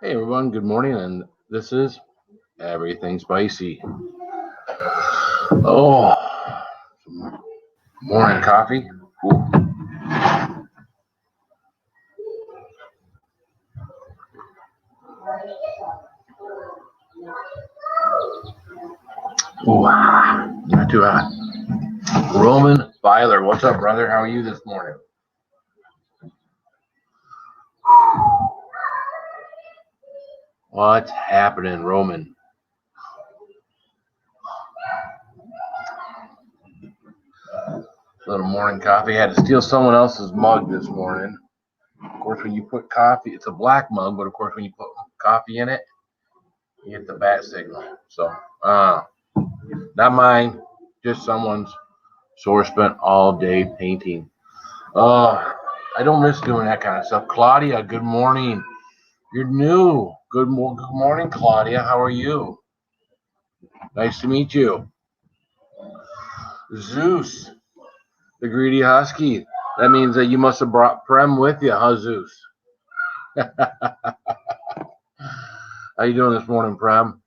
Hey everyone, good morning, and this is Everything Spicy. Oh, some morning coffee. Ooh. Ooh, not too hot. Roman Byler, what's up, brother? How are you this morning? What's happening, Roman? Little morning coffee. Had to steal someone else's mug this morning. Of course, when you put coffee, it's a black mug, but of course, when you put coffee in it, you get the bat signal. So, not mine, just someone's. So we're spent all day painting. I don't miss doing that kind of stuff. Claudia, good morning. You're new. Good morning, Claudia. How are you? Nice to meet you. Zeus, the greedy husky. That means that you must have brought Prem with you, huh, Zeus? How you doing this morning, Prem?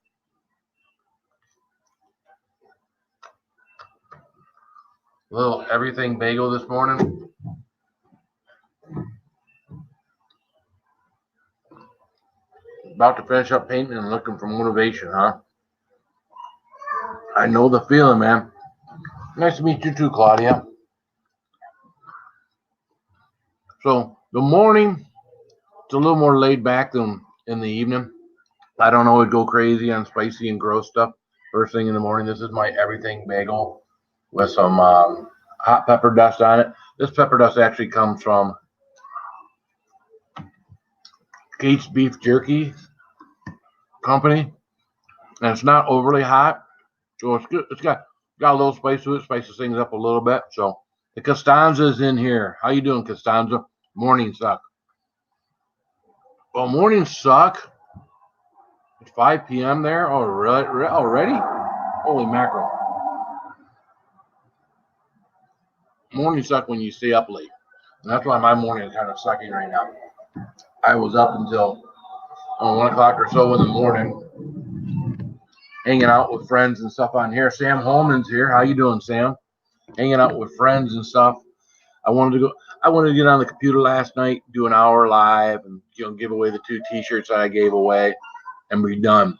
Little everything bagel this morning. About to finish up painting and looking for motivation, huh? I know the feeling, man. Nice to meet you too, Claudia. So the morning, it's a little more laid back than in the evening. I don't always go crazy on spicy and gross stuff first thing in the morning. This is my everything bagel with some hot pepper dust on it. This pepper dust actually comes from Gates Beef Jerky Company, and it's not overly hot, so it's good. It's got a little spice to it, spices things up a little bit. So the Costanza's in here. How you doing, Costanza? Morning suck. Well, morning suck. It's 5 p.m. there. Oh, really? Already? Holy mackerel! Morning suck when you stay up late. And that's why my morning is kind of sucking right now. I was up until 1 o'clock or so in the morning, hanging out with friends and stuff on here. Sam Holman's here. How you doing, Sam? Hanging out with friends and stuff. I wanted to go. I wanted to get on the computer last night, do an hour live, and give away the 2 T-shirts that I gave away, and be done.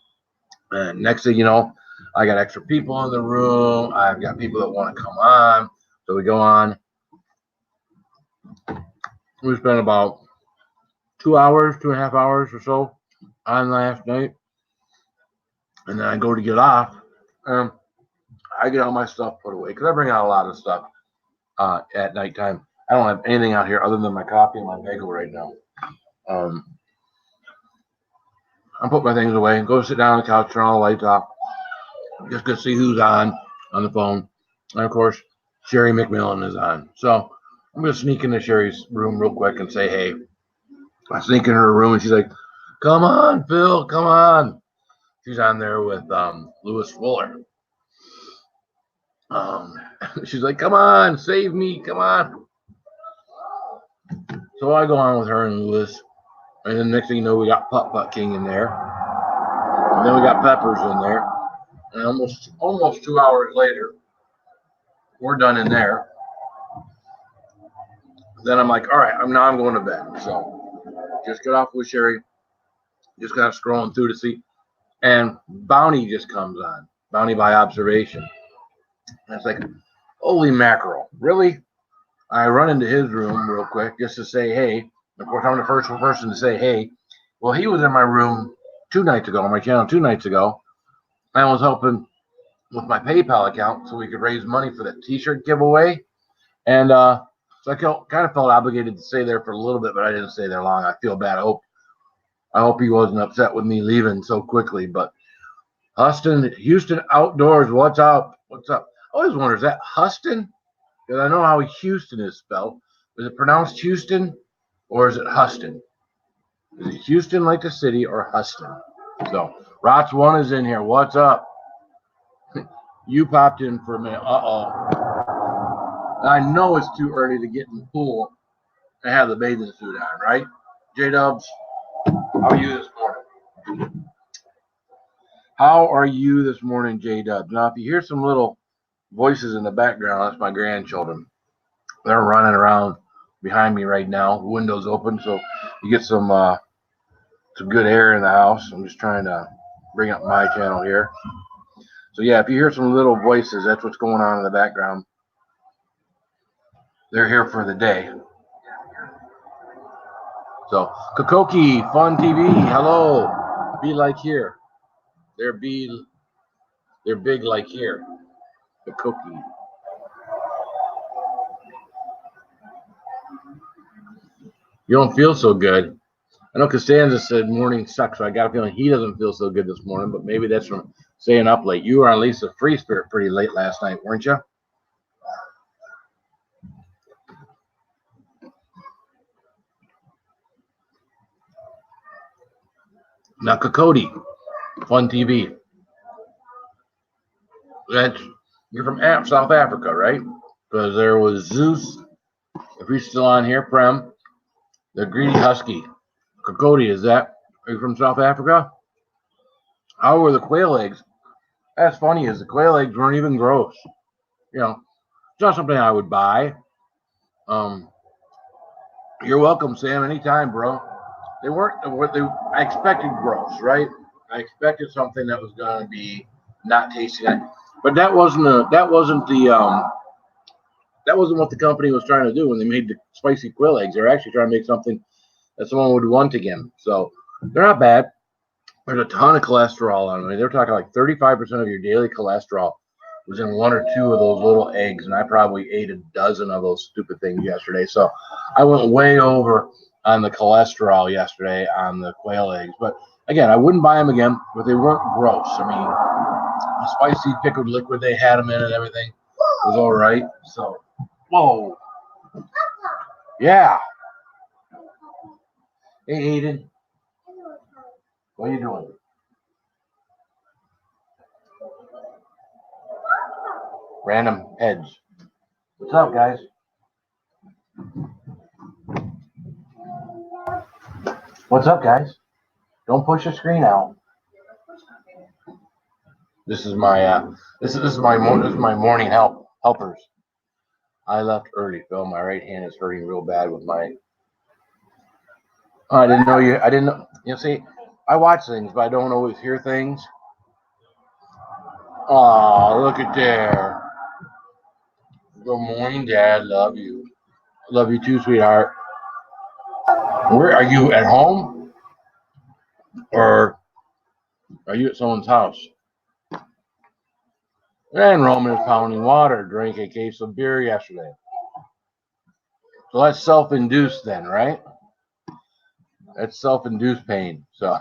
And next thing you know, I got extra people in the room. I've got people that want to come on, so we go on. We spent about 2 hours, 2.5 hours or so on last night, and then I go to get off. I get all my stuff put away because I bring out a lot of stuff at nighttime. I don't have anything out here other than my coffee and my bagel right now. I put my things away and go sit down on the couch, turn all the lights off, just to see who's on the phone. And of course, Sherry McMillan is on. So I'm gonna sneak into Sherry's room real quick and say hey. I sneak in her room and she's like, "Come on, Phil, come on." She's on there with Lewis Fuller. She's like, "Come on, save me, come on." So I go on with her and Lewis, and then next thing you know, we got Putt Putt King in there, and then we got Peppers in there, and almost 2 hours later, we're done in there. Then I'm like, all right, I'm going to bed. So just got off with Sherry, just got scrolling through to see, and Bounty just comes on, Bounty by observation, and it's like, holy mackerel, really? I run into his room real quick just to say hey. Of course, I'm the first person to say hey. Well, he was in my room 2 nights ago, on my channel 2 nights ago. I was helping with my PayPal account so we could raise money for that T-shirt giveaway. And so I kind of felt obligated to stay there for a little bit, but I didn't stay there long. I feel bad. I hope he wasn't upset with me leaving so quickly. But Houston Outdoors, what's up? What's up? I always wonder, is that Huston? Because I know how Houston is spelled. Is it pronounced Houston or is it Huston? Is it Houston like the city or Huston? So Rots One is in here. What's up? You popped in for a minute. I know it's too early to get in the pool and have the bathing suit on, right? J Dubs, how are you this morning? How are you this morning, J-Dub? Now, if you hear some little voices in the background, that's my grandchildren. They're running around behind me right now. The window's open, so you get some good air in the house. I'm just trying to bring up my channel here. So yeah, if you hear some little voices, that's what's going on in the background. They're here for the day. So Kokoki, Fun TV, hello. Be like here. They're big like here. Kokoki. You don't feel so good. I know Costanza said morning sucks, so I got a feeling he doesn't feel so good this morning, but maybe that's from staying up late. You were on Lisa Free Spirit pretty late last night, weren't you? Now, Kokoti, Fun TV. You're from South Africa, right? Because there was Zeus. If he's still on here, Prem, the Greedy Husky. Kokoti, are you from South Africa? How were the quail eggs? That's funny, is the quail eggs weren't even gross. You know, it's not something I would buy. You're welcome, Sam, anytime, bro. They weren't what I expected gross, right? I expected something that was going to be not tasty, but that wasn't what the company was trying to do when they made the spicy quail eggs. They're actually trying to make something that someone would want again. So they're not bad. There's a ton of cholesterol on them. I mean, they're talking like 35% of your daily cholesterol was in one or two of those little eggs, and I probably ate a dozen of those stupid things yesterday. So I went way over on the cholesterol yesterday on the quail eggs. But again, I wouldn't buy them again, but they weren't gross. I mean, the spicy pickled liquid they had them in and everything was all right. So, whoa. Yeah. Hey, Hayden. What are you doing? Random heads. What's up, guys? What's up, guys? Don't push the screen out. This is my morning helpers. I left early, Phil. My right hand is hurting real bad with my. Oh, I didn't know you. I didn't know. You see, I watch things, but I don't always hear things. Oh, look at there. Good morning, Dad. Love you. Love you too, sweetheart. Where are you, at home? Or are you at someone's house? And Roman is pounding water, drank a case of beer yesterday. So that's self-induced then, right? That's self-induced pain. So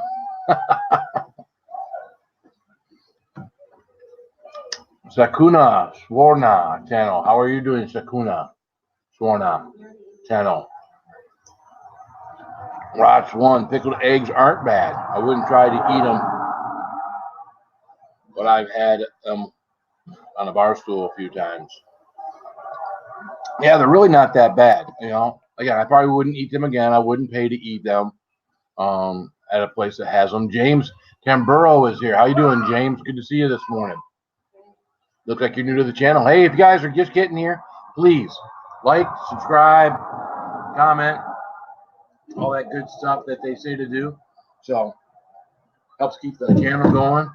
Sakuna Swarna channel. How are you doing, Sakuna Swarna channel? Watch one. Pickled eggs aren't bad. I wouldn't try to eat them, but I've had them on a bar stool a few times. Yeah, they're really not that bad. You know, again, I probably wouldn't eat them again. I wouldn't pay to eat them at a place that has them. James Camburo is here. How you doing, James? Good to see you this morning. Looks like you're new to the channel. Hey, if you guys are just getting here, please like, subscribe, comment, all that good stuff that they say to do. So helps keep the channel going.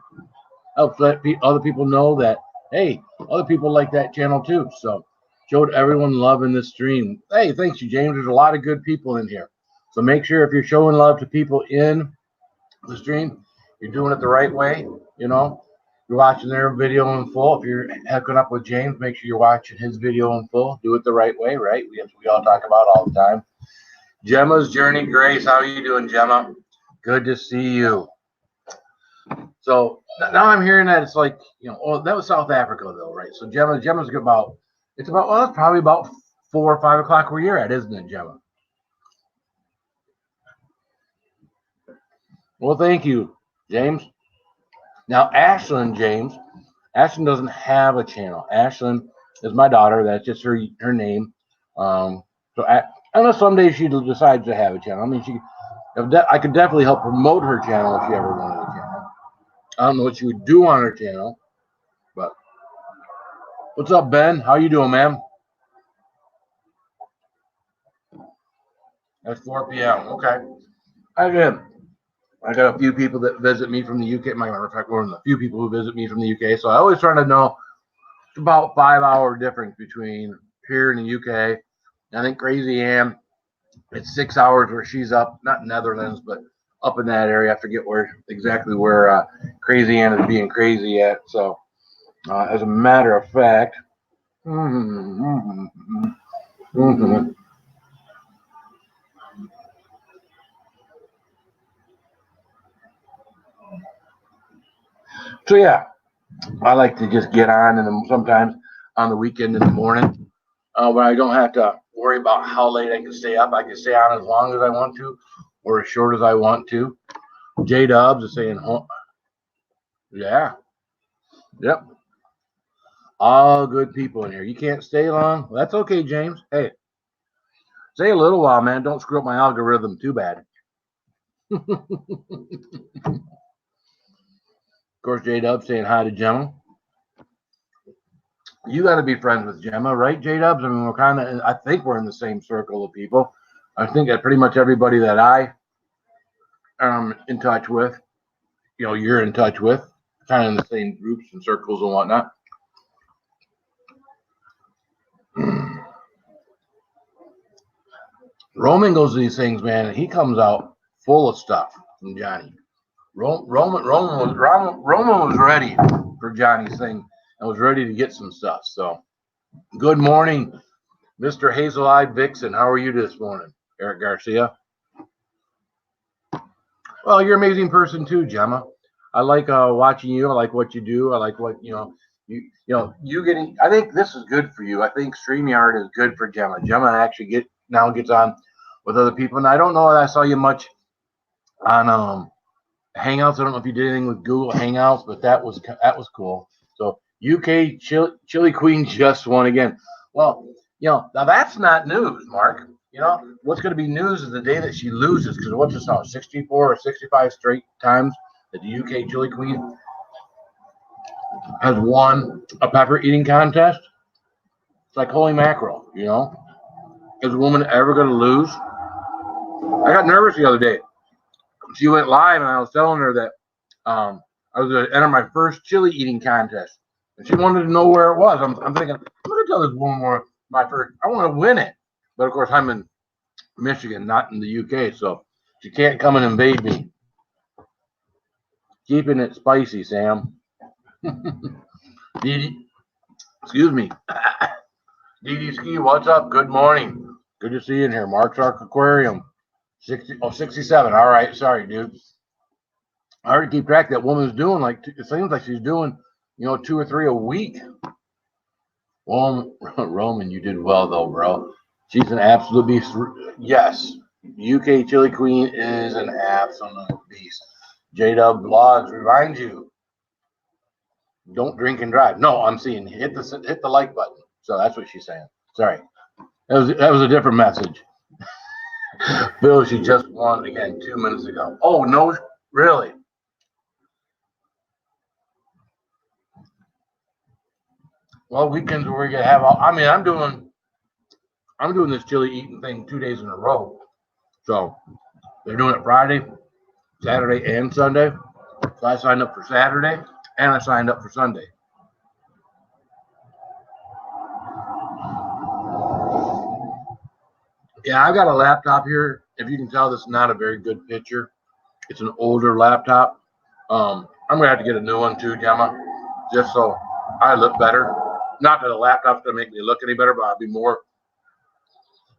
Helps let other people know that, hey, other people like that channel too. So showed everyone love in this stream. Hey, thanks you, James. There's a lot of good people in here. So make sure if you're showing love to people in the stream, you're doing it the right way. You know, you're watching their video in full. If you're hooking up with James, make sure you're watching his video in full. Do it the right way, right? We all talk about all the time. Gemma's Journey Grace, how are you doing, Gemma? Good to see you. So now I'm hearing that it's like, you know, oh, that was South Africa though, right? So Gemma's about, it's probably about 4 or 5 o'clock where you're at, isn't it, Gemma? Well, thank you, James. Now, Ashlyn, James, Ashlyn doesn't have a channel. Ashlyn is my daughter. That's just her name. So unless someday she decides to have a channel. I mean, I could definitely help promote her channel if she ever wanted a channel. I don't know what she would do on her channel, but what's up, Ben? How you doing, man? That's 4 p.m. Okay. I got a few people that visit me from the UK. Matter of fact, one of the few people who visit me from the UK. So I always try to know about 5 hour difference between here in the UK. I think Crazy Ann, it's 6 hours where she's up, not Netherlands, but up in that area. I forget exactly where Crazy Ann is being crazy at. So as a matter of fact, mm-hmm, mm-hmm, mm-hmm. So yeah, I like to just get on, and sometimes on the weekend in the morning, where I don't have to worry about how late I can stay up. I can stay on as long as I want to, or as short as I want to. J Dubs is saying, yeah, yep, all good people in here. You can't stay long. Well, that's okay, James. Hey, stay a little while, man. Don't screw up my algorithm too bad. Of course, J Dubs saying hi to Gemma. You got to be friends with Gemma, right, J Dubs? I mean, I think we're in the same circle of people. I think that pretty much everybody that I am in touch with, you're in touch with, kind of in the same groups and circles and whatnot. Roman goes to these things, man, and he comes out full of stuff from Johnny. Roman was ready for Johnny's thing and was ready to get some stuff. So, good morning, Mr. Hazel-eyed Vixen. How are you this morning, Eric Garcia? Well, you're an amazing person too, Gemma. I like watching you. I like what you do. I like what you getting. I think this is good for you. I think StreamYard is good for Gemma. Gemma actually gets on with other people, and I don't know that I saw you much on Hangouts. I don't know if you did anything with Google Hangouts, but that was cool. So UK Chili Queen just won again. Well, now that's not news, Mark. What's going to be news is the day that she loses, because what's this now, 64 or 65 straight times that the UK Chili Queen has won a pepper eating contest. It's like holy mackerel, Is a woman ever going to lose? I got nervous the other day. She went live, and I was telling her that I was going to enter my first chili eating contest, and she wanted to know where it was. I'm thinking, I'm going to tell this woman where my first. I want to win it, but of course I'm in Michigan, not in the UK, so she can't come and invade me. Keeping it spicy, Sam. Dee, excuse me. DD Ski, what's up? Good morning. Good to see you in here. Mark's Ark Aquarium. 67. All right. Sorry, dude. Hard to keep track. That woman's doing it seems like she's doing, 2 or 3 a week. Well, Roman, you did well though, bro. She's an absolute beast. Yes, UK Chili Queen is an absolute beast. J-Dub Blogs remind you, don't drink and drive. No, I'm seeing hit the like button. So that's what she's saying. Sorry, that was a different message. Bill, she just won again 2 minutes ago. Oh no, really? Well, weekends where we gonna have. I mean, I'm doing this chili eating thing 2 days in a row. So they're doing it Friday, Saturday, and Sunday. So I signed up for Saturday and I signed up for Sunday. Yeah, I got a laptop here. If you can tell, this is not a very good picture. It's an older laptop. I'm gonna have to get a new one too, Gemma, just so I look better. Not that a laptop's gonna make me look any better, but I'll be more.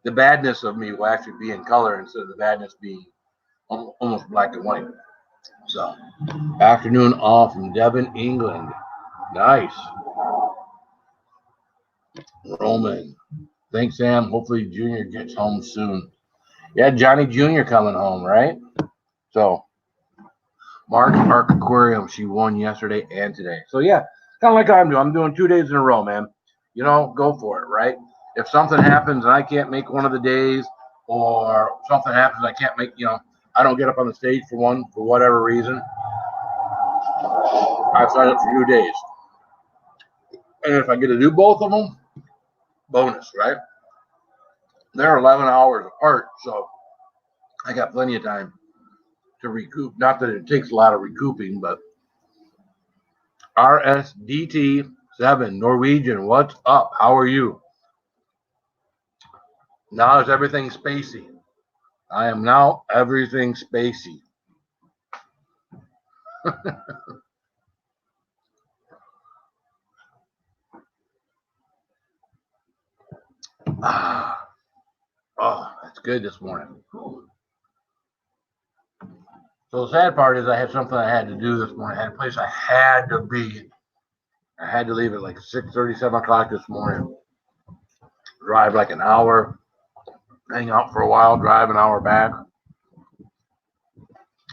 The badness of me will actually be in color instead of the badness being almost black and white. So, afternoon all from Devon, England. Nice. Roman. Thanks, Sam. Hopefully Junior gets home soon. Yeah, Johnny Jr. coming home, right? So, Mark Ark Aquarium, she won yesterday and today. So, yeah, kind of like I'm doing. I'm doing 2 days in a row, man. Go for it, right? If something happens and I can't make one of the days, or something happens I can't make, I don't get up on the stage for one for whatever reason. I sign up for 2 days. And if I get to do both of them, bonus, right? They're 11 hours apart, so I got plenty of time to recoup. Not that it takes a lot of recouping, but RSDT7 Norwegian, what's up? How are you? Now is everything spacey. I am now everything spacey. Oh, that's good this morning. So the sad part is I had something I had to do this morning. I had a place I had to be. I had to leave at like 6:30, 7 o'clock this morning. Drive like an hour, hang out for a while, drive an hour back.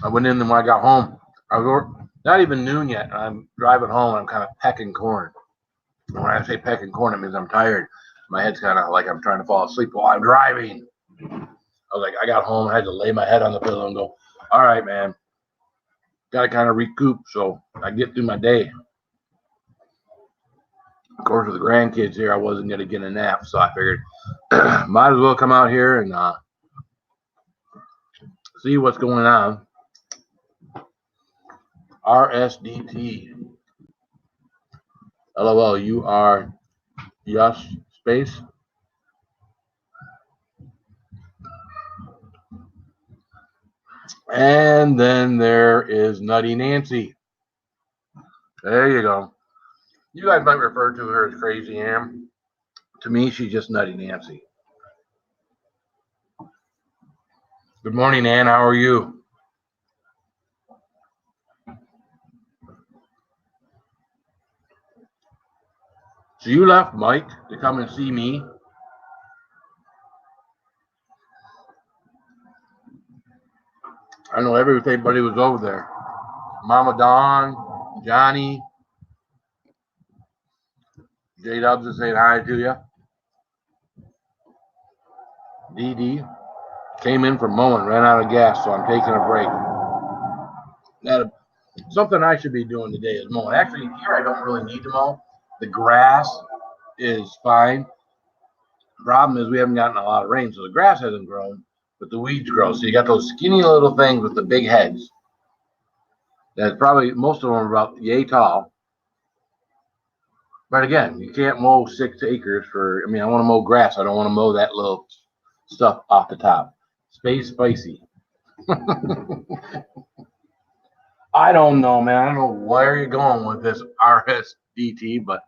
I went in, and when I got home, I was not even noon yet. I'm driving home, and I'm kind of pecking corn. And when I say pecking corn, it means I'm tired. My head's kind of like I'm trying to fall asleep while I'm driving. I was like, I got home, I had to lay my head on the pillow and go, all right, man, got to kind of recoup so I get through my day. Of course, with the grandkids here, I wasn't going to get a nap, so I figured might as well come out here and see what's going on. RSDT. LOL, you are yes space. And then there is Nutty Nancy. There you go. You guys might refer to her as Crazy Am. To me, she's just Nutty Nancy. Good morning, Ann. How are you? So you left Mike to come and see me. I know everybody was over there. Mama Dawn, Johnny, J-Dubs is saying hi to you. Dee Dee came in from mowing, ran out of gas, so I'm taking a break. Now, something I should be doing today is mowing. Actually, here I don't really need to mow. The grass is fine. The problem is we haven't gotten a lot of rain, so the grass hasn't grown, but the weeds grow. So you got those skinny little things with the big heads. That's probably, most of them are about yay tall. But again, you can't mow 6 acres for, I want to mow grass. I don't want to mow that little stuff off the top. Space spicy. I don't know, man. I don't know where you're going with this RSDT, but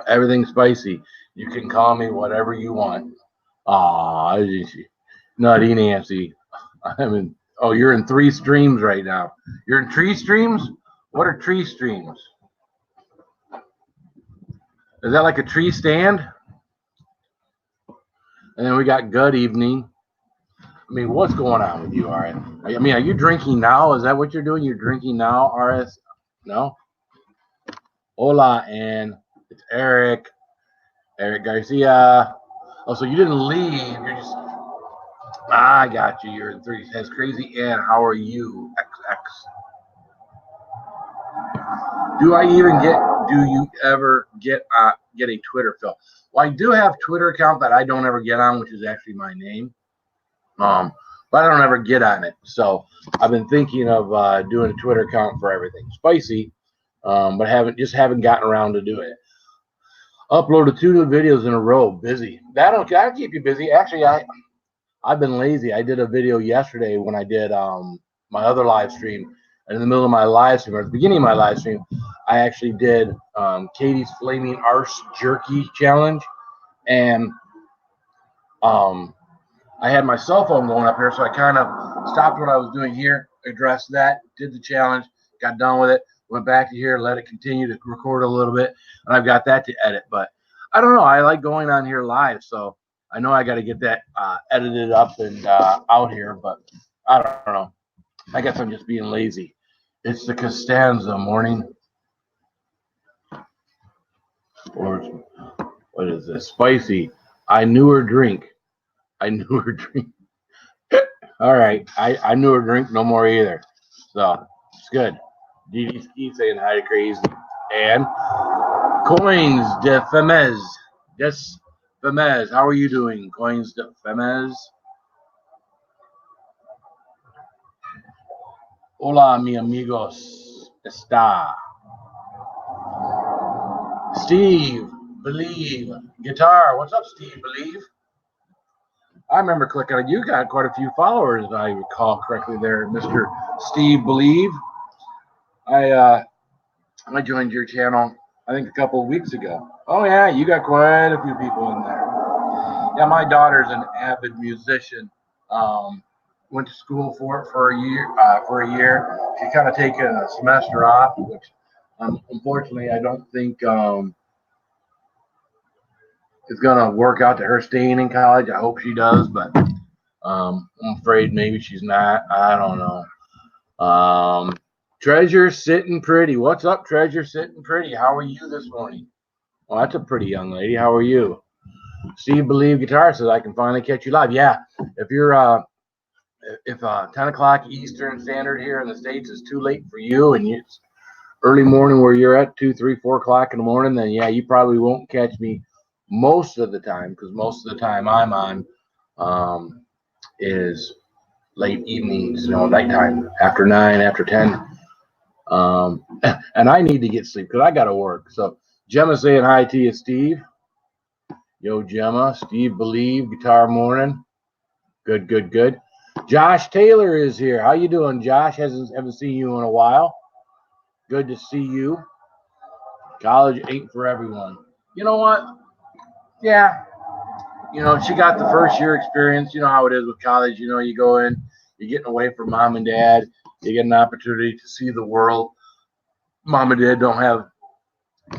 everything's spicy. You can call me whatever you want. Aw, Nutty Nancy. Oh, you're in 3 streams right now. You're in tree streams? What are tree streams? Is that like a tree stand? And then we got good evening. What's going on with you, RS? Are you drinking now? Is that what you're doing? You're drinking now, RS? No? Hola, and it's Eric Garcia. Oh, so you didn't leave. You're just, I got you. You're in 3. That's crazy. And how are you, XX? Do you ever get a Twitter fill? Well, I do have a Twitter account that I don't ever get on, which is actually my name. But I don't ever get on it. So I've been thinking of doing a Twitter account for everything spicy, but haven't gotten around to do it. Uploaded 2 new videos in a row. Busy. That'll keep you busy. Actually, I've been lazy. I did a video yesterday when I did my other live stream. And in the middle of my live stream, or at the beginning of my live stream, I actually did Katie's Flaming Arse Jerky Challenge. And I had my cell phone going up here, so I kind of stopped what I was doing here, addressed that, did the challenge, got done with it, went back to here, let it continue to record a little bit, and I've got that to edit. But I don't know. I like going on here live, so I know I got to get that edited up and out here, but I don't know. I guess I'm just being lazy. It's the Costanza morning. Or what is this? Spicy. I knew her drink. All right. I knew her drink no more either. So it's good. Dee Ski saying hi to Crazy. And Coins de Femez. Des Femez. How are you doing, Coins de Femez? Hola, mi amigos. Está. Steve, Believe. Guitar. What's up, Steve, Believe? I remember clicking on you. Got quite a few followers, if I recall correctly there, Mr. Steve Believe. I I joined your channel, I think, a couple of weeks ago. Oh yeah, you got quite a few people in there. Yeah, my daughter's an avid musician. Um, Went to school for it for a year. She's kind of taken a semester off, which unfortunately I don't think is gonna work out to her staying in college. I hope she does, but I'm afraid maybe she's not. I don't know. Treasure sitting pretty. What's up, Treasure sitting pretty? How are you this morning? Well, that's a pretty young lady. How are you? Steve Believe Guitar says I can finally catch you live. Yeah, if you're if 10 o'clock Eastern Standard here in the States is too late for you and it's early morning where you're at 2, 3, 4 o'clock in the morning, then yeah, you probably won't catch me most of the time because most of the time I'm on um, is late evenings, nighttime, after 9, after 10. And I need to get sleep because I got to work. So Gemma saying hi to you, Steve. Yo, Gemma. Steve Believe, Guitar Morning. Good, good, good. Josh Taylor is here. How you doing, Josh? Haven't seen you in a while. Good to see you. College ain't for everyone. You know what? Yeah. She got the first year experience. You know how it is with college. You go in, you're getting away from mom and dad. You get an opportunity to see the world. Mom and dad don't have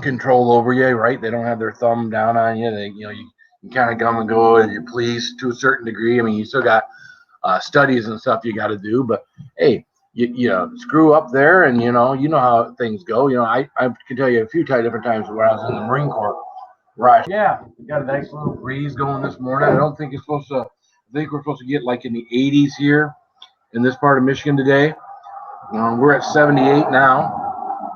control over you, right? They don't have their thumb down on you. You kind of come and go as you please to a certain degree. I mean, you still got studies and stuff you got to do, but hey, you screw up there, and you know how things go. I can tell you a few different times where I was in the Marine Corps. Right? Yeah, we got a nice little breeze going this morning. I don't think it's supposed to. I think we're supposed to get like in the 80s here in this part of Michigan today. We're at 78 now,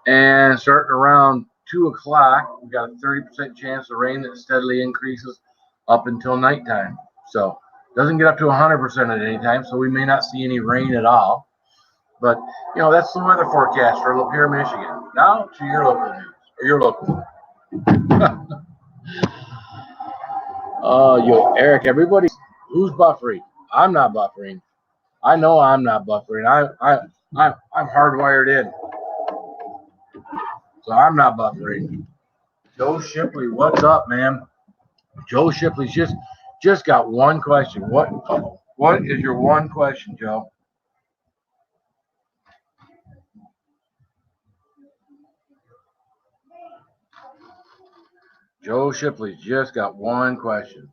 and starting around 2 o'clock, we got a 30% chance of rain that steadily increases up until nighttime. So doesn't get up to 100% at any time, so we may not see any rain at all. But that's the weather forecast for Lapeer, Michigan. Now to your local news or your local. Yo, Eric, everybody, who's buffering? I'm not buffering. I know I'm not buffering. I'm hardwired in, so I'm not buffering. Joe Shipley, what's up, man? Joe Shipley's just got one question. What is your one question, Joe? Joe Shipley's just got one question.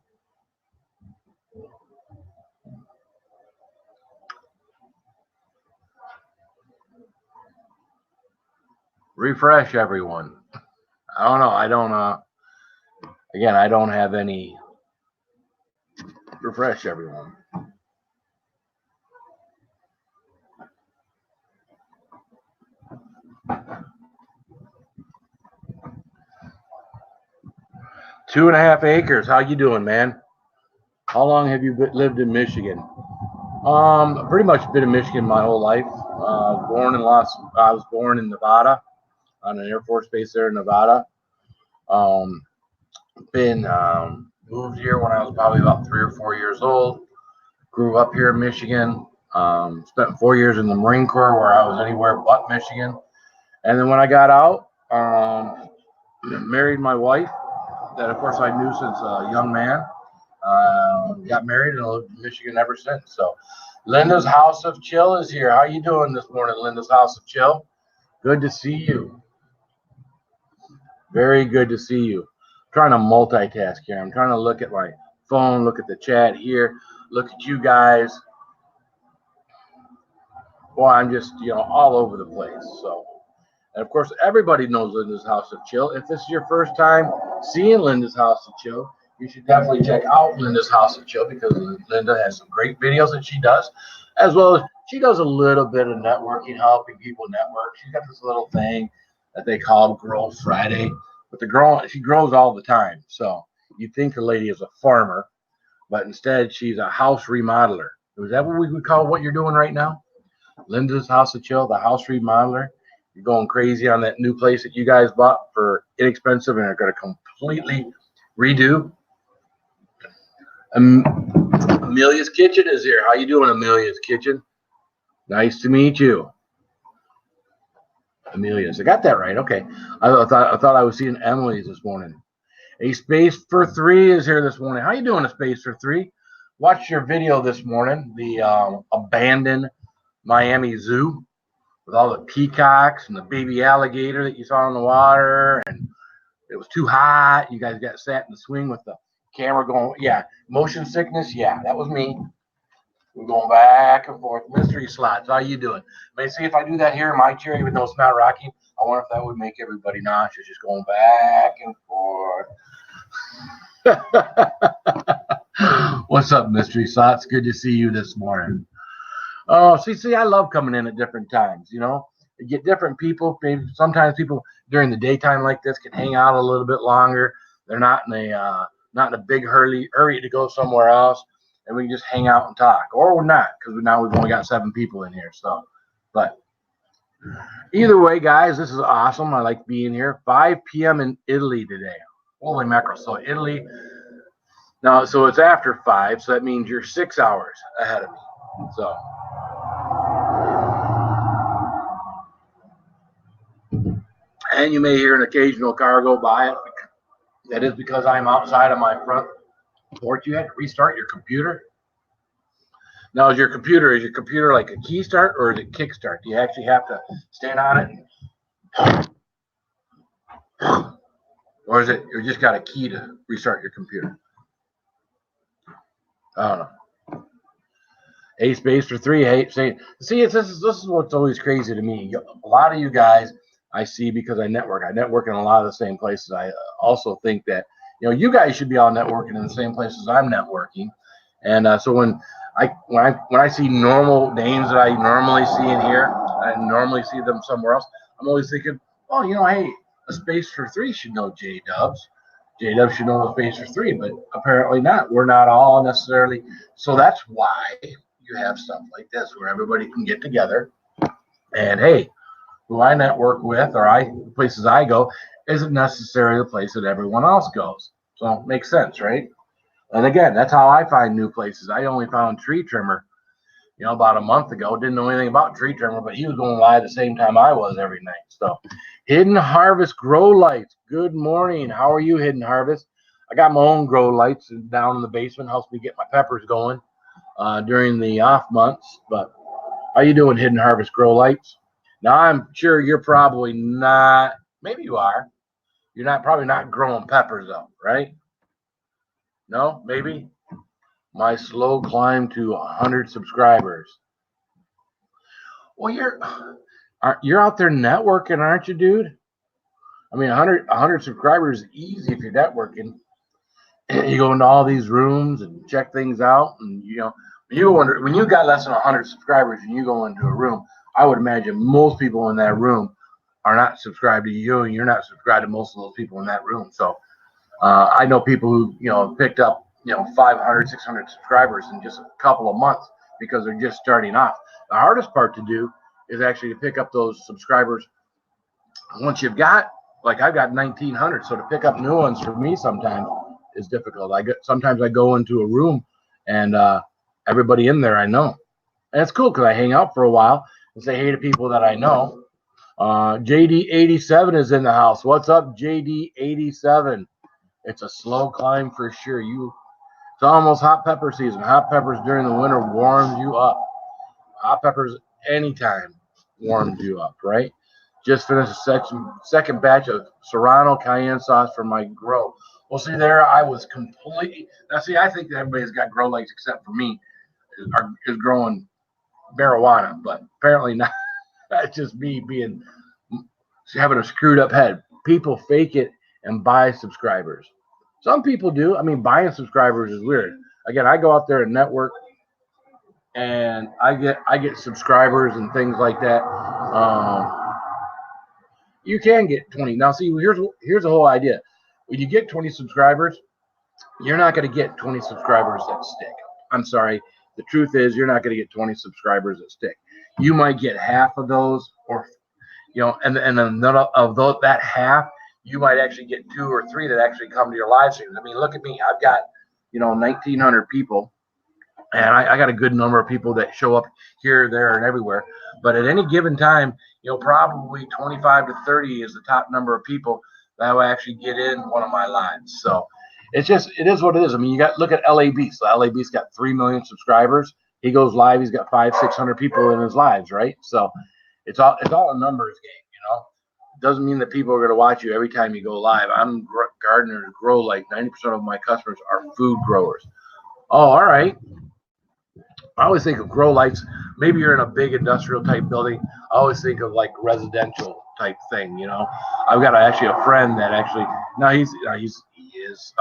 Refresh everyone. I don't know. I don't again, I don't have any refresh everyone. Two and a half acres. How you doing, man? How long have you lived in Michigan? Pretty much been in Michigan my whole life. I was born in Nevada, on an Air Force base there in Nevada. Um, been moved here when I was probably about 3 or 4 years old. Grew up here in Michigan. Spent 4 years in the Marine Corps, where I was anywhere but Michigan. And then when I got out, married my wife, that of course I knew since a young man. Got married and lived in Michigan ever since. So, Linda's House of Chill is here. How you doing this morning, Linda's House of Chill? Good to see you. Very good to see you. I'm trying to multitask here. I'm trying to look at my phone, look at the chat here, look at you guys. Boy, I'm just all over the place. So, and of course, everybody knows Linda's House of Chill. If this is your first time seeing Linda's House of Chill, you should definitely check out Linda's House of Chill because Linda has some great videos that she does, as well as she does a little bit of networking, helping people network. She's got this little thing that they call Grow Friday, but she grows all the time. So you'd think the lady is a farmer, but instead she's a house remodeler. Is that what we would call what you're doing right now? Linda's House of Chill, the house remodeler. You're going crazy on that new place that you guys bought for inexpensive and are going to completely redo. Amelia's Kitchen is here. How you doing, Amelia's Kitchen? Nice to meet you. Amelia's. I got that right. Okay. I thought I was seeing Emily's this morning. A Space for Three is here this morning. How you doing, A Space for Three? Watched your video this morning, the abandoned Miami Zoo with all the peacocks and the baby alligator that you saw in the water, and it was too hot. You guys got sat in the swing with the camera going, yeah, motion sickness. Yeah, that was me. We're going back and forth. Mystery slots. How you doing? May see if I do that here in my chair, even though it's not rocking. I wonder if that would make everybody nauseous, just going back and forth. What's up, Mystery Slots? Good to see you this morning. Oh, see, I love coming in at different times. You get different people. Maybe sometimes people during the daytime like this can hang out a little bit longer. They're not in a big hurry to go somewhere else, and we can just hang out and talk, or we're not, because now we've only got 7 people in here. So, but either way, guys, this is awesome. I like being here. 5 p.m. in Italy today. Holy mackerel! So Italy now, so it's after 5, so that means you're 6 hours ahead of me. So. And you may hear an occasional car go by. That is because I'm outside of my front porch. You had to restart your computer. Now, is your computer like a key start or is it kick start? Do you actually have to stand on it? Or is it you just got a key to restart your computer? I don't know. A Space for Three. Hey, see, this is what's always crazy to me. A lot of you guys I see because I network. I network in a lot of the same places. I also think that you guys should be all networking in the same places I'm networking. And so when I see normal names that I normally see in here, I normally see them somewhere else. I'm always thinking, oh, hey, A Space for Three should know J Dubs. J Dubs should know A Space for Three, but apparently not. We're not all necessarily. So that's why you have stuff like this where everybody can get together. And hey, who I network with or places I go isn't necessarily the place that everyone else goes. So it makes sense, right? And again, that's how I find new places. I only found Tree Trimmer, about a month ago. Didn't know anything about Tree Trimmer, but he was going live the same time I was every night. So Hidden Harvest Grow Lights. Good morning. How are you, Hidden Harvest? I got my own grow lights down in the basement. Helps me get my peppers going during the off months. But how you doing, Hidden Harvest Grow Lights? Now, I'm sure you're probably not, maybe you are. You're probably not growing peppers though, right? No, maybe? My slow climb to 100 subscribers. Well, you're out there networking, aren't you, dude? I mean, 100 subscribers is easy if you're networking. You go into all these rooms and check things out, and when you got less than 100 subscribers and you go into a room, I would imagine most people in that room are not subscribed to you, and you're not subscribed to most of those people in that room. So I know people who picked up 500, 600 subscribers in just a couple of months because they're just starting off. The hardest part to do is actually to pick up those subscribers once you've got, like I've got 1,900. So to pick up new ones for me sometimes is difficult. Sometimes I go into a room and everybody in there I know. And it's cool because I hang out for a while and say hey to people that I know. JD87 is in the house. What's up, JD87? It's a slow climb for sure. It's almost hot pepper season. Hot peppers during the winter warms you up. Hot peppers anytime warms you up, right? Just finished a second batch of Serrano cayenne sauce for my grow. Well, see there, I was completely. Now, see, I think that everybody's got grow lights except for me is growing marijuana, but apparently not. That's just me having a screwed up head. People fake it and buy subscribers. Some people do. I mean, buying subscribers is weird. Again, I go out there and network, and I get subscribers and things like that. You can get 20. Now, see, here's the whole idea. When you get 20 subscribers, you're not going to get 20 subscribers that stick. I'm sorry. The truth is, you're not going to get 20 subscribers that stick. You might get half of those, or and none of those, that half, you might actually get 2 or 3 that actually come to your live streams. I mean, look at me. I've got 1,900 people, and I got a good number of people that show up here, there, and everywhere. But at any given time, probably 25 to 30 is the top number of people that will actually get in one of my lives. So it is what it is. I mean, look at LA Beast. LA Beast got 3 million subscribers. He goes live. He's got 500-600 people in his lives, right? So it's all a numbers game. It doesn't mean that people are going to watch you every time you go live. I'm gardeners grow like 90% of my customers are food growers. Oh, all right. I always think of grow lights. Maybe you're in a big industrial type building. I always think of like residential type thing. I've got actually a friend that actually now he is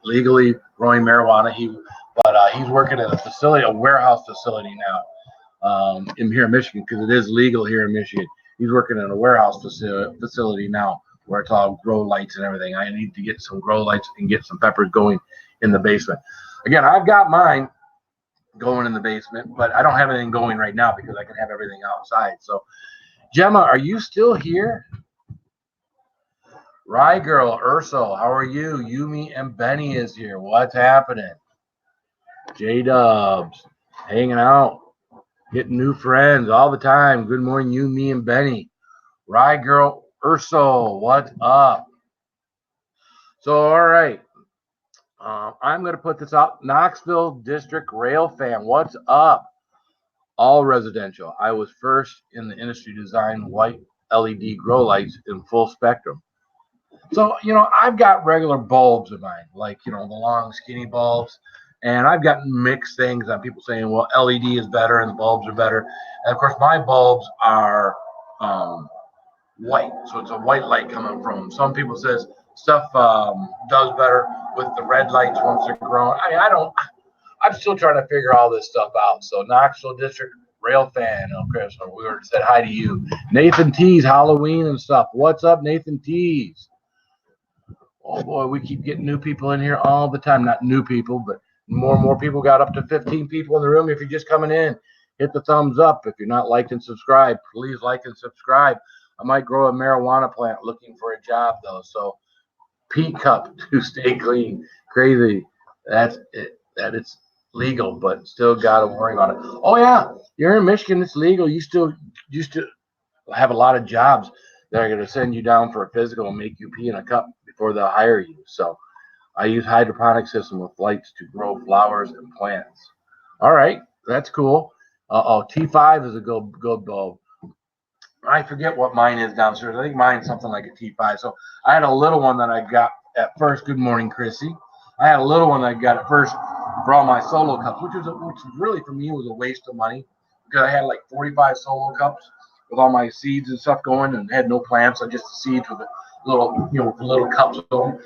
legally growing marijuana. He's working at a facility, a warehouse facility now in here in Michigan, because it is legal here in Michigan. He's working in a warehouse facility now where it's all grow lights and everything. I need to get some grow lights and get some peppers going in the basement. Again, I've got mine going in the basement, but I don't have anything going right now because I can have everything outside. So, Gemma, are you still here? Rye Girl, Urso, how are you? Yumi and Benny is here. What's happening? J-Dubs, hanging out, getting new friends all the time. Good morning, Yumi and Benny. Rye Girl, Urso, what's up? So, all right. I'm going to put this out. Knoxville District Rail fan, what's up? All residential. I was first in the industry design white LED grow lights in full spectrum. So, I've got regular bulbs in mine, like, the long skinny bulbs. And I've got mixed things on people saying, well, LED is better and the bulbs are better. And of course, my bulbs are white. So it's a white light coming from them. Some people says stuff does better with the red lights once they're grown. I mean, I'm still trying to figure all this stuff out. So Knoxville District Rail fan, Chris, we already said hi to you. Nathan T's Halloween and stuff. What's up, Nathan T's? Oh boy, we keep getting new people in here all the time. Not new people, but more and more people. Got up to 15 people in the room. If you're just coming in, hit the thumbs up. If you're not liked and subscribe, please like and subscribe. I might grow a marijuana plant. Looking for a job though. So Pete Cup to stay clean. Crazy. That's it. That it's legal, but still got to worry about it. Oh yeah, you're in Michigan. It's legal. You still used to have a lot of jobs that are going to send you down for a physical and make you pee in a cup before they'll hire you. So I use hydroponic system with lights to grow flowers and plants. All right, that's cool. T5 is a good bulb. I forget what mine is downstairs. I think mine's something like a T5. So I had a little one that I got at first. Good morning, Chrissy. I had a little one that I got at first for all my solo cups, which really for me was a waste of money because I had like 45 solo cups with all my seeds and stuff going and had no plants. So just the seeds with the little cups. So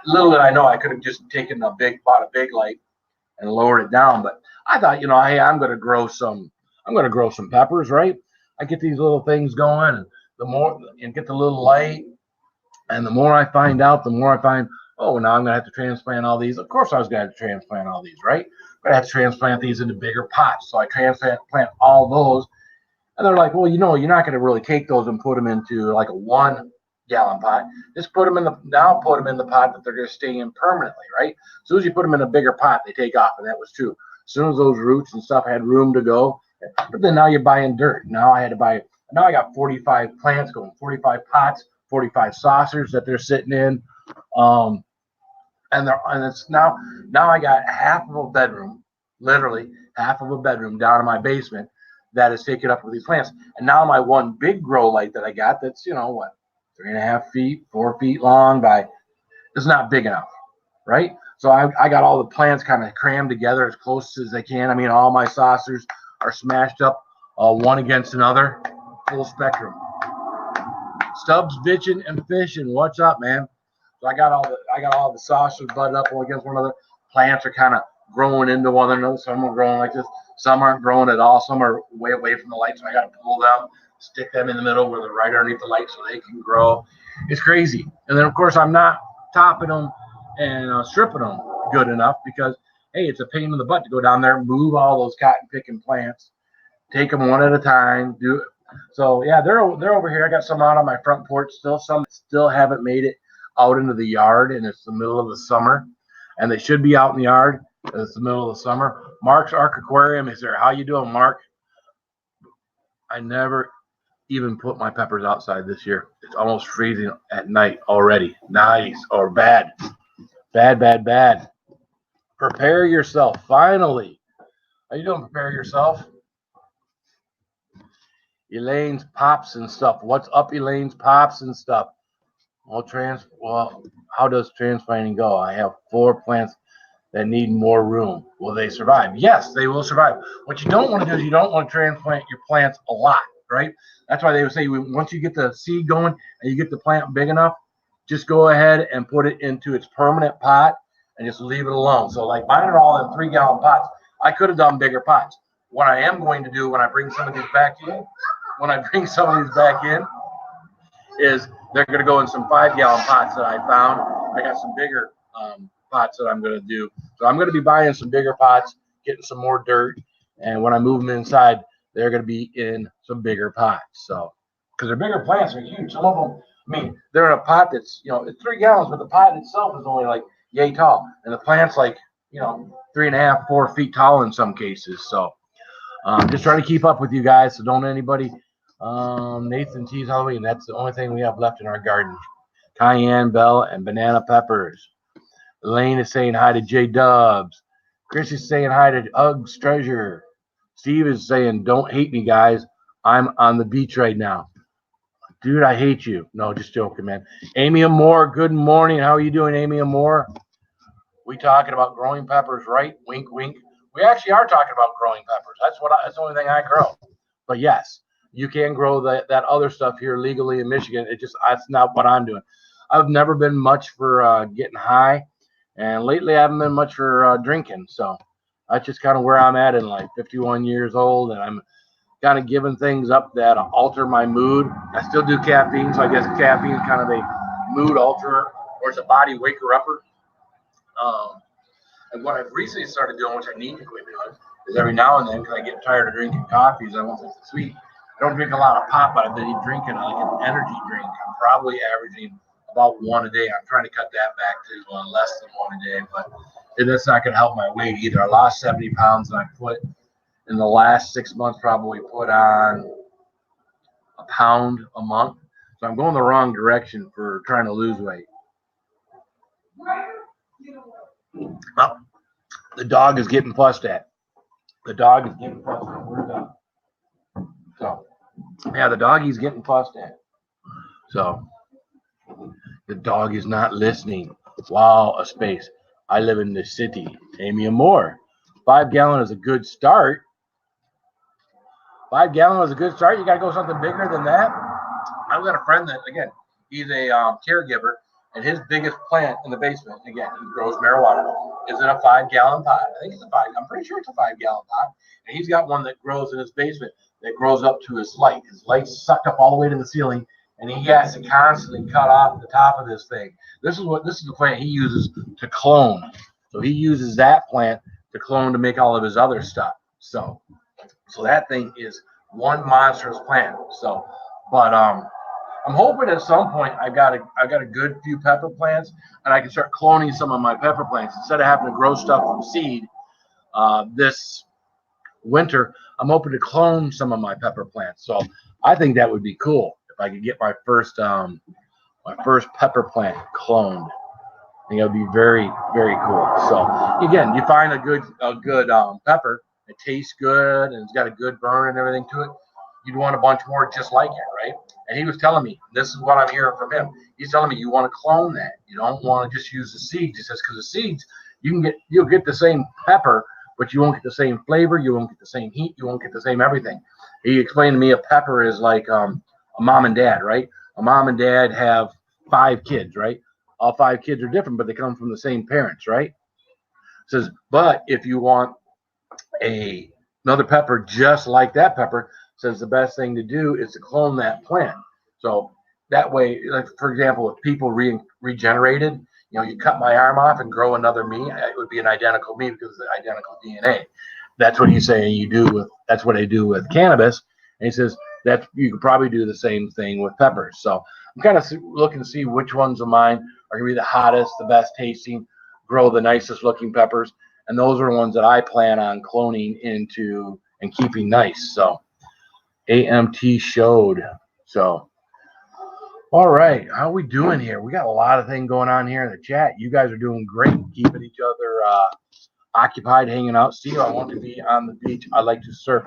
little did I know I could have just bought a big light and lowered it down. But I thought, hey, I'm going to grow some peppers, right? I get these little things going, and get the little light, and the more I find out, the more I find, oh, now I'm going to have to transplant all these. Of course I was going to have to transplant all these, right? But I have to transplant these into bigger pots. So I transplant all those. And they're like, well, you're not going to really take those and put them into like a 1-gallon pot. Just put them in the pot that they're going to stay in permanently, right? As soon as you put them in a bigger pot, they take off. And that was true. As soon as those roots and stuff had room to go, but then now you're buying dirt. Now I got 45 plants going, 45 pots, 45 saucers that they're sitting in. And it's now I got half of a bedroom, literally half of a bedroom down in my basement that is taken up with these plants. And now my one big grow light that I got that's, 3.5 feet, 4 feet long it's not big enough, right? So I got all the plants kind of crammed together as close as they can. I mean, all my saucers are smashed up one against another, full spectrum. Stubbs bitching and fishing. What's up, man? So I got all the sausage butted up against one another. Plants are kind of growing into one another. Some are growing like this. Some aren't growing at all. Some are way away from the light. So I got to pull them, stick them in the middle where they're right underneath the light so they can grow. It's crazy. And then of course I'm not topping them and stripping them good enough because hey, it's a pain in the butt to go down there, move all those cotton picking plants, take them one at a time, do it. So yeah, they're over here. I got some out on my front porch still. Some still haven't made it out into the yard, and it's the middle of the summer, and they should be out in the yard. It's the middle of the summer. Mark's Ark Aquarium is there. How you doing, Mark? I never even put my peppers outside this year. It's almost freezing at night already. Nice or bad? Bad, bad, bad. Prepare yourself. Finally. How you doing? Prepare yourself. Elaine's pops and stuff. What's up, Elaine's pops and stuff? Well, how does transplanting go? I have 4 plants that need more room. Will they survive? Yes, they will survive. What you don't want to do is you don't want to transplant your plants a lot, right? That's why they would say once you get the seed going and you get the plant big enough, just go ahead and put it into its permanent pot and just leave it alone. So like mine are all in 3-gallon pots. I could have done bigger pots. What I am going to do when I bring some of these back in, is they're going to go in some 5-gallon pots that I found. I got some bigger pots that I'm going to do. So I'm going to be buying some bigger pots, getting some more dirt, and when I move them inside, they're going to be in some bigger pots. So, because their bigger plants are huge. Some of them, I mean, they're in a pot that's, it's 3 gallons, but the pot itself is only like yay tall, and the plant's like, 3.5, 4 feet tall in some cases. So, just trying to keep up with you guys. So don't anybody. Nathan T's Halloween. That's the only thing we have left in our garden. Cayenne, bell, and banana peppers. Elaine is saying hi to J Dubs. Chris is saying hi to Uggs Treasure. Steve is saying, don't hate me, guys. I'm on the beach right now. Dude, I hate you. No, just joking, man. Amy Amore, good morning. How are you doing, Amy Amore? We talking about growing peppers, right? Wink, wink. We actually are talking about growing peppers. That's the only thing I grow. But yes, you can grow that other stuff here legally in Michigan. That's not what I'm doing. I've never been much for getting high, and lately I haven't been much for drinking. So that's just kind of where I'm at in life. 51 years old, and I'm kind of giving things up that alter my mood. I still do caffeine, so I guess caffeine is kind of a mood alterer, or it's a body waker upper. And what I've recently started doing, which I need to quit doing, is every now and then, because I get tired of drinking coffees, I want something sweet. I don't drink a lot of pop, but I've been drinking like an energy drink. I'm probably averaging about 1 a day. I'm trying to cut that back to less than 1 a day, but that's not going to help my weight either. I lost 70 pounds, and I put in the last 6 months probably put on a pound a month. So I'm going the wrong direction for trying to lose weight. Oh, the dog is getting fussed at. The dog is getting fussed at. Where's that? So, yeah, the doggy's getting fussed at. So, the dog is not listening. Wow, a space. I live in the city. Amy Amore. 5-gallon is a good start. 5-gallon is a good start. You got to go something bigger than that. I've got a friend that, again, he's a caregiver, and his biggest plant in the basement, again, he grows marijuana, is in a 5-gallon pot. I think it's a 5. I'm pretty sure it's a 5-gallon pot. And he's got one that grows in his basement that grows up to his light. His light's sucked up all the way to the ceiling, and he has to constantly cut off the top of this thing. This is the plant he uses to clone. So he uses that plant to clone to make all of his other stuff. So that thing is one monstrous plant. So, but I'm hoping at some point I got a good few pepper plants, and I can start cloning some of my pepper plants instead of having to grow stuff from seed. This winter, I'm hoping to clone some of my pepper plants. So I think that would be cool if I could get my first pepper plant cloned. I think it would be very, very cool. So again, you find a good pepper. It tastes good and it's got a good burn and everything to it. You'd want a bunch more just like it, right? And he was telling me, this is what I'm hearing from him. He's telling me you want to clone that. You don't want to just use the seeds. He says because the seeds you'll get the same pepper, but you won't get the same flavor. You won't get the same heat. You won't get the same everything. He explained to me a pepper is like a mom and dad, right? A mom and dad have 5 kids, right? all 5 kids are different, but they come from the same parents, right? It says, but if you want another pepper just like that pepper, says the best thing to do is to clone that plant. So that way, like for example, if people regenerated, you cut my arm off and grow another me, it would be an identical me because of the identical DNA. That's what he's saying you do with. That's what I do with cannabis. And he says that you could probably do the same thing with peppers. So I'm kind of looking to see which ones of mine are going to be the hottest, the best tasting, grow the nicest looking peppers, and those are the ones that I plan on cloning into and keeping nice. So AMT showed. So all right, how are we doing here? We got a lot of things going on here in the chat. You guys are doing great, keeping each other occupied, hanging out. Steve, I want to be on the beach. I like to surf.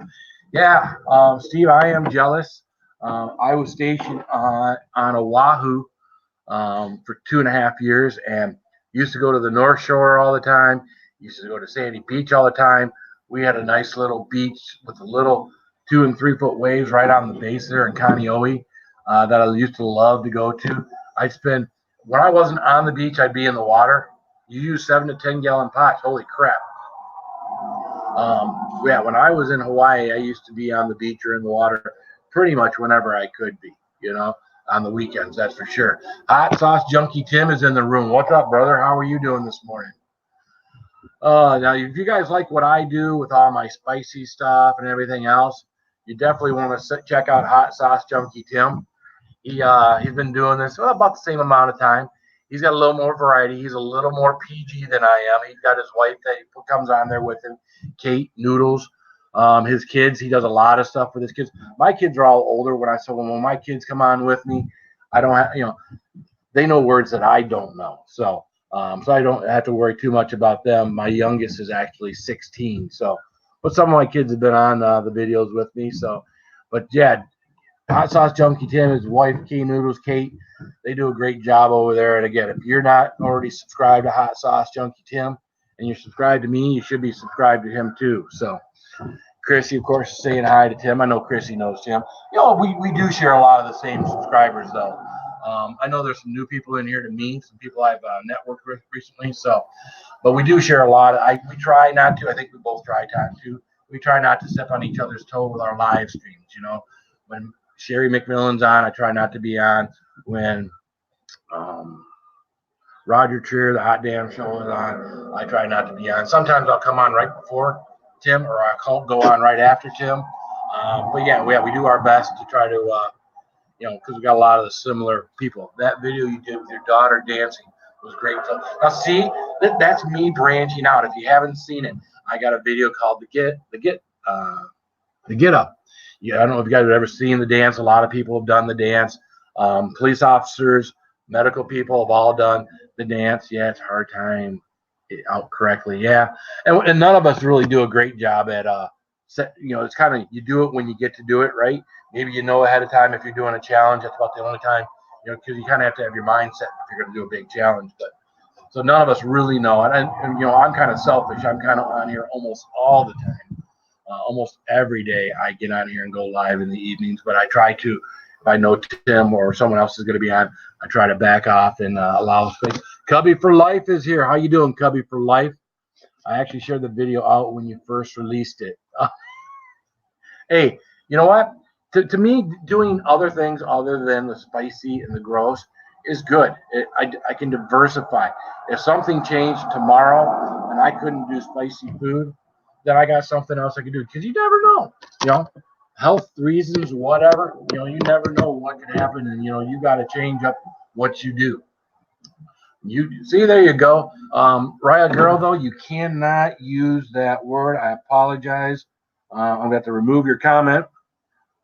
Yeah, Steve, I am jealous. I was stationed on Oahu for 2.5 years and used to go to the North Shore all the time. Used to go to Sandy Beach all the time. We had a nice little beach with a little 2 and 3 foot waves right on the base there in Kaneohe that I used to love to go to. When I wasn't on the beach, I'd be in the water. You use 7 to 10 gallon pots. Holy crap. Yeah, when I was in Hawaii, I used to be on the beach or in the water pretty much whenever I could be, on the weekends, that's for sure. Hot Sauce Junkie Tim is in the room. What's up, brother? How are you doing this morning? Now, if you guys like what I do with all my spicy stuff and everything else, you definitely want to check out Hot Sauce Junkie Tim. He's been doing this about the same amount of time. He's got a little more variety. He's a little more PG than I am. He's got his wife that comes on there with him, Kate Noodles. His kids, he does a lot of stuff with his kids. My kids are all older. When my kids come on with me, I don't have, they know words that I don't know. So I don't have to worry too much about them. My youngest is actually 16. But some of my kids have been on the videos with me. But yeah, Hot Sauce Junkie Tim, his wife, Kate Noodles, Kate, they do a great job over there. And again, if you're not already subscribed to Hot Sauce Junkie Tim and you're subscribed to me, you should be subscribed to him too. So Chrissy, of course, saying hi to Tim. I know Chrissy knows Tim. We do share a lot of the same subscribers, though. I know there's some new people in here to me, some people I've networked with recently. But we do share a lot. We try not to. I think we both try not to. We try not to step on each other's toe with our live streams. When Sherry McMillan's on, I try not to be on. When Roger Trier, the Hot Damn Show, is on, I try not to be on. Sometimes I'll come on right before Tim, or I'll go on right after Tim. But yeah, we do our best to try to, because we got a lot of the similar people. That video you did with your daughter dancing was great. So now see, that's me branching out. If you haven't seen it, I got a video called the Get Up. Yeah, I don't know if you guys have ever seen the dance. A lot of people have done the dance. Police officers, medical people have all done the dance. Yeah, it's a hard time out correctly. Yeah, and none of us really do a great job at it's kind of, you do it when you get to do it, right? Maybe ahead of time if you're doing a challenge. That's about the only time, because you kind of have to have your mindset if you're going to do a big challenge. But so none of us really know, and I'm kind of selfish. I'm kind of on here almost all the time. Almost every day I get on here and go live in the evenings, but I try to, if I know Tim or someone else is going to be on, I try to back off and allow space. Cubby for Life is here. How you doing, Cubby for Life? I actually shared the video out when you first released it. Hey, you know what? To me, doing other things other than the spicy and the gross is good. I can diversify. If something changed tomorrow and I couldn't do spicy food, then I got something else I can do, because you never know, health reasons, whatever, you never know what could happen, and you got to change up what you do. You see, there you go. Raya girl, though, you cannot use that word. I apologize. I'm going to have to remove your comment.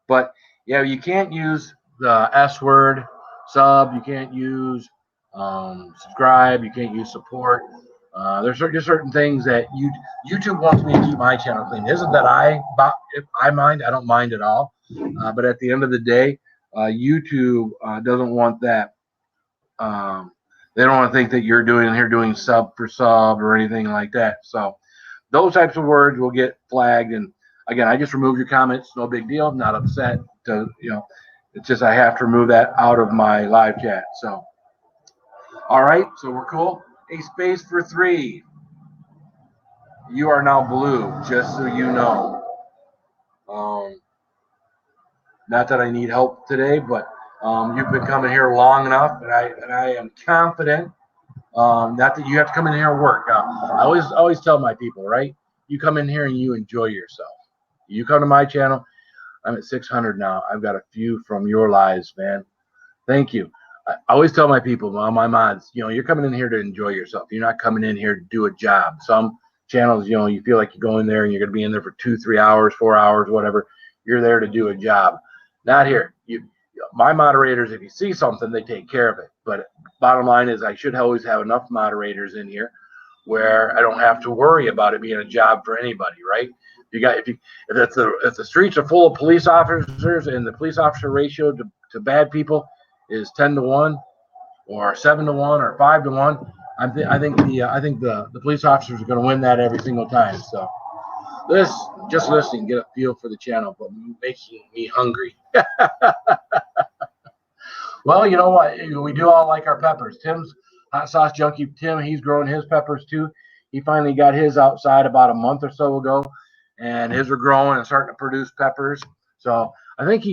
But yeah, you can't use the S word, sub. You can't use subscribe. You can't use support. There's certain things that YouTube wants me to keep my channel clean. It isn't that if I mind, I don't mind at all. But at the end of the day, YouTube doesn't want that. They don't want to think that you're doing sub for sub or anything like that. So those types of words will get flagged. And again, I just remove your comments. No big deal. Not upset. It's just I have to remove that out of my live chat. So All right, so we're cool. A space for 3. You are now blue, just so you know. Um, Not that I need help today, but you've been coming here long enough, and I am confident. Not that you have to come in here and work. I always tell my people, right? You come in here and you enjoy yourself. You come to my channel. I'm at 600 now. I've got a few from your lives, man. Thank you. I always tell my people, my mods, you're coming in here to enjoy yourself. You're not coming in here to do a job. Some channels, you feel like you go in there and you're going to be in there for 2, 3 hours, 4 hours, whatever. You're there to do a job. Not here. My moderators, if you see something, they take care of it. But bottom line is, I should always have enough moderators in here where I don't have to worry about it being a job for anybody, right? If the streets are full of police officers and the police officer ratio to bad people is 10-1 or 7-1 or 5-1, I think the police officers are going to win that every single time. So this just listening, get a feel for the channel, but making me hungry. Well, you know what? We do all like our peppers. Tim's hot sauce junkie. Tim, he's growing his peppers too. He finally got his outside about a month or so ago, and his are growing and starting to produce peppers. So I think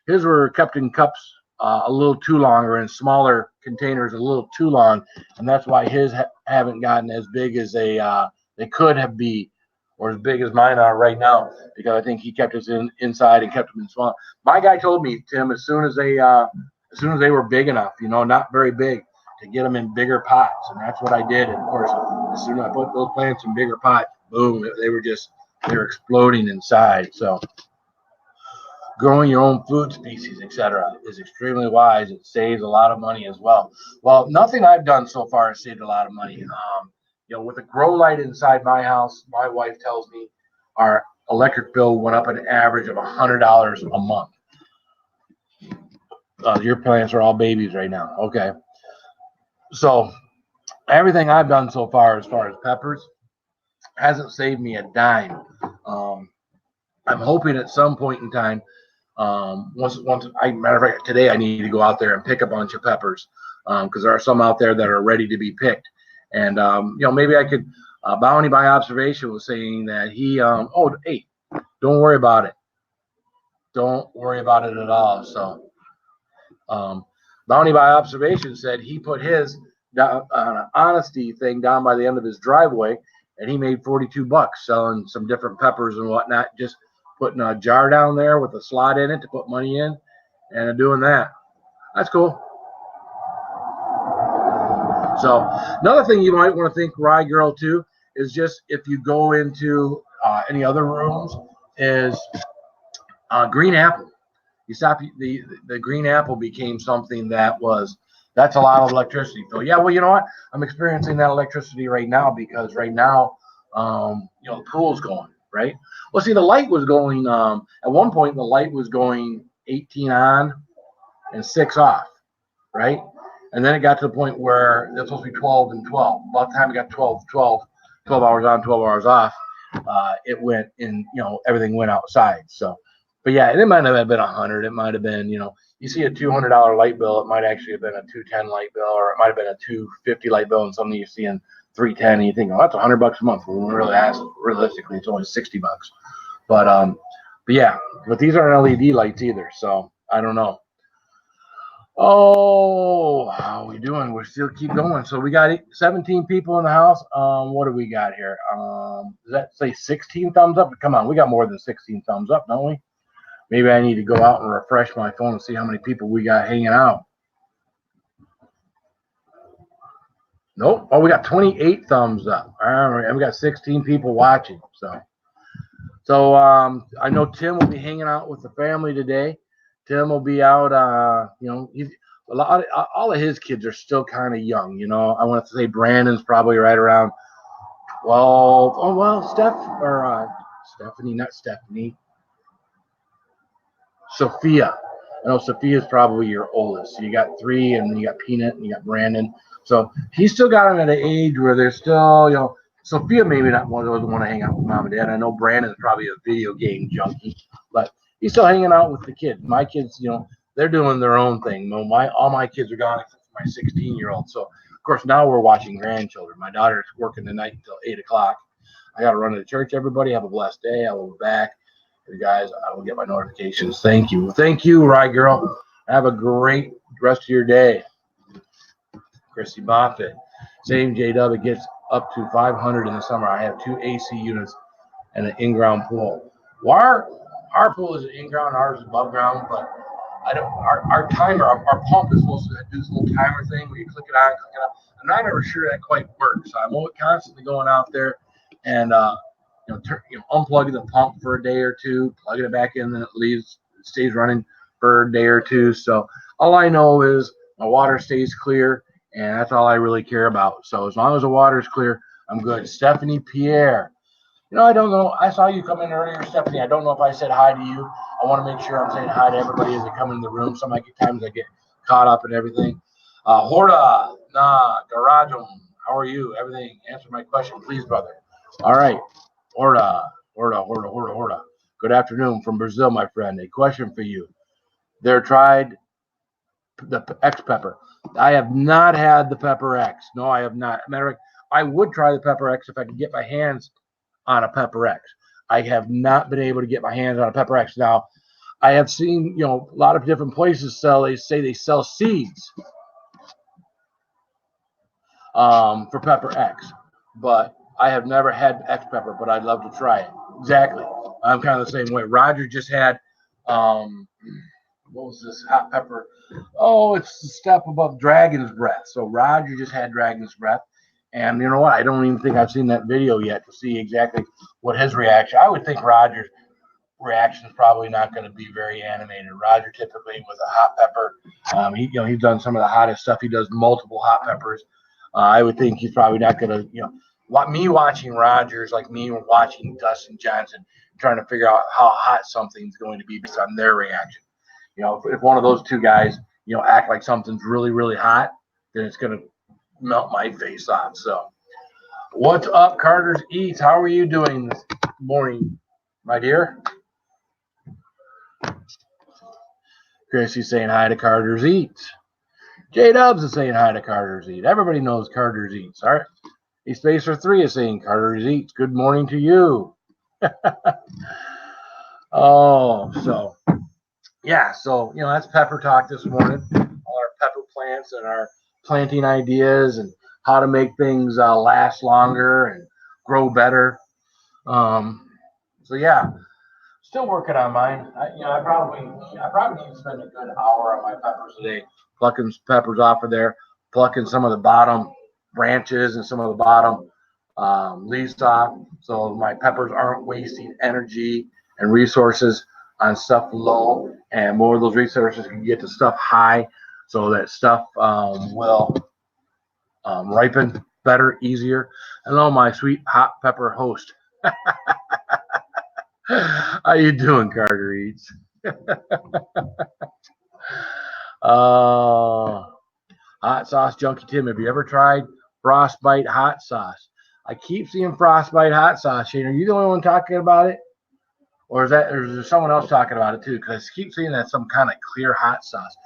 his were kept in cups a little too long, or in smaller containers a little too long, and that's why his haven't gotten as big as they could have be, or as big as mine are right now, because I think he kept his inside and kept them in small. My guy told me, Tim, as soon as they were big enough, not very big, to get them in bigger pots, and that's what I did. And of course, as soon as I put those plants in bigger pots, boom, they were exploding inside. So growing your own food species, etc., is extremely wise. It saves a lot of money as well. Well, nothing I've done so far has saved a lot of money. With a grow light inside my house, my wife tells me our electric bill went up an average of $100 a month. Your plants are all babies right now. Okay. So everything I've done so far as peppers hasn't saved me a dime. I'm hoping at some point in time, once matter of fact, today I need to go out there and pick a bunch of peppers, because there are some out there that are ready to be picked. And maybe I could. Bounty by observation was saying that hey, don't worry about it. Don't worry about it at all. So Bounty by observation said he put his down on an honesty thing down by the end of his driveway, and he made $42 selling some different peppers and whatnot, just putting a jar down there with a slot in it to put money in and doing that. That's cool. So another thing you might want to think, Rye Girl, too, is just if you go into any other rooms, is green apple. You stop the green apple became something that's a lot of electricity. So yeah, well, you know what? I'm experiencing that electricity right now, because right now, the pool's going, right? Well, see, the light was going, at one point, the light was going 18 on and 6 off, right? And then it got to the point where it's supposed to be 12 and 12. About the time it got 12 hours on, 12 hours off, it went in, everything went outside. So, but yeah, and it might have been 100. It might have been, you see a $200 light bill, it might actually have been a 210 light bill, or it might have been a 250 light bill, and something you see in 310, and you think, oh, that's $100 a month. When realistically, it's only $60. But yeah, but these aren't LED lights either, so I don't know. Oh, how are we doing? We still keep going. So we got 17 people in the house. What do we got here? Does that say 16 thumbs up? Come on, we got more than 16 thumbs up, don't we? Maybe I need to go out and refresh my phone and see how many people we got hanging out. Nope. Oh, we got 28 thumbs up. All right, and we got 16 people watching. So I know Tim will be hanging out with the family today. Tim will be out. All of his kids are still kind of young. I want to say Brandon's probably right around 12. Oh well, Sophia. I know Sophia's probably your oldest. So you got 3, and then you got Peanut, and you got Brandon. So he's still got them at an age where they're still, Sophia maybe not one of those want to hang out with mom and dad. I know Brandon's probably a video game junkie, but he's still hanging out with the kids. My kids, they're doing their own thing. All my kids are gone except for my 16-year-old. So course, now we're watching grandchildren. My daughter's working tonight until 8 o'clock. I got to run to the church. Everybody have a blessed day. I will be back. You guys, I will get my notifications. Thank you. Thank you, Rye Girl. Have a great rest of your day. Chrissy Moffitt. Same JW. It gets up to 500 in the summer. I have 2 AC units and an in-ground pool. Well, our pool is in-ground, ours is above ground, but I don't. Our timer, our pump is supposed to do this little timer thing where you click it on, click it on. I'm not ever sure that quite works. So I'm constantly going out there and unplugging the pump for a day or two, plugging it back in, then it stays running for a day or two. So all I know is my water stays clear, and that's all I really care about. So as long as the water is clear, I'm good. Stephanie Pierre. I don't know. I saw you come in earlier, Stephanie. I don't know if I said hi to you. I want to make sure I'm saying hi to everybody as they come in the room. Sometimes I get caught up in everything. Horda, Garajum, how are you? Everything. Answer my question, please, brother. All right. Horda. Good afternoon from Brazil, my friend. A question for you. There tried the X pepper. I have not had the Pepper X. No, I have not. Matter of fact, I would try the Pepper X if I could get my hands on a Pepper X. I have not been able to get my hands on a Pepper X. Now, I have seen, a lot of different places they say they sell seeds for Pepper X, but I have never had X pepper, but I'd love to try it. Exactly. I'm kind of the same way. Roger just had, what was this hot pepper? Oh, it's the step above Dragon's Breath. So Roger just had Dragon's Breath. And you know what? I don't even think I've seen that video yet to see exactly what his reaction. I would think Roger's reaction is probably not going to be very animated. Roger typically with a hot pepper, he's done some of the hottest stuff. He does multiple hot peppers. I would think he's probably not going to, me watching Roger is like me watching Dustin Johnson, trying to figure out how hot something's going to be based on their reaction. If one of those two guys, act like something's really, really hot, then it's going to melt my face off. So what's up, Carter's Eats? How are you doing this morning, my dear? Chrissy's saying hi to Carter's Eats. J-Dubs is saying hi to Carter's Eats. Everybody knows Carter's Eats. All right. A Spacer 3 is saying Carter's Eats. Good morning to you. So that's pepper talk this morning. All our pepper plants and our planting ideas and how to make things last longer and grow better. Still working on mine. I probably need to spend a good hour on my peppers today, plucking peppers off of there, plucking some of the bottom branches and some of the bottom leaves off, so my peppers aren't wasting energy and resources on stuff low, and more of those resources can get to stuff high, so that stuff will ripen better, easier. Hello, my sweet hot pepper host. How you doing, Carter Eats? Hot sauce junkie Tim, have you ever tried frostbite hot sauce? I keep seeing frostbite hot sauce. Shane, are you the only one talking about it? Or is there someone else talking about it too? Because I keep seeing that some kind of clear hot sauce.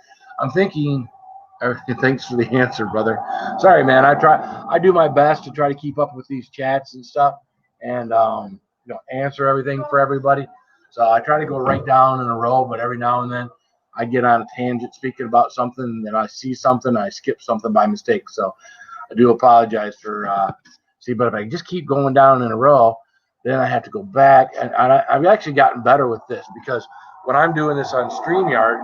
I'm thinking, thanks for the answer, brother. Sorry, man. I do my best to try to keep up with these chats and stuff, and answer everything for everybody. So I try to go right down in a row, but every now and then I get on a tangent speaking about something, and then I see something, I skip something by mistake. So I do apologize for but if I just keep going down in a row, then I have to go back. And I've actually gotten better with this, because when I'm doing this on StreamYard,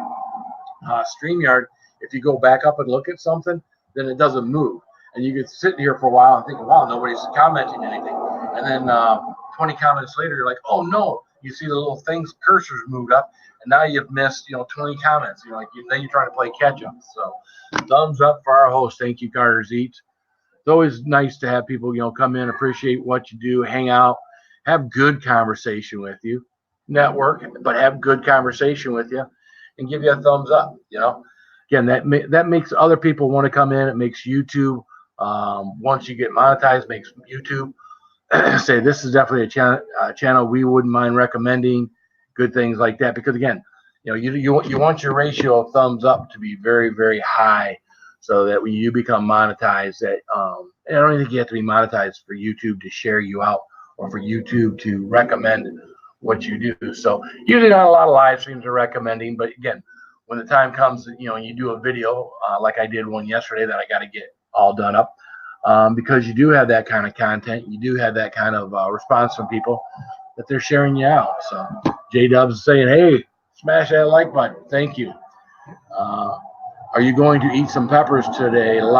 if you go back up and look at something, then it doesn't move. And you can sit here for a while and think, wow, nobody's commenting anything. And then 20 comments later, you're like, oh no, you see the little things, cursors moved up, and now you've missed, 20 comments. Then you're trying to play catch up. So thumbs up for our host. Thank you, Carter's Eats. It's always nice to have people, come in, appreciate what you do, hang out, have good conversation with you, network, but have good conversation with you, and give you a thumbs up. Again, that makes other people want to come in. It makes YouTube, once you get monetized, makes YouTube say this is definitely a channel we wouldn't mind recommending. Good things like that, because again, you want your ratio of thumbs up to be very, very high, so that when you become monetized, that I don't even think you have to be monetized for YouTube to share you out or for YouTube to recommend what you do. So usually not a lot of live streams are recommending, but again, when the time comes, you do a video like I did one yesterday that I got to get all done up, because you do have that kind of content, you do have that kind of response from people that they're sharing you out. So J Dubs is saying, hey, smash that like button. Thank you. Are you going to eat some peppers today on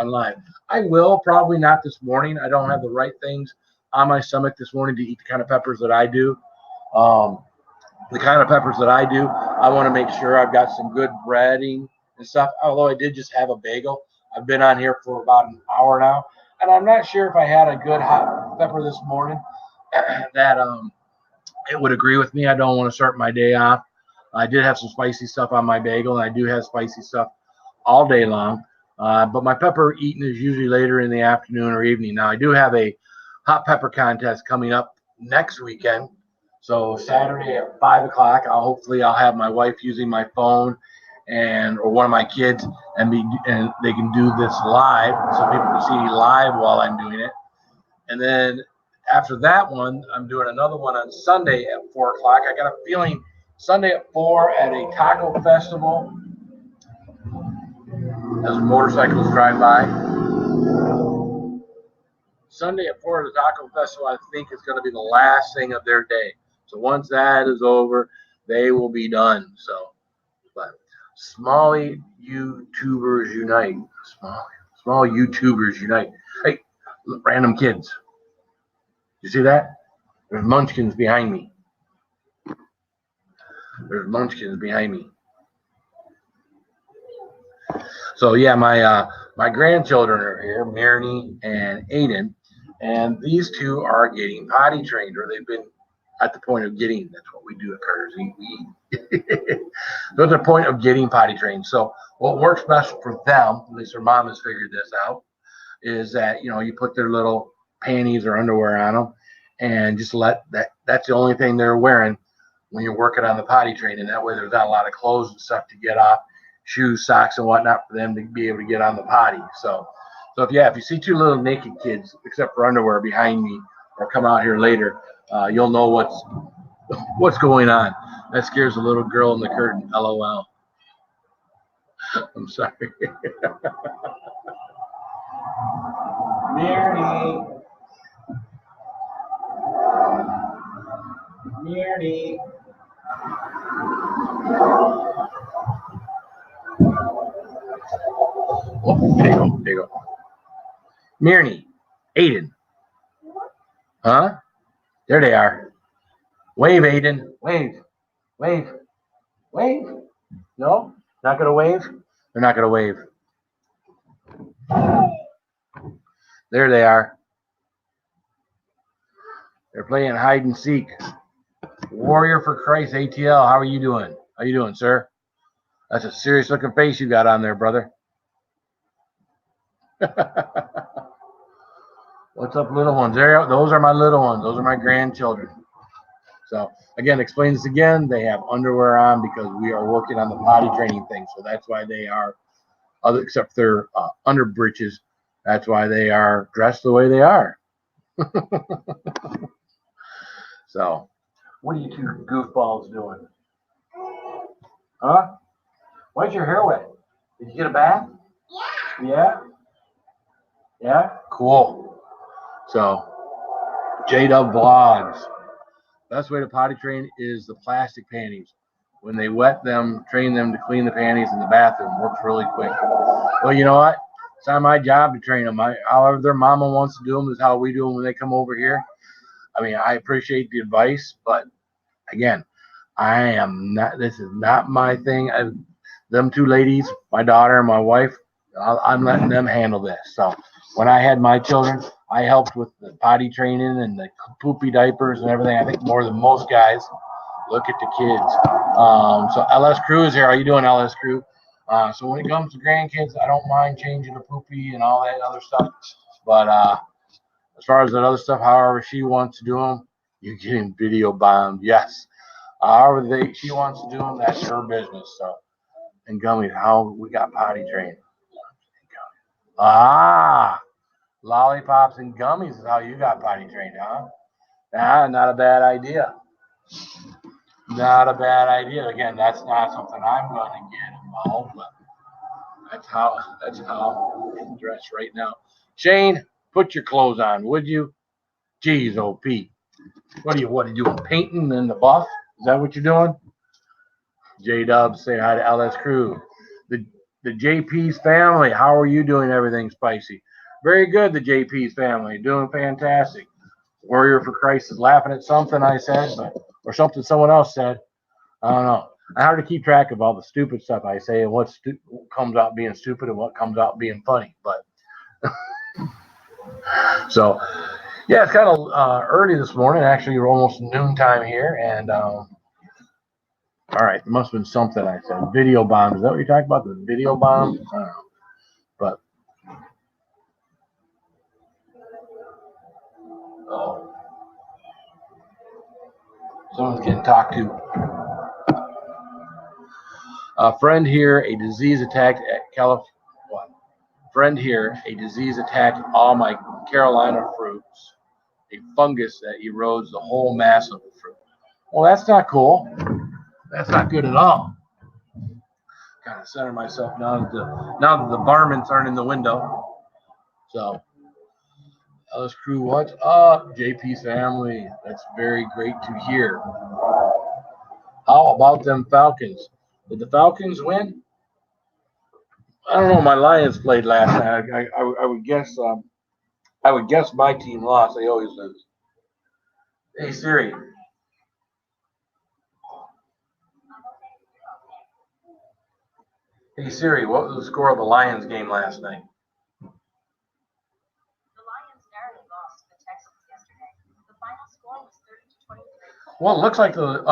live? I will, probably not this morning. I don't have the right things on my stomach this morning to eat the kind of peppers that I do. Um, the kind of peppers that I do, I want to make sure I've got some good breading and stuff. Although I did just have a bagel. I've been on here for about an hour now, and I'm not sure if I had a good hot pepper this morning that it would agree with me. I don't want to start my day off. I did have some spicy stuff on my bagel, and I do have spicy stuff all day long. But my pepper eating is usually later in the afternoon or evening. Now, I do have a hot pepper contest coming up next weekend. So Saturday at 5 o'clock, hopefully I'll have my wife using my phone or one of my kids, and they can do this live so people can see live while I'm doing it. And then after that one, I'm doing another one on Sunday at 4 o'clock. I got a feeling Sunday at 4 at a taco festival as motorcycles drive by. Sunday at 4 at the taco festival, I think, is going to be the last thing of their day. So once that is over, they will be done. So, but small YouTubers unite. Small YouTubers unite. Hey, random kids. You see that? There's munchkins behind me. So yeah, my grandchildren are here, Marini and Aiden, and these two are getting potty trained, or they've been at the point of getting. That's what we do at Carter's. They're at the point of getting potty trained. So what works best for them, at least their mom has figured this out, is that you put their little panties or underwear on them, and just let that's the only thing they're wearing when you're working on the potty training. That way there's not a lot of clothes and stuff to get off, shoes, socks, and whatnot for them to be able to get on the potty. So if you see two little naked kids, except for underwear, behind me, or come out here later, you'll know what's going on. That scares a little girl in the curtain. LOL. I'm sorry. Mary. Oh, there you go. Mirny, Aiden. Huh? There they are. Wave, Aiden. Wave. No? Not going to wave? They're not going to wave. There they are. They're playing hide and seek. Warrior for Christ, ATL. How are you doing? How you doing, sir? That's a serious looking face you got on there, brother. What's up, little ones? Those are my little ones. Those are my grandchildren. So again, explain this again. They have underwear on because we are working on the potty training thing. So that's why they are, except their under breeches. That's why they are dressed the way they are. So, what are you two goofballs doing? Huh? Why's your hair wet? Did you get a bath? Yeah. Yeah? Cool. So, J-Dub Vlogs. Best way to potty train is the plastic panties. When they wet them, train them to clean the panties in the bathroom. Works really quick. Well, you know what? It's not my job to train them. However their mama wants to do them is how we do them when they come over here. I mean, I appreciate the advice, but again, this is not my thing. Them two ladies, my daughter and my wife, I'm letting them handle this. So when I had my children, I helped with the potty training and the poopy diapers and everything. I think more than most guys. Look at the kids. So LS Crew is here. How you doing, LS Crew? So when it comes to grandkids, I don't mind changing the poopy and all that other stuff. But as far as that other stuff, however she wants to do them, you're getting video bombed. Yes. However she wants to do them, that's her business. So, and gummies, how we got potty trained. Ah, lollipops and gummies is how you got potty trained, huh? Ah, not a bad idea. Not a bad idea. Again, that's not something I'm going to get involved, but that's how I'm dressed right now. Shane, put your clothes on, would you? Jeez, oh Pete. What are you doing? Painting in the buff? Is that what you're doing? J Dubs, say hi to LS Crew. The the JP's family. How are you doing? Everything spicy. Very good, the JP's family. Doing fantastic. Warrior for Christ is laughing at something I said, or something someone else said. I don't know. I hard to keep track of all the stupid stuff I say and what comes out being stupid and what comes out being funny. But so yeah, it's kind of early this morning. Actually, we're almost noontime here, and all right, there must have been something I said. Video bombs. Is that what you're talking about? The video bombs? I don't know. But oh, someone's getting talked to. A friend here, a disease attacked at California. Friend here, a disease attacked all my Carolina fruits. A fungus that erodes the whole mass of the fruit. Well, that's not cool. That's not good at all. Kind of center myself now that the varmints aren't in the window. So, Ellis Crew, what's up? JP's family. That's very great to hear. How about them Falcons? Did the Falcons win? I don't know. My Lions played last night. I would guess. I would guess my team lost. They always lose. Hey Siri. Hey Siri. What was the score of the Lions game last night? Well, it looks like the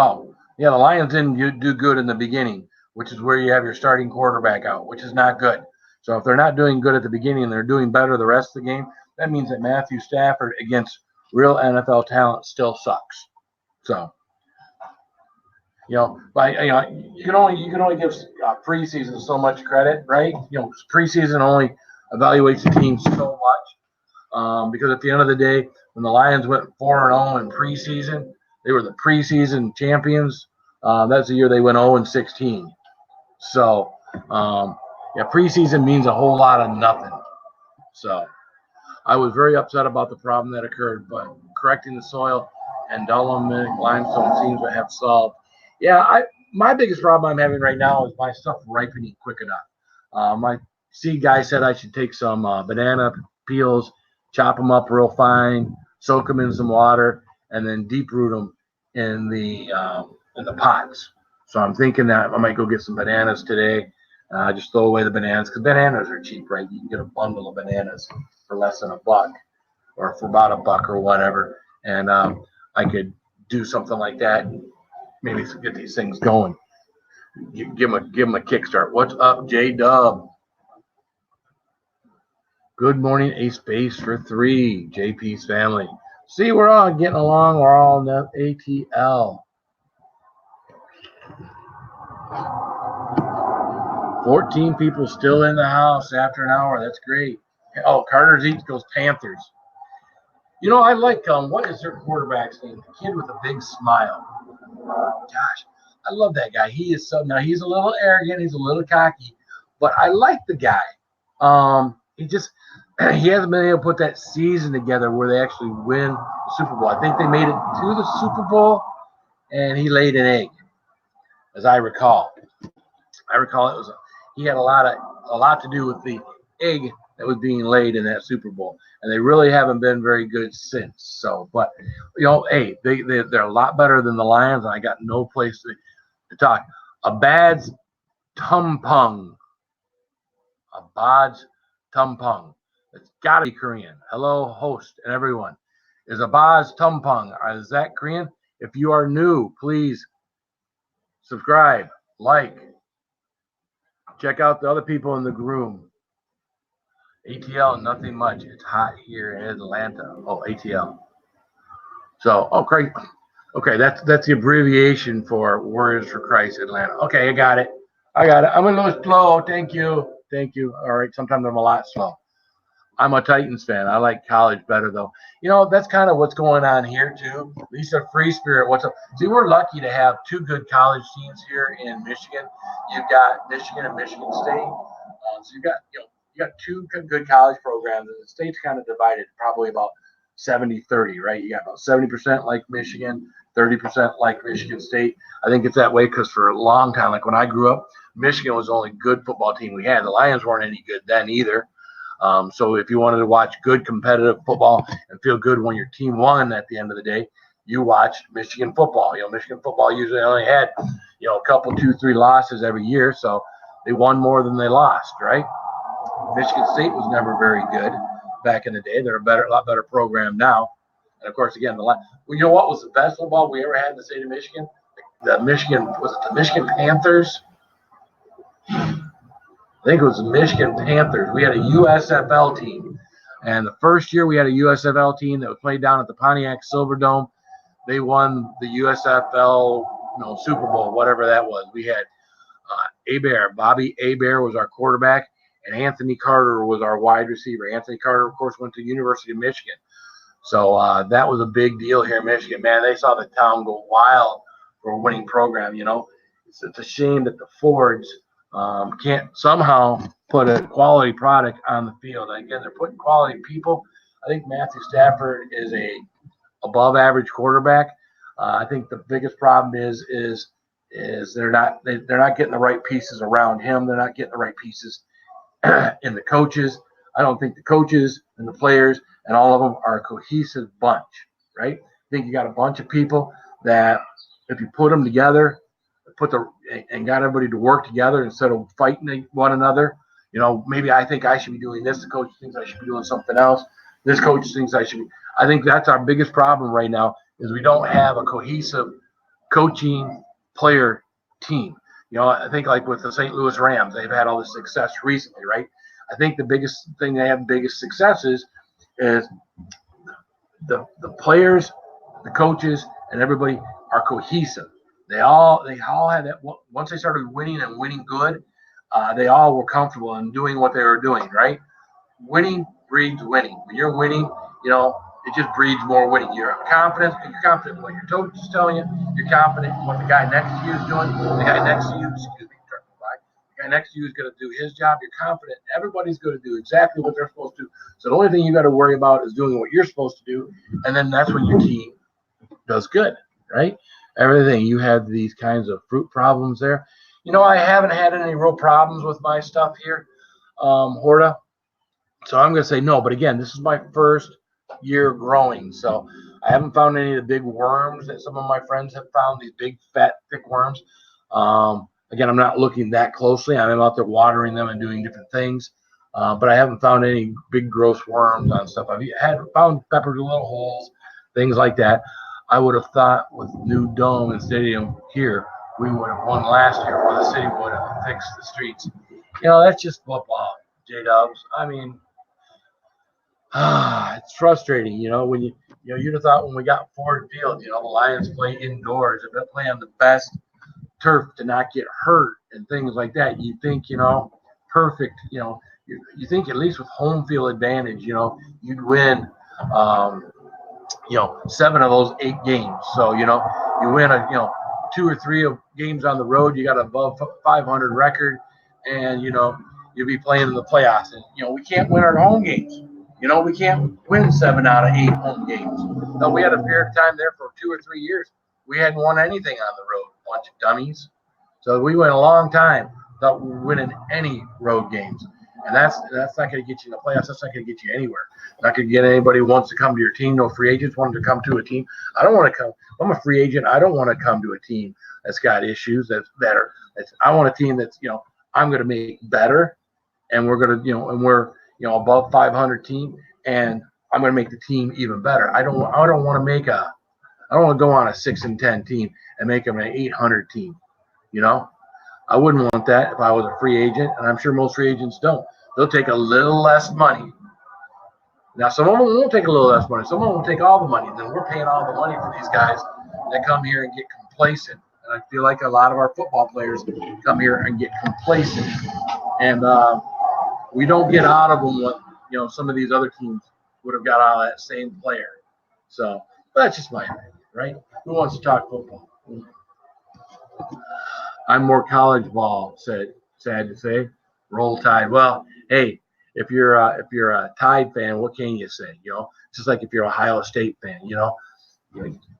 Lions didn't do good in the beginning, which is where you have your starting quarterback out, which is not good. So if they're not doing good at the beginning and they're doing better the rest of the game, that means that Matthew Stafford against real NFL talent still sucks. So you can only give preseason so much credit, right? Preseason only evaluates the team so much because at the end of the day, when the Lions went 4-0 in preseason, they were the preseason champions. That's the year they went 0-16. So preseason means a whole lot of nothing. So I was very upset about the problem that occurred, but correcting the soil and dolomitic limestone seems to have solved. Yeah, my biggest problem I'm having right now is my stuff ripening quick enough. My seed guy said I should take some banana peels, chop them up real fine, soak them in some water, and then deep root them in the pots. So I'm thinking that I might go get some bananas today. Just throw away the bananas because bananas are cheap, right? You can get a bundle of bananas for less than $1 or for about $1 or whatever. And I could do something like that. Maybe get these things going. Give them a kickstart. What's up, J Dub? Good morning, a space for 3. JP's family. See, we're all getting along. We're all in the ATL. 14 people still in the house after an hour. That's great. Oh, Carter's Eats goes Panthers. I like what is their quarterback's name? The kid with a big smile. Gosh, I love that guy. He is so now he's a little arrogant, he's a little cocky, but I like the guy. He hasn't been able to put that season together where they actually win the Super Bowl. I think they made it to the Super Bowl, and he laid an egg, as I recall. He had a lot to do with the egg that was being laid in that Super Bowl, and they really haven't been very good since. So, but hey, they're a lot better than the Lions, and I got no place to talk. Abad's Tumpeng, Abad's Tumpeng. It's got to be Korean. Hello, host and everyone. Is Abad's Tumpeng? Is that Korean? If you are new, please subscribe, like. Check out the other people in the room. ATL, nothing much. It's hot here in Atlanta. Oh, ATL. So, great. Okay, that's the abbreviation for Warriors for Christ Atlanta. Okay, I got it. I'm a little slow. Thank you. All right, sometimes I'm a lot slow. I'm a Titans fan. I like college better, though. That's kind of what's going on here, too. Lisa Free Spirit, what's up? See, we're lucky to have two good college teams here in Michigan. You've got Michigan and Michigan State. So you got two good college programs, and the state's kind of divided probably about 70-30, right? You got about 70% like Michigan, 30% like Michigan State. I think it's that way because for a long time, like when I grew up, Michigan was the only good football team we had. The Lions weren't any good then either. So if you wanted to watch good competitive football and feel good when your team won at the end of the day, you watched Michigan football. Michigan football usually only had, a couple, 2-3 losses every year. So they won more than they lost, right? Michigan State was never very good back in the day. They're a lot better program now. And of course, again, what was the best football we ever had in the state of Michigan? The Michigan Panthers? I think it was the Michigan Panthers. We had a USFL team. And the first year we had a USFL team that was played down at the Pontiac Silverdome. They won the USFL, Super Bowl, whatever that was. We had Bobby Hebert was our quarterback, and Anthony Carter was our wide receiver. Anthony Carter, of course, went to the University of Michigan. So that was a big deal here in Michigan. Man, they saw the town go wild for a winning program, It's a shame that the Fords can't somehow put a quality product on the field. Again, they're putting quality people. I think Matthew Stafford is a above average quarterback. I think the biggest problem is they're not getting the right pieces around him. They're not getting the right pieces in the coaches. I don't think the coaches and the players and all of them are a cohesive bunch, right? I think you got a bunch of people that if you put them together, and got everybody to work together instead of fighting one another. Maybe I think I should be doing this. The coach thinks I should be doing something else. This coach thinks I should be. I think that's our biggest problem right now is we don't have a cohesive coaching player team. I think like with the St. Louis Rams, they've had all this success recently, right? I think the biggest thing they have biggest successes is the players, the coaches, and everybody are cohesive. They all had that. Once they started winning and winning good, they all were comfortable in doing what they were doing, right? Winning breeds winning. When you're winning, it just breeds more winning. You're confident in what your coach is telling you. You're confident in what the guy next to you is doing. The guy next to you, the guy next to you is going to do his job. You're confident everybody's going to do exactly what they're supposed to do. So the only thing you got to worry about is doing what you're supposed to do, and then that's when your team does good, right? Everything. You had these kinds of fruit problems there. I haven't had any real problems with my stuff here, Horta. So I'm going to say no. But again, this is my first year growing. So I haven't found any of the big worms that some of my friends have found, these big, fat, thick worms. Again, I'm not looking that closely. I'm out there watering them and doing different things. But I haven't found any big, gross worms on stuff. I've found peppers with little holes, things like that. I would have thought with new dome and stadium here, we would have won last year, or the city would have fixed the streets. That's just football, J-Dubs. I mean, it's frustrating, when you'd have thought when we got Ford Field, the Lions play indoors, if they play on the best turf to not get hurt and things like that. You think, perfect, you think at least with home field advantage, you'd win 7 of those 8 games. So, you win 2 or 3 of games on the road, you got an above 500 record, and, you'll be playing in the playoffs. And, we can't win our home games. We can't win 7 out of 8 home games. No, we had a period of time there for 2 or 3 years. We hadn't won anything on the road, a bunch of dummies. So we went a long time without winning any road games. And that's not going to get you in the playoffs. That's not going to get you anywhere. Not going to get anybody who wants to come to your team. No free agents want to come to a team. I don't want to come. I'm a free agent. I don't want to come to a team that's got issues. I want a team that's I'm going to make better, and we're going to and we're above 500 team, and I'm going to make the team even better. I don't want to go on a 6-10 team and make them an 800 team. I wouldn't want that if I was a free agent, and I'm sure most free agents don't. They'll take a little less money. Now, some of them won't take a little less money. Some of them will take all the money. Then we're paying all the money for these guys that come here and get complacent. And I feel like a lot of our football players come here and get complacent. And we don't get out of them some of these other teams would have got out of that same player. So, but that's just my opinion, right? Who wants to talk football? I'm more college ball, sad to say. Roll Tide. Well, hey, if you're a Tide fan, what can you say? Just like if you're an Ohio State fan,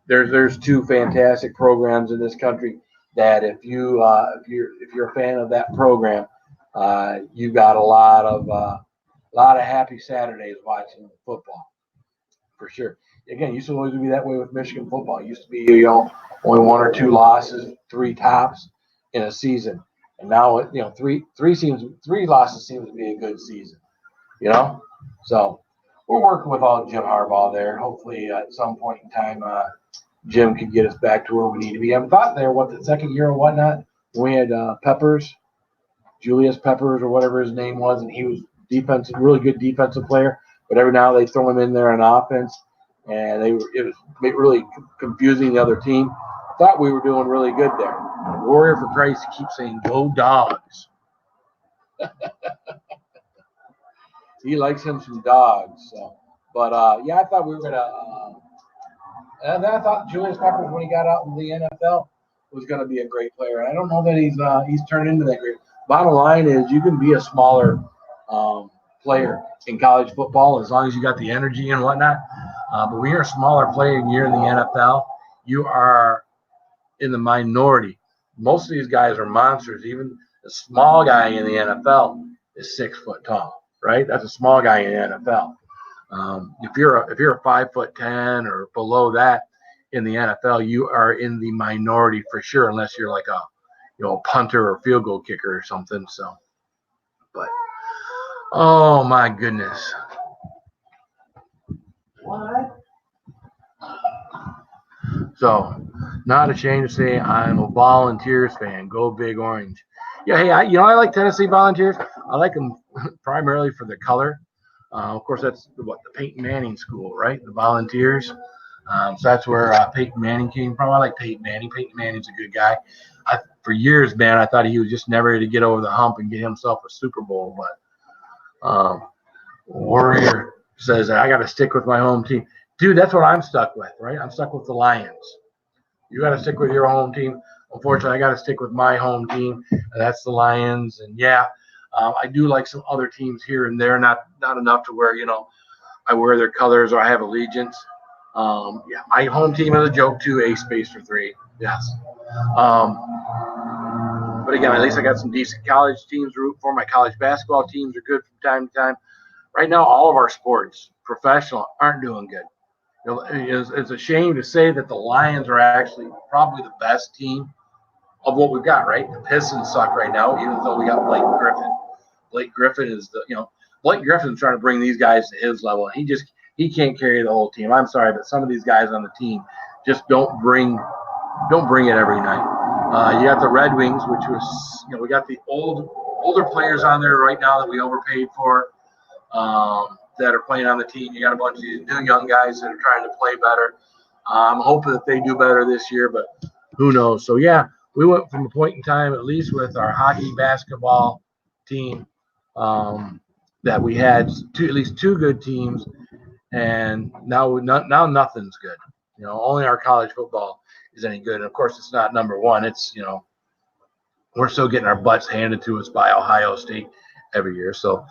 there's two fantastic programs in this country that if you're a fan of that program, you got a lot of happy Saturdays watching football for sure. Again, it used to always be that way with Michigan football. It used to be only one or two losses, three tops in a season, and now three losses seems to be a good season. So we're working with all Jim Harbaugh there. Hopefully, at some point in time, Jim could get us back to where we need to be. I thought there, the second year or whatnot, we had Peppers, Julius Peppers or whatever his name was, and he was really good defensive player. But every now they throw him in there on offense, and it was really confusing the other team. Thought we were doing really good there. Warrior, for Christ, keeps saying "Go Dogs." He likes him some dogs. So, but I thought we were gonna. And then I thought Julius Peppers, when he got out in the NFL, was going to be a great player. I don't know that he's turned into that great. Bottom line is, you can be a smaller player in college football as long as you got the energy and whatnot. But when you're a smaller player and you're in the NFL, you are in the minority. Most of these guys are monsters. Even a small guy in the NFL is 6 foot tall, right? That's a small guy in the NFL. If you're a 5'10" or below that in the NFL, you are in the minority for sure, unless you're like a punter or field goal kicker or something. So, but oh my goodness, what? So, not ashamed to say I'm a Volunteers fan. Go Big Orange. Yeah, hey, I like Tennessee Volunteers. I like them primarily for the color. Of course, that's the Peyton Manning school, right? The Volunteers. So that's where Peyton Manning came from. I like Peyton Manning. Peyton Manning's a good guy. For years, man, I thought he was just never going to get over the hump and get himself a Super Bowl. But Warrior says, I got to stick with my home team. Dude, that's what I'm stuck with, right? I'm stuck with the Lions. You got to stick with your home team. Unfortunately, I got to stick with my home team, and that's the Lions. And, yeah, I do like some other teams here and there, not enough to where, I wear their colors or I have allegiance. Yeah, my home team is a joke too, A space for 3. Yes. But again, at least I got some decent college teams to root for. My college basketball teams are good from time to time. Right now, all of our sports, professional, aren't doing good. It's a shame to say that the Lions are actually probably the best team of what we've got, right? The Pistons suck right now, even though we got Blake Griffin. Blake Griffin is Blake Griffin's trying to bring these guys to his level, and he can't carry the whole team. I'm sorry, but some of these guys on the team just don't bring it every night. You got the Red Wings, which was, we got the older players on there right now that we overpaid for, that are playing on the team. You got a bunch of these new young guys that are trying to play better. I'm hoping that they do better this year, but who knows? So, yeah, we went from a point in time, at least with our hockey basketball team, that we had at least 2 good teams, and now nothing's good. Only our college football is any good. And, of course, it's not number one. It's, we're still getting our butts handed to us by Ohio State every year. So,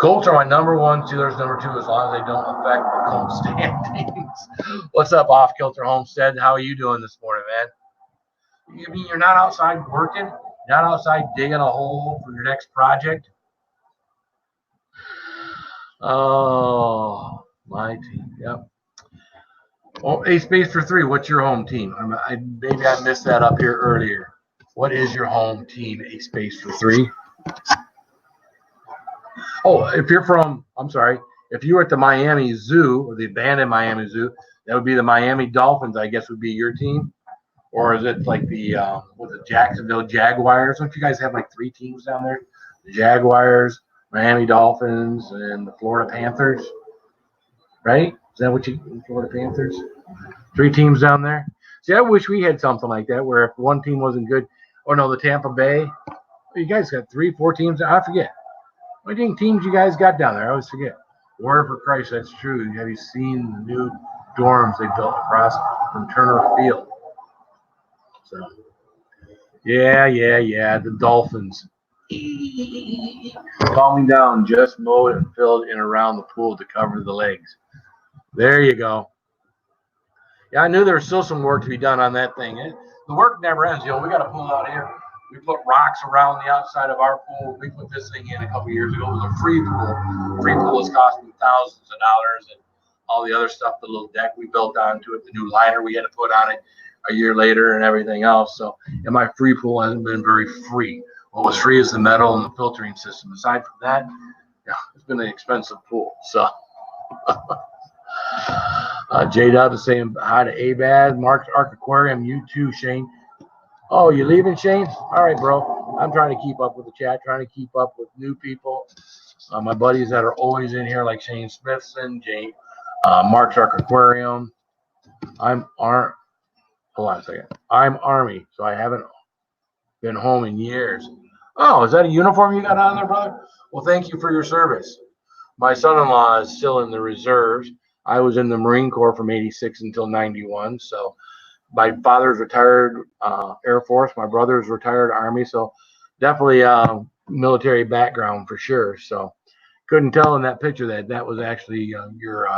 Colts are my number 1, Steelers number 2, as long as they don't affect the Colts standings. What's up, Off Kilter Homestead? How are you doing this morning, man? You mean you're not outside working? You're not outside digging a hole for your next project? Oh, my team. Yep. Oh, A space for 3. What's your home team? Maybe I missed that up here earlier. What is your home team? A space for 3. Oh, if you were at the Miami Zoo or the abandoned Miami Zoo, that would be the Miami Dolphins, I guess, would be your team. Or is it like the Jacksonville Jaguars? Don't you guys have like 3 teams down there? The Jaguars, Miami Dolphins, and the Florida Panthers, right? Is that Florida Panthers? 3 teams down there. See, I wish we had something like that where if one team wasn't good, the Tampa Bay. You guys got 3, 4 teams. I forget. How many teams you guys got down there? I always forget. Warrior for Christ, that's true. Have you seen the new dorms they built across from Turner Field? So, yeah. The Dolphins. Calming down, just mowed and filled in around the pool to cover the legs. There you go. Yeah, I knew there was still some work to be done on that thing. The work never ends. You know, we got a pool out here. We put rocks around the outside of our pool. We put this thing in a couple years ago. It was a free pool. Free pool has cost me thousands of dollars, and all the other stuff, the little deck we built onto it, the new liner we had to put on it a year later, and everything else. So, and my free pool hasn't been very free. What was free is the metal and the filtering system. Aside from that, yeah, it's been an expensive pool. So. J-Dub is saying hi to Abad, Mark's Ark Aquarium, you too, Shane. Oh, you leaving, Shane? All right, bro. I'm trying to keep up with the chat, trying to keep up with new people. My buddies that are always in here, like Shane Smithson, Mark's Ark Aquarium. Hold on a second. I'm Army, so I haven't been home in years. Oh, is that a uniform you got on there, brother? Well, thank you for your service. My son-in-law is still in the reserves. I was in the Marine Corps from 86 until 91. So my father's retired Air Force. My brother's retired Army. So definitely military background for sure. So couldn't tell in that picture that was actually your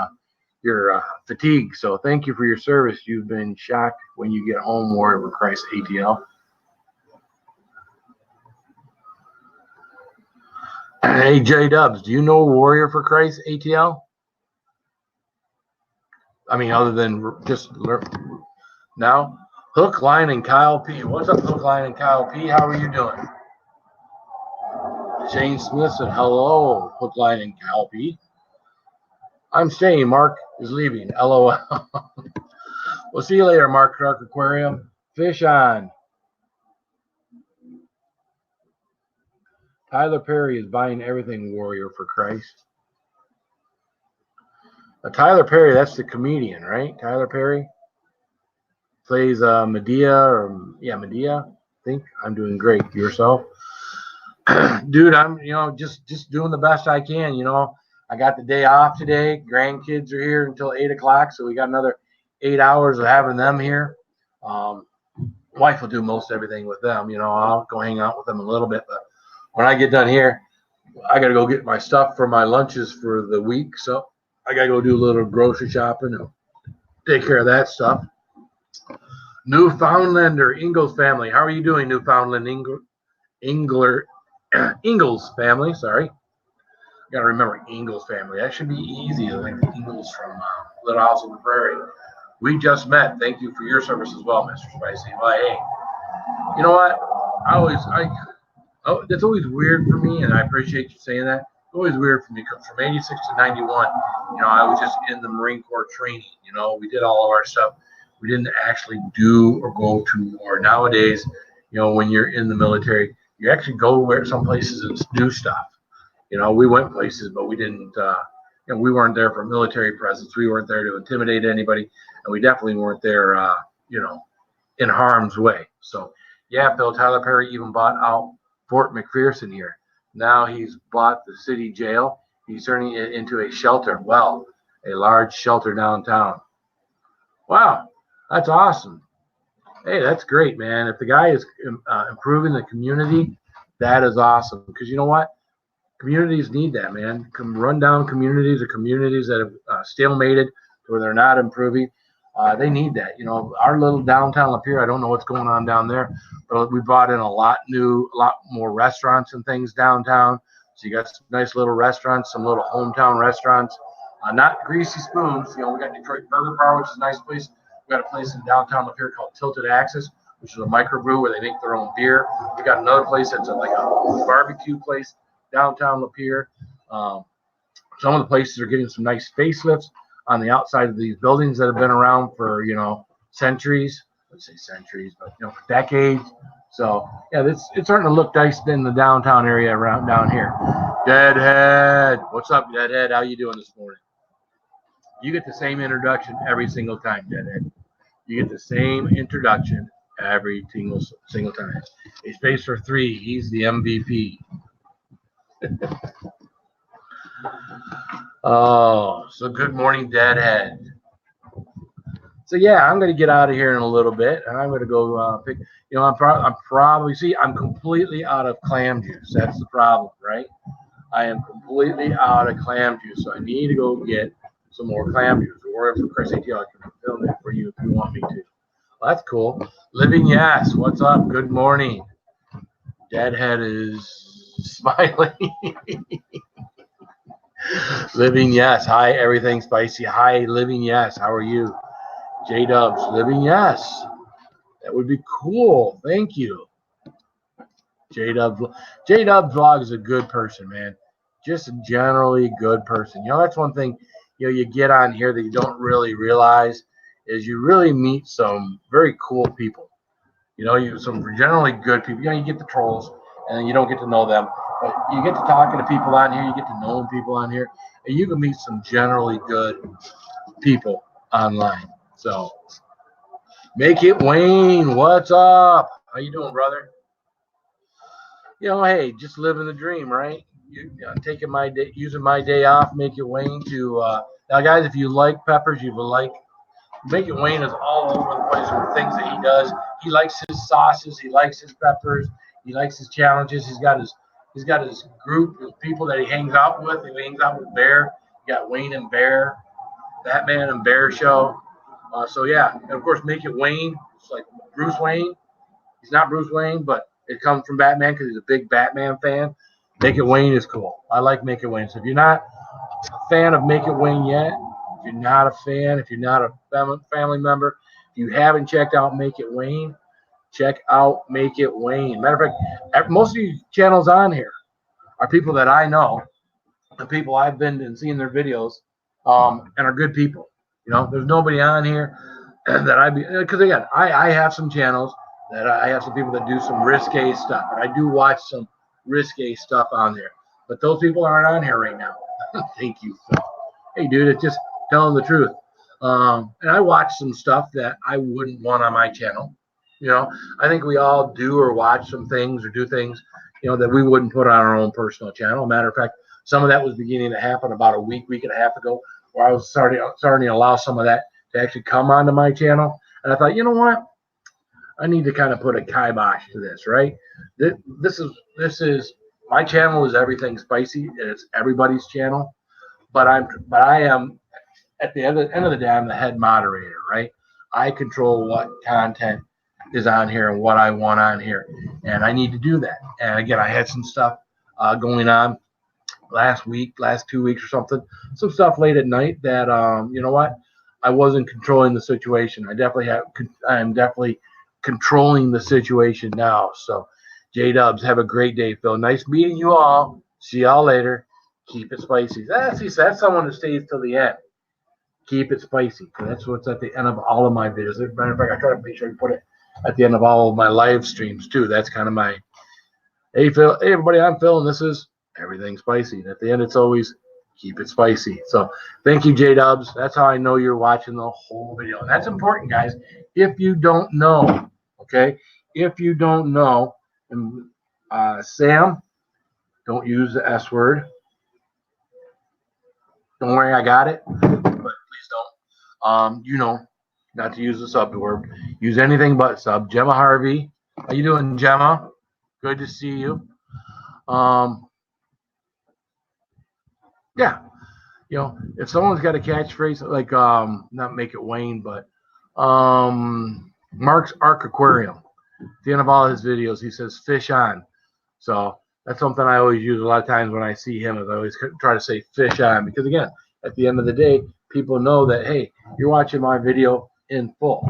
fatigue. So thank you for your service. You've been shocked when you get home, Warrior for Christ ATL. Hey, J-Dubs, do you know Warrior for Christ ATL? I mean, other than just now, Hook, Line, and Kyle P. What's up, Hook, Line, and Kyle P? How are you doing? Shane Smith said, hello, Hook, Line, and Kyle P. I'm staying. Mark is leaving. LOL. We'll see you later, Mark Clark Aquarium. Fish on. Tyler Perry is buying everything, Warrior for Christ. Tyler Perry, that's the comedian, right? Tyler Perry plays Medea, Medea. I think I'm doing great. Yourself, dude? I'm just doing the best I can. I got the day off today. Grandkids are here until 8 o'clock, so we got another 8 hours of having them here. Wife will do most everything with them. I'll go hang out with them a little bit, but when I get done here, I got to go get my stuff for my lunches for the week. So I got to go do a little grocery shopping and take care of that stuff. Newfoundlander Ingalls family. How are you doing, Newfoundland Ingalls family? Sorry. Got to remember Ingalls family. That should be easy. Like the Ingalls from Little House on the Prairie. We just met. Thank you for your service as well, Mr. Spicy. Well, hey, you know what? That's always weird for me, and I appreciate you saying that. It's always weird for me because from 86 to 91, I was just in the Marine Corps training. We did all of our stuff. We didn't actually do or go to war. Nowadays, when you're in the military, you actually go some places and do stuff. We went places, but we didn't. We weren't there for military presence. We weren't there to intimidate anybody, and we definitely weren't there, in harm's way. So, yeah, Phil, Tyler Perry even bought out Fort McPherson here. Now he's bought the city jail. He's turning it into a shelter. Well, a large shelter downtown. Wow, that's awesome. Hey, that's great, man. If the guy is improving the community, that is awesome. Because you know what? Communities need that, man. Rundown communities or communities that have stalemated where they're not improving. They need that. Our little downtown Lapeer, I don't know what's going on down there, but we brought in a lot more restaurants and things downtown. So you got some nice little restaurants, some little hometown restaurants, not greasy spoons. We got Detroit Burger Bar, which is a nice place. We got a place in downtown Lapeer called Tilted Axis, which is a microbrew where they make their own beer. We got another place that's like a barbecue place downtown Lapeer. Some of the places are getting some nice facelifts on the outside of these buildings that have been around for centuries. Let's say centuries, but for decades. So yeah, it's starting to look nice in the downtown area around down here. Deadhead, what's up, Deadhead? How you doing this morning? You get the same introduction every single time, Deadhead. You get the same introduction every single time. A space for 3. He's the MVP. Oh, so good morning, Deadhead. So yeah, I'm gonna get out of here in a little bit, and I'm gonna go pick. I'm probably see. I'm completely out of clam juice. That's the problem, right? I am completely out of clam juice, so I need to go get some more clam juice. Or for Chris ATL, I can film it for you if you want me to. Well, that's cool. Living Yes, what's up? Good morning. Deadhead is smiling. Living Yes, hi. Everything spicy. Hi, Living Yes. How are you? J Dubs, Living Yes. That would be cool. Thank you. J Dub J Dub Vlog is a good person, man. Just a generally good person. That's one thing you get on here that you don't really realize is you really meet some very cool people. You some generally good people. You get the trolls and you don't get to know them, but you get to talking to people on here. You get to knowing people on here, and you can meet some generally good people online. So make it Wayne. What's up? How you doing, brother? Hey, just living the dream, right? Taking my day, using my day off, make it Wayne to now, guys. If you like peppers, you will like Make It Wayne is all over the place with things that he does. He likes his sauces, he likes his peppers, he likes his challenges. He's got his group of people that he hangs out with. He hangs out with Bear. You got Wayne and Bear, Batman and Bear show. So yeah, and of course, Make It Wayne. It's like Bruce Wayne. He's not Bruce Wayne, but it comes from Batman because he's a big Batman fan. Make It Wayne is cool. I like Make It Wayne. So if you're not a fan of Make It Wayne yet, if you're not a fan, if you're not a family member, if you haven't checked out Make It Wayne, check out Make It Wayne. Matter of fact, most of these channels on here are people that I know, the people I've been and seen their videos, and are good people. There's nobody on here that because again, I have some channels that I have some people that do some risque stuff, and I do watch some risque stuff on there. But those people aren't on here right now. Thank you, Phil. Hey, dude, it's just telling the truth. And I watch some stuff that I wouldn't want on my channel. I think we all do or watch some things or do things, that we wouldn't put on our own personal channel. Matter of fact, some of that was beginning to happen about a week and a half ago, where I was starting to allow some of that to actually come onto my channel. And I thought, you know what? I need to kind of put a kibosh to this, right? This is my channel is everything spicy, and it's everybody's channel. But I am at the end of the day, I'm the head moderator, right? I control what content is on here and what I want on here, and I need to do that. And again, I had some stuff going on last 2 weeks or something, some stuff late at night that you know what, I wasn't controlling the situation. I'm definitely controlling the situation now. So, J Dubs, have a great day, Phil. Nice meeting you all. See y'all later. Keep it spicy. That's someone who stays till the end. Keep it spicy. That's what's at the end of all of my videos. As a matter of fact, I try to make sure I put it at the end of all of my live streams too. That's kind of my hey Phil, hey everybody, I'm Phil, and this is Everything Spicy. And at the end, it's always keep it spicy. So thank you, J Dubs. That's how I know you're watching the whole video. And that's important, guys. If you don't know, okay, if you don't know, and Sam, don't use the S word. Don't worry, I got it. But please don't. Not to use the sub word. Use anything but sub. Gemma Harvey, how you doing, Gemma? Good to see you. Um, yeah, if someone's got a catchphrase like not Make It Wayne, but Mark's Ark Aquarium. At the end of all his videos, he says fish on. So that's something I always use a lot of times when I see him. Is I always try to say fish on, because again, at the end of the day, people know that hey, you're watching my video in full.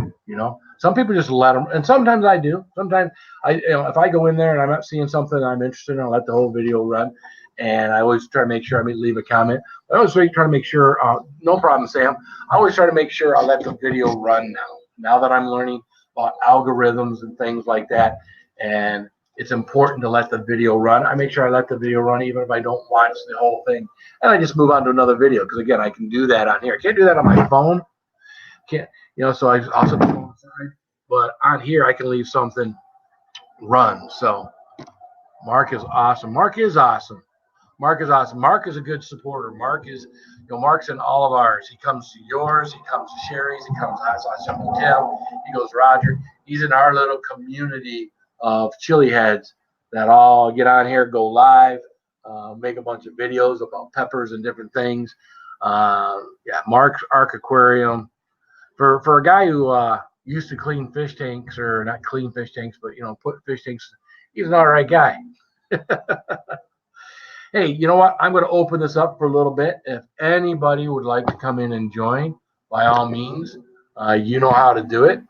Some people just let them, and sometimes I do. Sometimes if I go in there and I'm not seeing something I'm interested in, I'll let the whole video run. And I always try to make sure I leave a comment. I always try to make sure, no problem, Sam. I always try to make sure I let the video run now. Now that I'm learning about algorithms and things like that, and it's important to let the video run. I make sure I let the video run even if I don't watch the whole thing, and I just move on to another video, because again, I can do that on here. I can't do that on my phone. Can't so I also put the phone aside, but on here I can leave something run. So Mark is awesome. Mark is awesome. Mark is a good supporter. Mark is, Mark's in all of ours. He comes to yours. He comes to Sherry's. He comes to Tim. He goes Roger. He's in our little community of chili heads that all get on here, go live, make a bunch of videos about peppers and different things. Yeah, Mark's Arc Aquarium. For a guy who used to clean fish tanks, or not clean fish tanks, but put fish tanks, he's an all right guy. Hey, you know what? I'm going to open this up for a little bit. If anybody would like to come in and join, by all means, you know how to do it.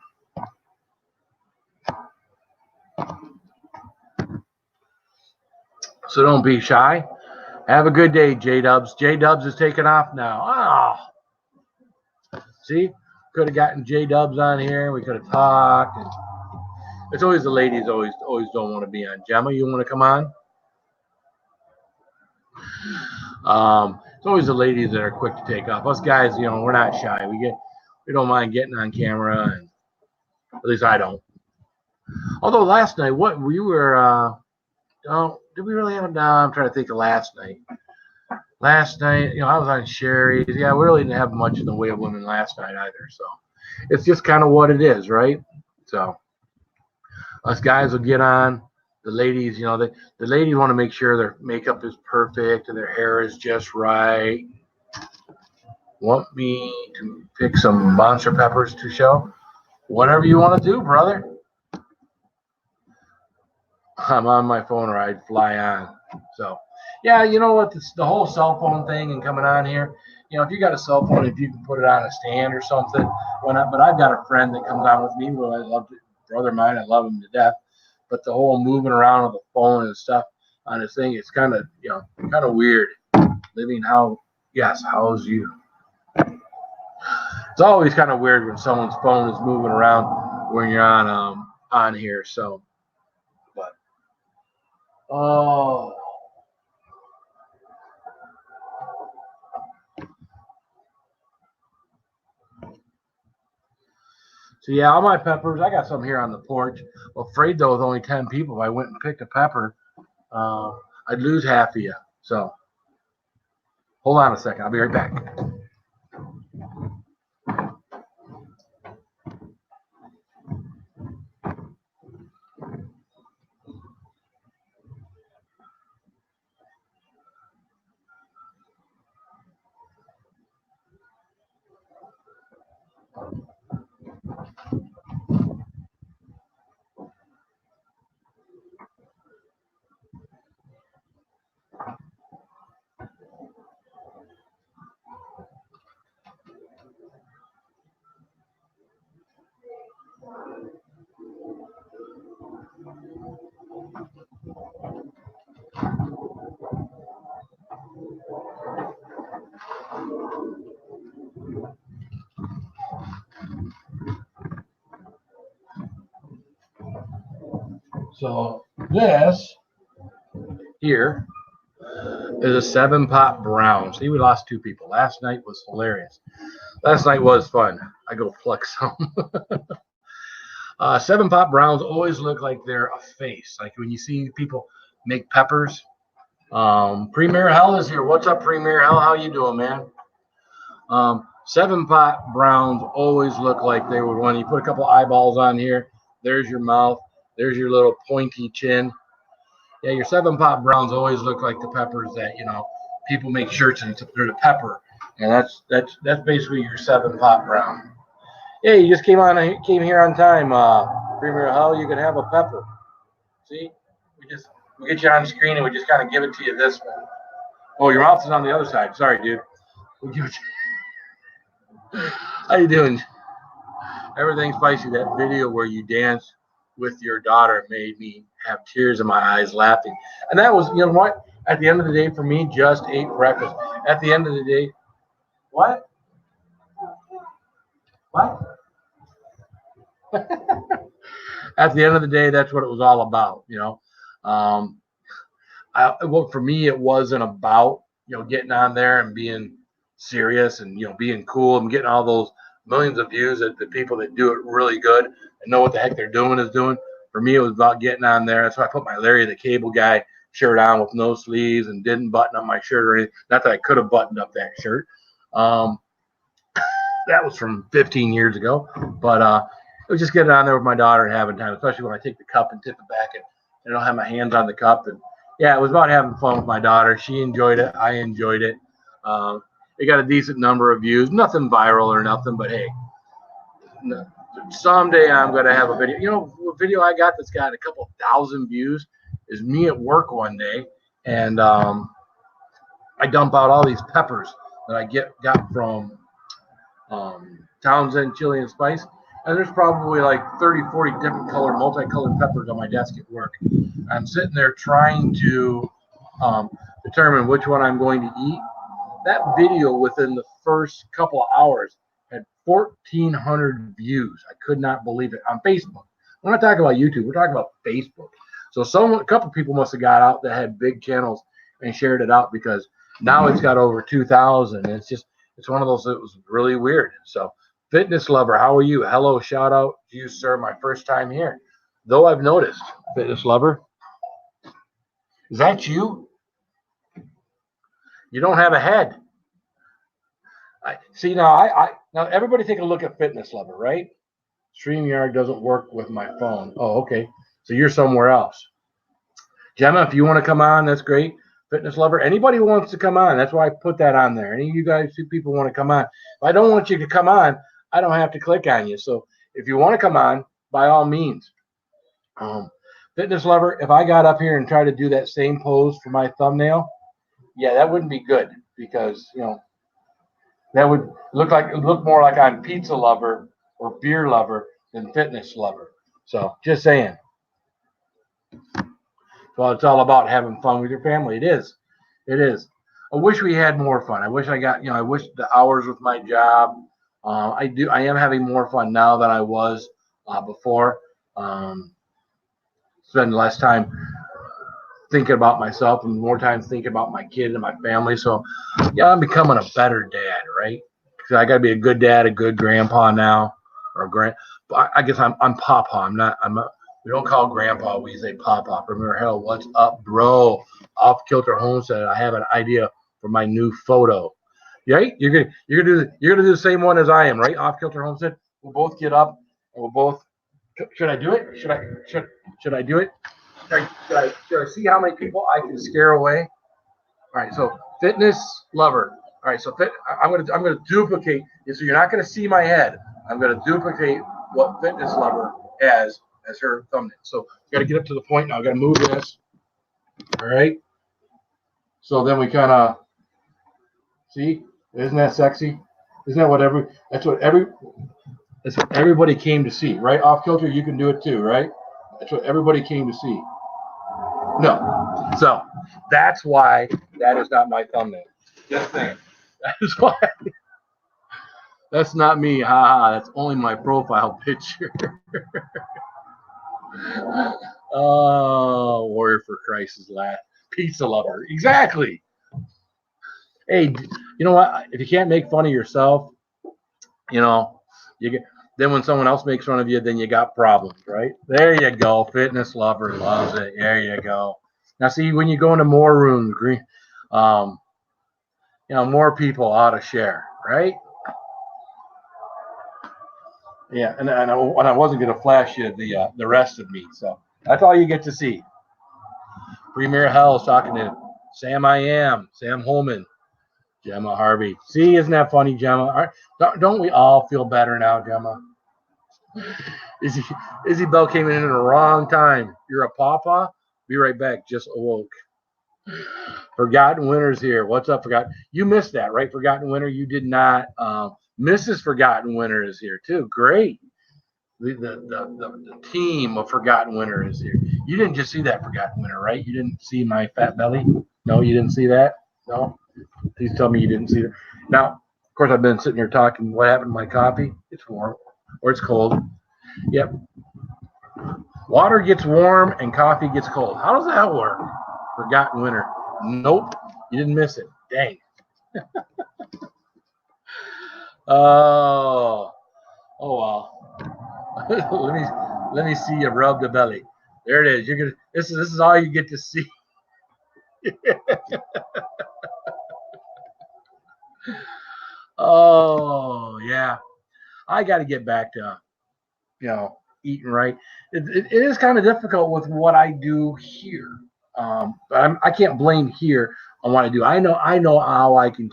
So don't be shy. Have a good day, J-Dubs. J-Dubs is taking off now. See? Could have gotten J-Dubs on here. We could have talked. And it's always the ladies always don't want to be on. Gemma, you want to come on? It's always the ladies that are quick to take off. Us guys, we're not shy. We don't mind getting on camera, and at least I don't. Although last night, did we really have? No, I'm trying to think of last night. Last night, I was on Sherry's. Yeah, we really didn't have much in the way of women last night either. So it's just kind of what it is, right? So us guys will get on. The ladies, the ladies want to make sure their makeup is perfect and their hair is just right. Want me to pick some monster peppers to show? Whatever you want to do, brother. I'm on my phone, or I'd fly on. So, yeah, you know what? The whole cell phone thing and coming on here, if you got a cell phone, if you can put it on a stand or something, why not? But I've got a friend that comes on with me who I love, brother of mine, I love him to death. But the whole moving around on the phone and stuff on this thing, it's kind of, kind of weird. Living how's you? It's always kind of weird when someone's phone is moving around when you're on here. So, but so yeah, all my peppers. I got some here on the porch. Well, afraid though, with only 10 people, if I went and picked a pepper, I'd lose half of you. So, hold on a second. I'll be right back. So this here is a 7-pot brown. See, we lost 2 people. Last night was hilarious. Last night was fun. I go pluck some. 7-pot browns always look like they're a face. Like when you see people make peppers. Premier Hell is here. What's up, Premier Hell? How you doing, man? 7-pot browns always look like they would, when you put a couple eyeballs on here, there's your mouth, there's your little pointy chin. Yeah, your 7-pot browns always look like the peppers that, people make shirts and they're the pepper. And that's basically your 7-pot brown. Yeah, you just came here on time, Premier Hell. You can have a pepper. See, we get you on screen and we just kind of give it to you this way. Oh, your mouth is on the other side. Sorry, dude. We'll give it to you. How you doing? Everything's spicy. That video where you dance with your daughter made me have tears in my eyes laughing. And that was, you know what? At the end of the day, for me, just ate breakfast. At the end of the day, what? What? At the end of the day, that's what it was all about, well, for me, it wasn't about, getting on there and being serious and, being cool and getting all those millions of views that the people that do it really good and know what the heck they're doing is doing. For me, it was about getting on there. That's why I put my Larry the Cable Guy shirt on with no sleeves and didn't button up my shirt or anything. Not that I could have buttoned up that shirt. That was from 15 years ago. But it was just getting on there with my daughter and having time, especially when I take the cup and tip it back and I don't have my hands on the cup. And yeah, it was about having fun with my daughter. She enjoyed it. I enjoyed it. It got a decent number of views. Nothing viral or nothing, but hey, someday I'm going to have a video. You know, a video I got that's got a couple thousand views is me at work one day, and I dump out all these peppers that I got from Townsend Chili and Spice. And there's probably like 30, 40 different colored, multicolored peppers on my desk at work. I'm sitting there trying to determine which one I'm going to eat. That video within the first couple of hours had 1,400 views. I could not believe it on Facebook. We're not talking about YouTube. We're talking about Facebook. So a couple people must have got out that had big channels and shared it out, because now it's got over 2,000. And it's one of those that was really weird. So Fitness Lover, how are you? Hello, shout out to you, sir. My first time here. Though I've noticed, Fitness Lover, is that you? You don't have a head. See, now now everybody take a look at Fitness Lover, right? StreamYard doesn't work with my phone. Oh, okay. So you're somewhere else. Gemma, if you want to come on, that's great. Fitness Lover, anybody who wants to come on, that's why I put that on there. Any of you guys, people want to come on. If I don't want you to come on, I don't have to click on you. So if you want to come on, by all means. Fitness Lover, if I got up here and tried to do that same pose for my thumbnail, yeah, that wouldn't be good, because, you know, that would look more like I'm Pizza Lover or Beer Lover than Fitness Lover. So just saying. Well, it's all about having fun with your family. It is. It is. I wish we had more fun. I wish I wish the hours with my job. I am having more fun now than I was before. Spend less time thinking about myself and more time thinking about my kid and my family. So, yeah, I'm becoming a better dad, right? Because I got to be a good dad, a good grandpa now, or I guess I'm Papa. We don't call Grandpa. We say Papa. Remember, hell, what's up, bro? Off Kilter Homestead. I have an idea for my new photo. Right? You're gonna do the same one as I am, right? Off Kilter Homestead. We'll both get up and we'll both. Should I do it? Should I do it? Should I see how many people I can scare away? All right. So Fitness Lover. All right. So I'm gonna duplicate. So you're not gonna see my head. I'm gonna duplicate what Fitness Lover has as her thumbnail. So got to get up to the point now. I got to move this. All right. So then we kind of see. Isn't that sexy? Isn't that that's what everybody came to see, right? Off Kilter, you can do it too, right? That's what everybody came to see. No. So that's why that is not my thumbnail. Just saying. That is why. That's not me. Ha. That's only my profile picture. Oh, Warrior for Christ is last. Pizza Lover. Exactly. Hey, you know what? If you can't make fun of yourself, then when someone else makes fun of you, then you got problems, right? There you go. Fitness Lover loves it. There you go. Now, see, when you go into more rooms, more people ought to share, right? Yeah, and I wasn't going to flash you the rest of me, so that's all you get to see. Premier Hell's talking to Sam Holman, Gemma Harvey. See, isn't that funny, Gemma? Don't we all feel better now, Gemma? Izzy Bell came in at the wrong time. You're a papa? Be right back. Just awoke. Forgotten Winter's here. What's up, Forgotten? You missed that, right, Forgotten Winter? You did not. Mrs. Forgotten Winter is here, too. Great. The team of Forgotten Winter is here. You didn't just see that, Forgotten Winter, right? You didn't see my fat belly? No, you didn't see that? No? Please tell me you didn't see it. Now, of course, I've been sitting here talking. What happened to my coffee? It's warm or it's cold. Yep. Water gets warm and coffee gets cold. How does that work? Forgotten Winter. Nope. You didn't miss it. Dang. Oh well. let me see you rub the belly. There it is. This is all you get to see. Oh, yeah. I got to get back to, eating right. It is kind of difficult with what I do here. But I can't blame here on what I do. I know how I can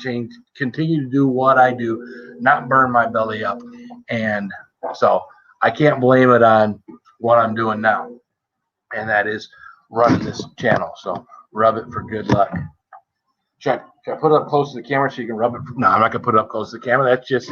continue to do what I do, not burn my belly up. And so I can't blame it on what I'm doing now. And that is running this channel. So rub it for good luck. Should I put it up close to the camera so you can rub it? No, I'm not going to put it up close to the camera. That's just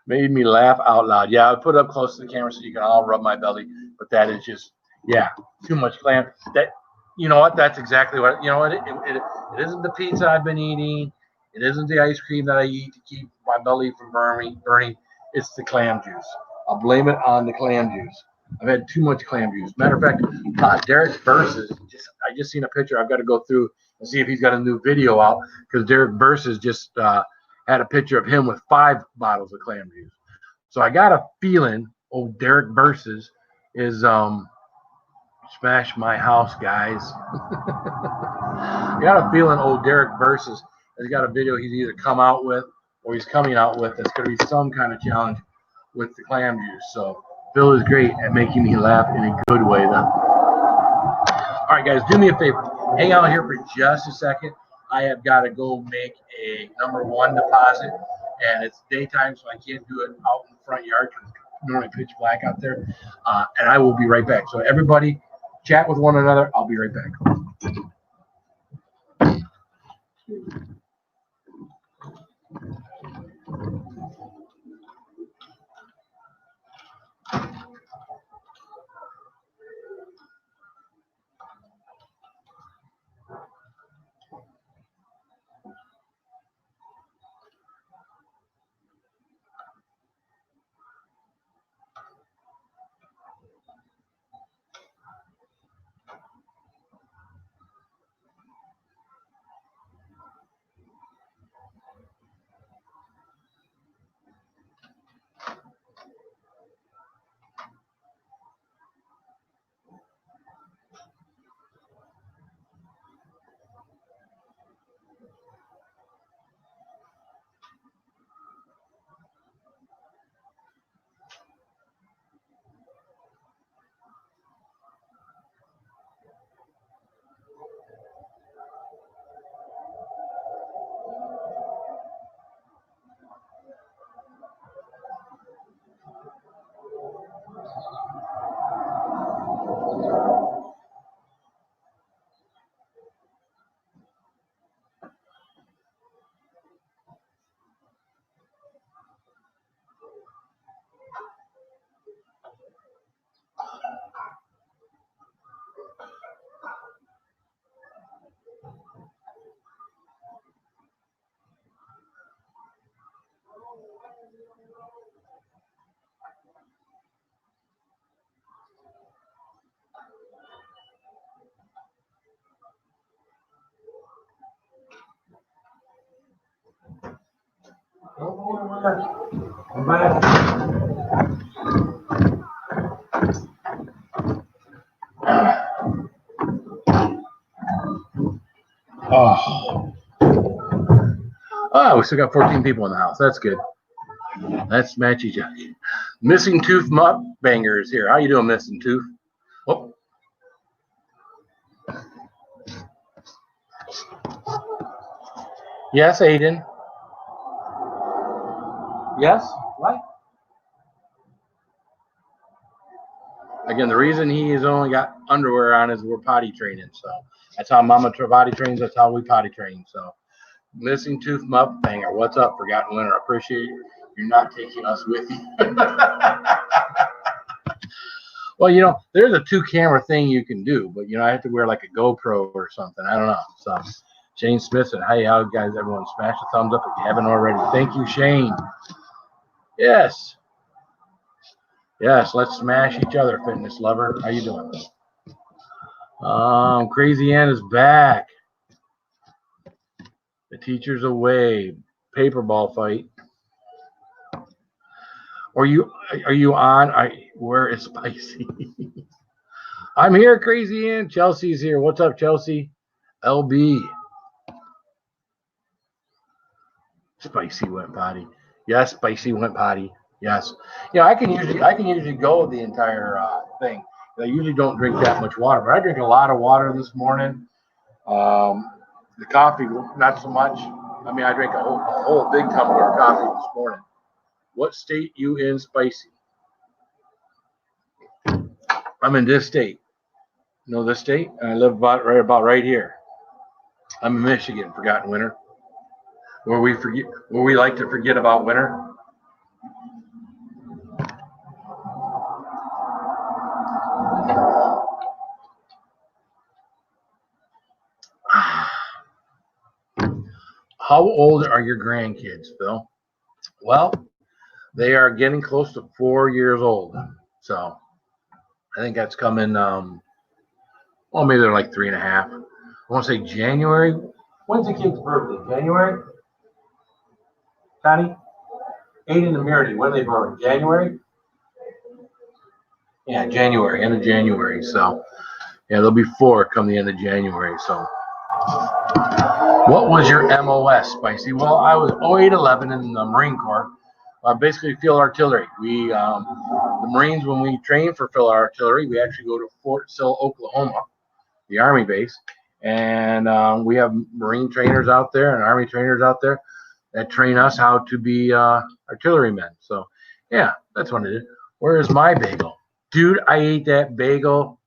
made me laugh out loud. Yeah, I put it up close to the camera so you can all rub my belly. But that is just, yeah, too much clam. That, you know what? That's exactly what, it isn't the pizza I've been eating. It isn't the ice cream that I eat to keep my belly from burning. It's the clam juice. I'll blame it on the clam juice. I've had too much clam juice. Matter of fact, Derek Versus, I just seen a picture. I've got to go through and see if he's got a new video out, because Derek Versus just had a picture of him with 5 bottles of clam juice. So I got a feeling old Derek Versus is smash my house, guys. I got a feeling old Derek Versus has got a video he's either come out with or he's coming out with that's going to be some kind of challenge with the clam juice. So Bill is great at making me laugh in a good way, though. All right, guys, do me a favor. Hang out here for just a second. I have got to go make a #1 deposit, and it's daytime, so I can't do it out in the front yard because it's normally pitch black out there. And I will be right back. So everybody, chat with one another. I'll be right back. I'm back. Oh, we still got 14 people in the house. That's good. That's Matchy Jack. Missing Tooth Mukbanger is here. How you doing, Missing Tooth? Oh. Yes, Aiden. Yes? What? Again, the reason he has only got underwear on is we're potty training. So that's how Mama potty trains. That's how we potty train. So Missing Tooth Mukbanger, what's up, Forgotten Winter? I appreciate you're not taking us with you. Well, there's a 2-camera thing you can do, but I have to wear like a GoPro or something. I don't know. So Shane Smith said, "Hey, how guys? Everyone, smash the thumbs up if you haven't already." Thank you, Shane. Yes. Yes, let's smash each other, fitness lover. How you doing? Crazy Ann is back. The teacher's away. Paper ball fight. Are you on? Where is Spicy? I'm here, Crazy Ann. Chelsea's here. What's up, Chelsea? LB. Spicy went potty. Yes, spicy went potty. Yes. Yeah, I can usually go the entire thing. I usually don't drink that much water, but I drink a lot of water this morning. The coffee, not so much. I mean, I drank a whole big tumbler of coffee this morning. What state you in, Spicy? I'm in this state. You know this state? I live about right here. I'm in Michigan, forgotten winter. Where we like to forget about winter. How old are your grandkids, Phil? Well, they are getting close to 4 years old. So I think that's coming, well, maybe they're like 3.5. I want to say January. When's the kid's birthday? January? Connie? Aiden and Meredith, when are they born? January? Yeah, January, end of January. So, yeah, they'll be 4 come the end of January. So, what was your MOS, Spicy? Well, I was 0811 in the Marine Corps. Basically, field artillery. The Marines, when we train for field artillery, we actually go to Fort Sill, Oklahoma, the Army base, and we have Marine trainers out there and Army trainers out there that train us how to be artillerymen. So, yeah, that's what I did. Where is my bagel? Dude, I ate that bagel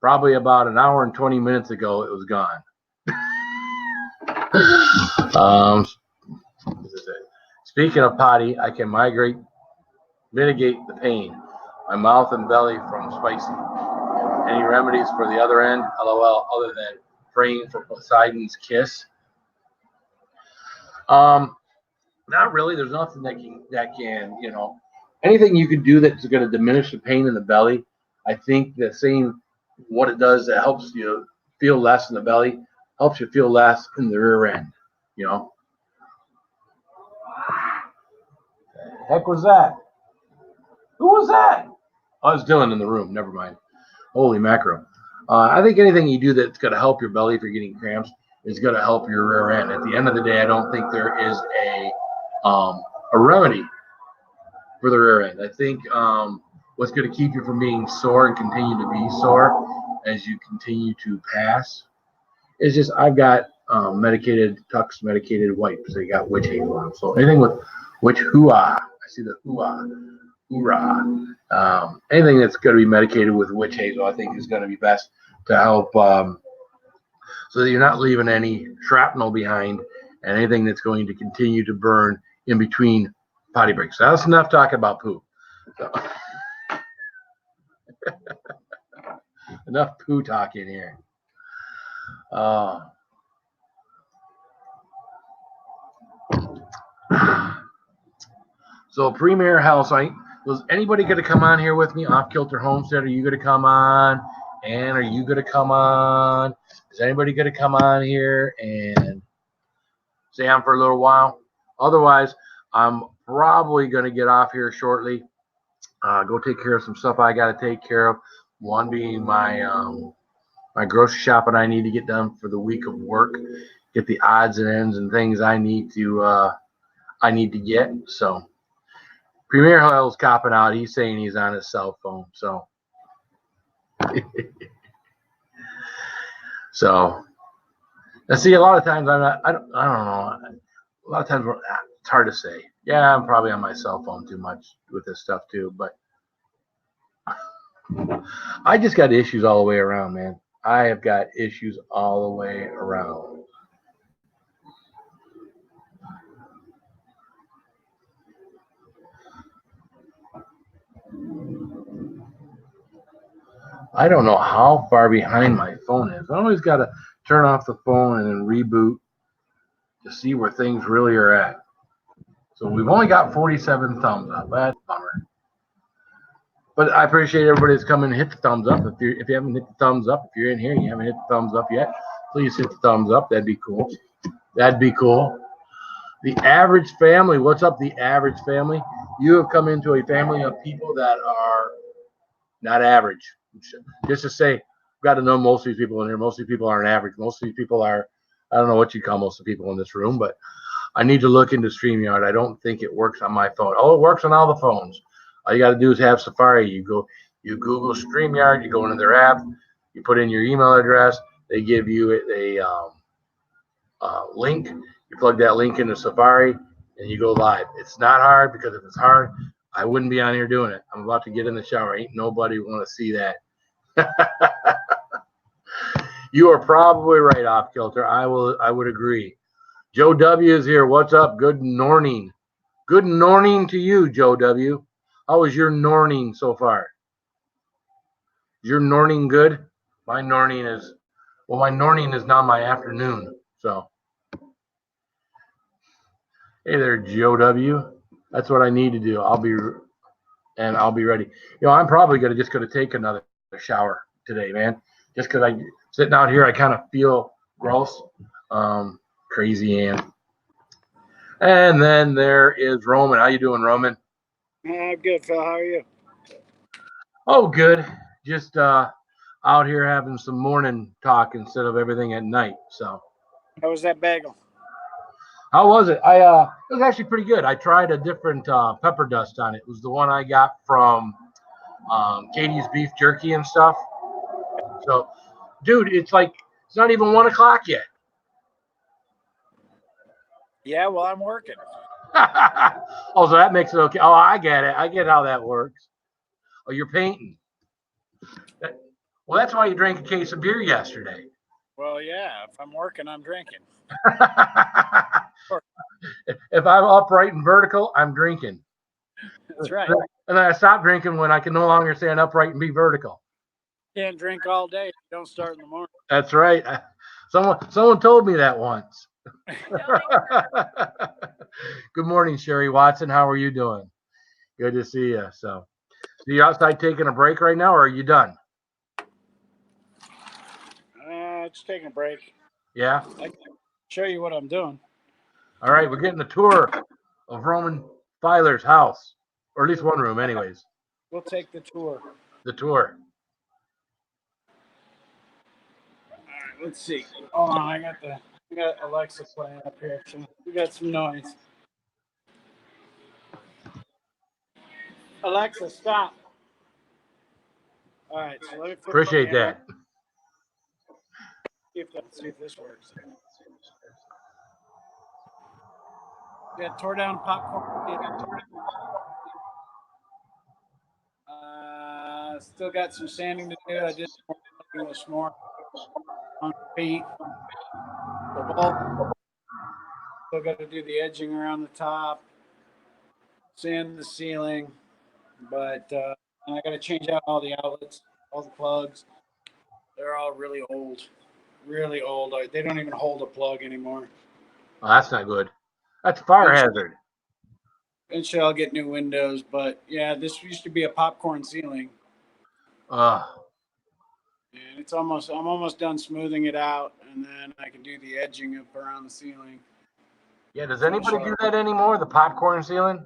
probably about an hour and 20 minutes ago. It was gone. Speaking of potty, I can mitigate the pain, my mouth and belly from Spicy. Any remedies for the other end? LOL, other than praying for Poseidon's kiss? Not really. There's nothing that can, anything you can do that's going to diminish the pain in the belly. I think the same, what it does, it helps you feel less in the belly, helps you feel less in the rear end, The heck was that? Who was that? Oh, it's Dylan in the room. Never mind. Holy mackerel. I think anything you do that's going to help your belly if you're getting cramps is going to help your rear end. At the end of the day, I don't think there is a remedy for the rear end. I think what's going to keep you from being sore and continue to be sore as you continue to pass is just I've got medicated wipes. They got witch hazel on. So anything with witch hoo-ah. I see the hoo-ah. Hoorah. Anything that's going to be medicated with witch hazel, I think, is going to be best to help so that you're not leaving any shrapnel behind and anything that's going to continue to burn in between potty breaks. So that's enough talking about poop. So. Enough poo talking here. So Premier House, was anybody going to come on here with me? Off Kilter Homestead, are you going to come on? And are you going to come on? Is anybody going to come on here and stay on for a little while? Otherwise, I'm probably going to get off here shortly. Go take care of some stuff I got to take care of. One being my grocery shopping I need to get done for the week of work. Get the odds and ends and things I need to get. So Premier Hill's copping out. He's saying he's on his cell phone. So so let's see. A lot of times I don't know. A lot of times it's hard to say. Yeah, I'm probably on my cell phone too much with this stuff too. But I just got issues all the way around, man. I have got issues all the way around. I don't know how far behind my phone is. I always got to turn off the phone and then reboot to see where things really are at. So we've only got 47 thumbs up. That's a bummer. But I appreciate everybody that's coming and hit the thumbs up. If you haven't hit the thumbs up, if you're in here and you haven't hit the thumbs up yet, please hit the thumbs up. That'd be cool. That'd be cool. The average family. What's up, the average family? You have come into a family of people that are not average. Just to say, got to know most of these people in here. Most of these people aren't average. Most of these people are, I don't know what you call most of the people in this room, but I need to look into StreamYard. I don't think it works on my phone. Oh, it works on all the phones. All you got to do is have Safari. You Google StreamYard, you go into their app, you put in your email address, they give you a link. You plug that link into Safari, and you go live. It's not hard, because if it's hard, I wouldn't be on here doing it. I'm about to get in the shower. Ain't nobody want to see that. You are probably right, Off Kilter. I would agree. Joe W is here. What's up? Good morning. Good morning to you, Joe W. How was your morning so far? Is your morning good? My morning is now my afternoon. So, hey there, Joe W. That's what I need to do. I'll be ready. I'm probably gonna take another shower today, man. Just because I sitting out here, I kind of feel gross, crazy, and then there is Roman. How you doing, Roman? I'm good, Phil. How are you? Oh, good. Just out here having some morning talk instead of everything at night. So, How was that bagel? how was it? It was actually pretty good. I tried a different pepper dust on it. It was the one I got from Katie's Beef Jerky and stuff. So, dude, it's not even 1 o'clock yet. Yeah, well, I'm working. Oh, so that makes it okay. Oh, I get it. I get how that works. Oh, you're painting. Well, that's why you drank a case of beer yesterday. Well, yeah, if I'm working, I'm drinking. If I'm upright and vertical, I'm drinking. That's right. And then I stop drinking when I can no longer stand upright and be vertical. Can't drink all day if you don't start in the morning. That's right. Someone told me that once. Good morning, Sherry Watson. How are you doing? Good to see you. So you outside taking a break right now, or are you done? Just taking a break. Yeah. I can show you what I'm doing. All right, we're getting a tour of Roman Filer's house, or at least one room, anyways. We'll take the tour. The tour. All right, let's see. Oh, I got Alexa playing up here. So we got some noise. Alexa, stop. All right, so let me Appreciate that. See if this works. Yeah, tore down popcorn. Still got some sanding to do. I did this morning on paint. The wall. Still got to do the edging around the top, sand the ceiling, but I got to change out all the outlets, all the plugs. They're all really old, really old. They don't even hold a plug anymore. Oh, that's not good. That's a fire hazard. Eventually, I'll get new windows, but yeah, this used to be a popcorn ceiling. And I'm almost done smoothing it out, and then I can do the edging up around the ceiling. Yeah, does anybody do that anymore? The popcorn ceiling?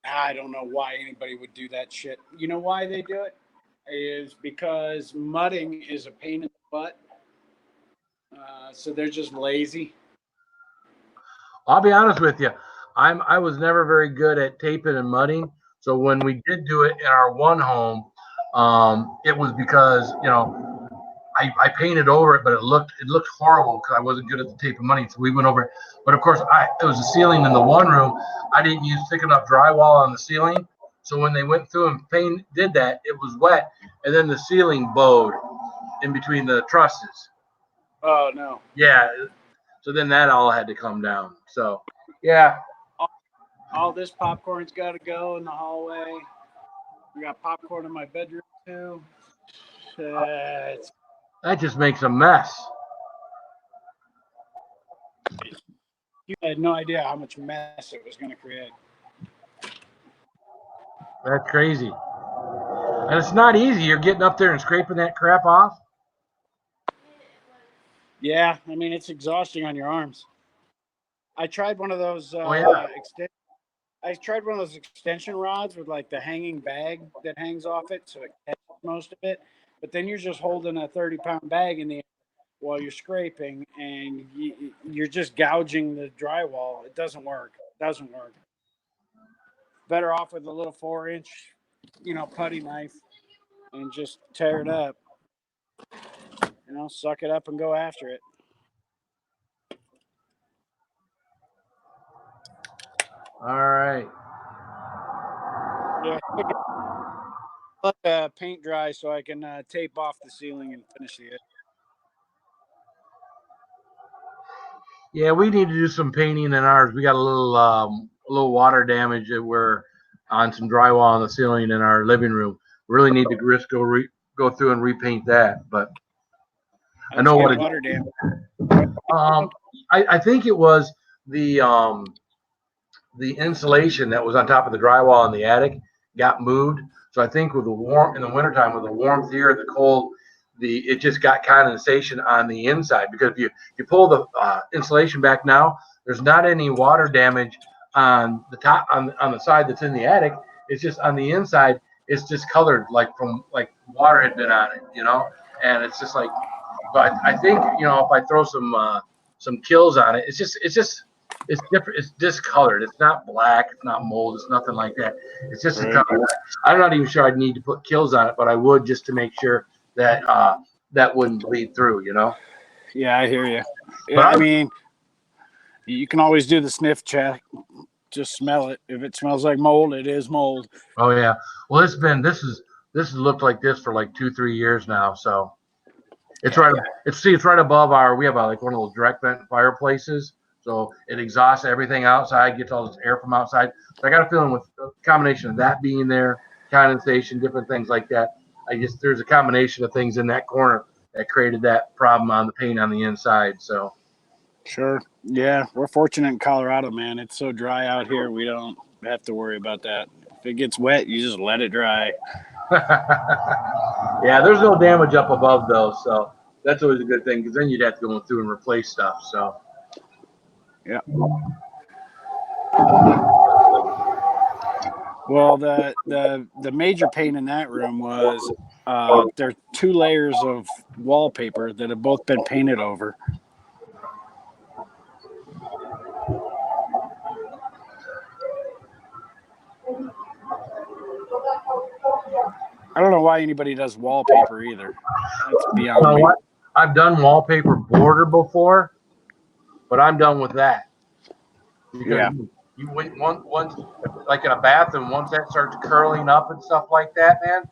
I don't know why anybody would do that shit. You know why they do it? Is because mudding is a pain in the butt. So they're just lazy. I'll be honest with you. I was never very good at taping and mudding. So when we did do it in our one home, it was because I painted over it, but it looked horrible because I wasn't good at the tape and mudding. So we went over it. But of course, it was a ceiling in the one room. I didn't use thick enough drywall on the ceiling. So when they went through and did that, it was wet, and then the ceiling bowed in between the trusses. Oh no. Yeah. So then that all had to come down. So yeah. All this popcorn's got to go in the hallway. We got popcorn in my bedroom too. That just makes a mess. You had no idea how much mess it was going to create. That's crazy. And it's not easy. You're getting up there and scraping that crap off. Yeah, I mean, it's exhausting on your arms. I tried one of those I tried one of those extension rods with like the hanging bag that hangs off it, so it catches most of it. but then you're just holding a 30-pound bag in the air while you're scraping, and you're just gouging the drywall. It doesn't work. It doesn't work. Better off with a little 4-inch, putty knife, and just tear it up. Suck it up and go after it. All right. Yeah. Let paint dry so I can tape off the ceiling and finish the edge. Yeah, we need to do some painting in ours. We got a little water damage that we're on some drywall on the ceiling in our living room. Really need to go through and repaint that. But I know what water damage. um I think it was the insulation that was on top of the drywall in the attic got moved. So I think with the warm in the wintertime with the warmth here, the cold, it just got condensation on the inside. Because if you pull the insulation back now, there's not any water damage on the top on the side that's in the attic. It's just on the inside. It's just colored like water had been on it. And it's just like. But I think if I throw some kills on it, it's different. It's discolored. It's not black. It's not mold. It's nothing like that. It's just a color. I'm not even sure I'd need to put kills on it, but I would just to make sure that that wouldn't bleed through. Yeah, I hear you. But I mean, you can always do the sniff check. Just smell it. If it smells like mold, it is mold. oh yeah. Well, this has looked like this for like 2-3 years now. So it's right. It's right above we have like one of those direct vent fireplaces. So it exhausts everything outside, gets all this air from outside. So I got a feeling with a combination of that being there, condensation, different things like that. There's a combination of things in that corner that created that problem on the paint on the inside. So Sure. Yeah, we're fortunate in Colorado, man. It's so dry out here. We don't have to worry about that. If it gets wet, you just let it dry. yeah, there's no damage up above though. So that's always a good thing because then you'd have to go through and replace stuff. So yeah. Well, the major pain in that room was there are 2 layers of wallpaper that have both been painted over. I don't know why anybody does wallpaper either. That's beyond me. what? I've done wallpaper border before, but I'm done with that. Because you wait once like in a bathroom, once that starts curling up and stuff like that, man,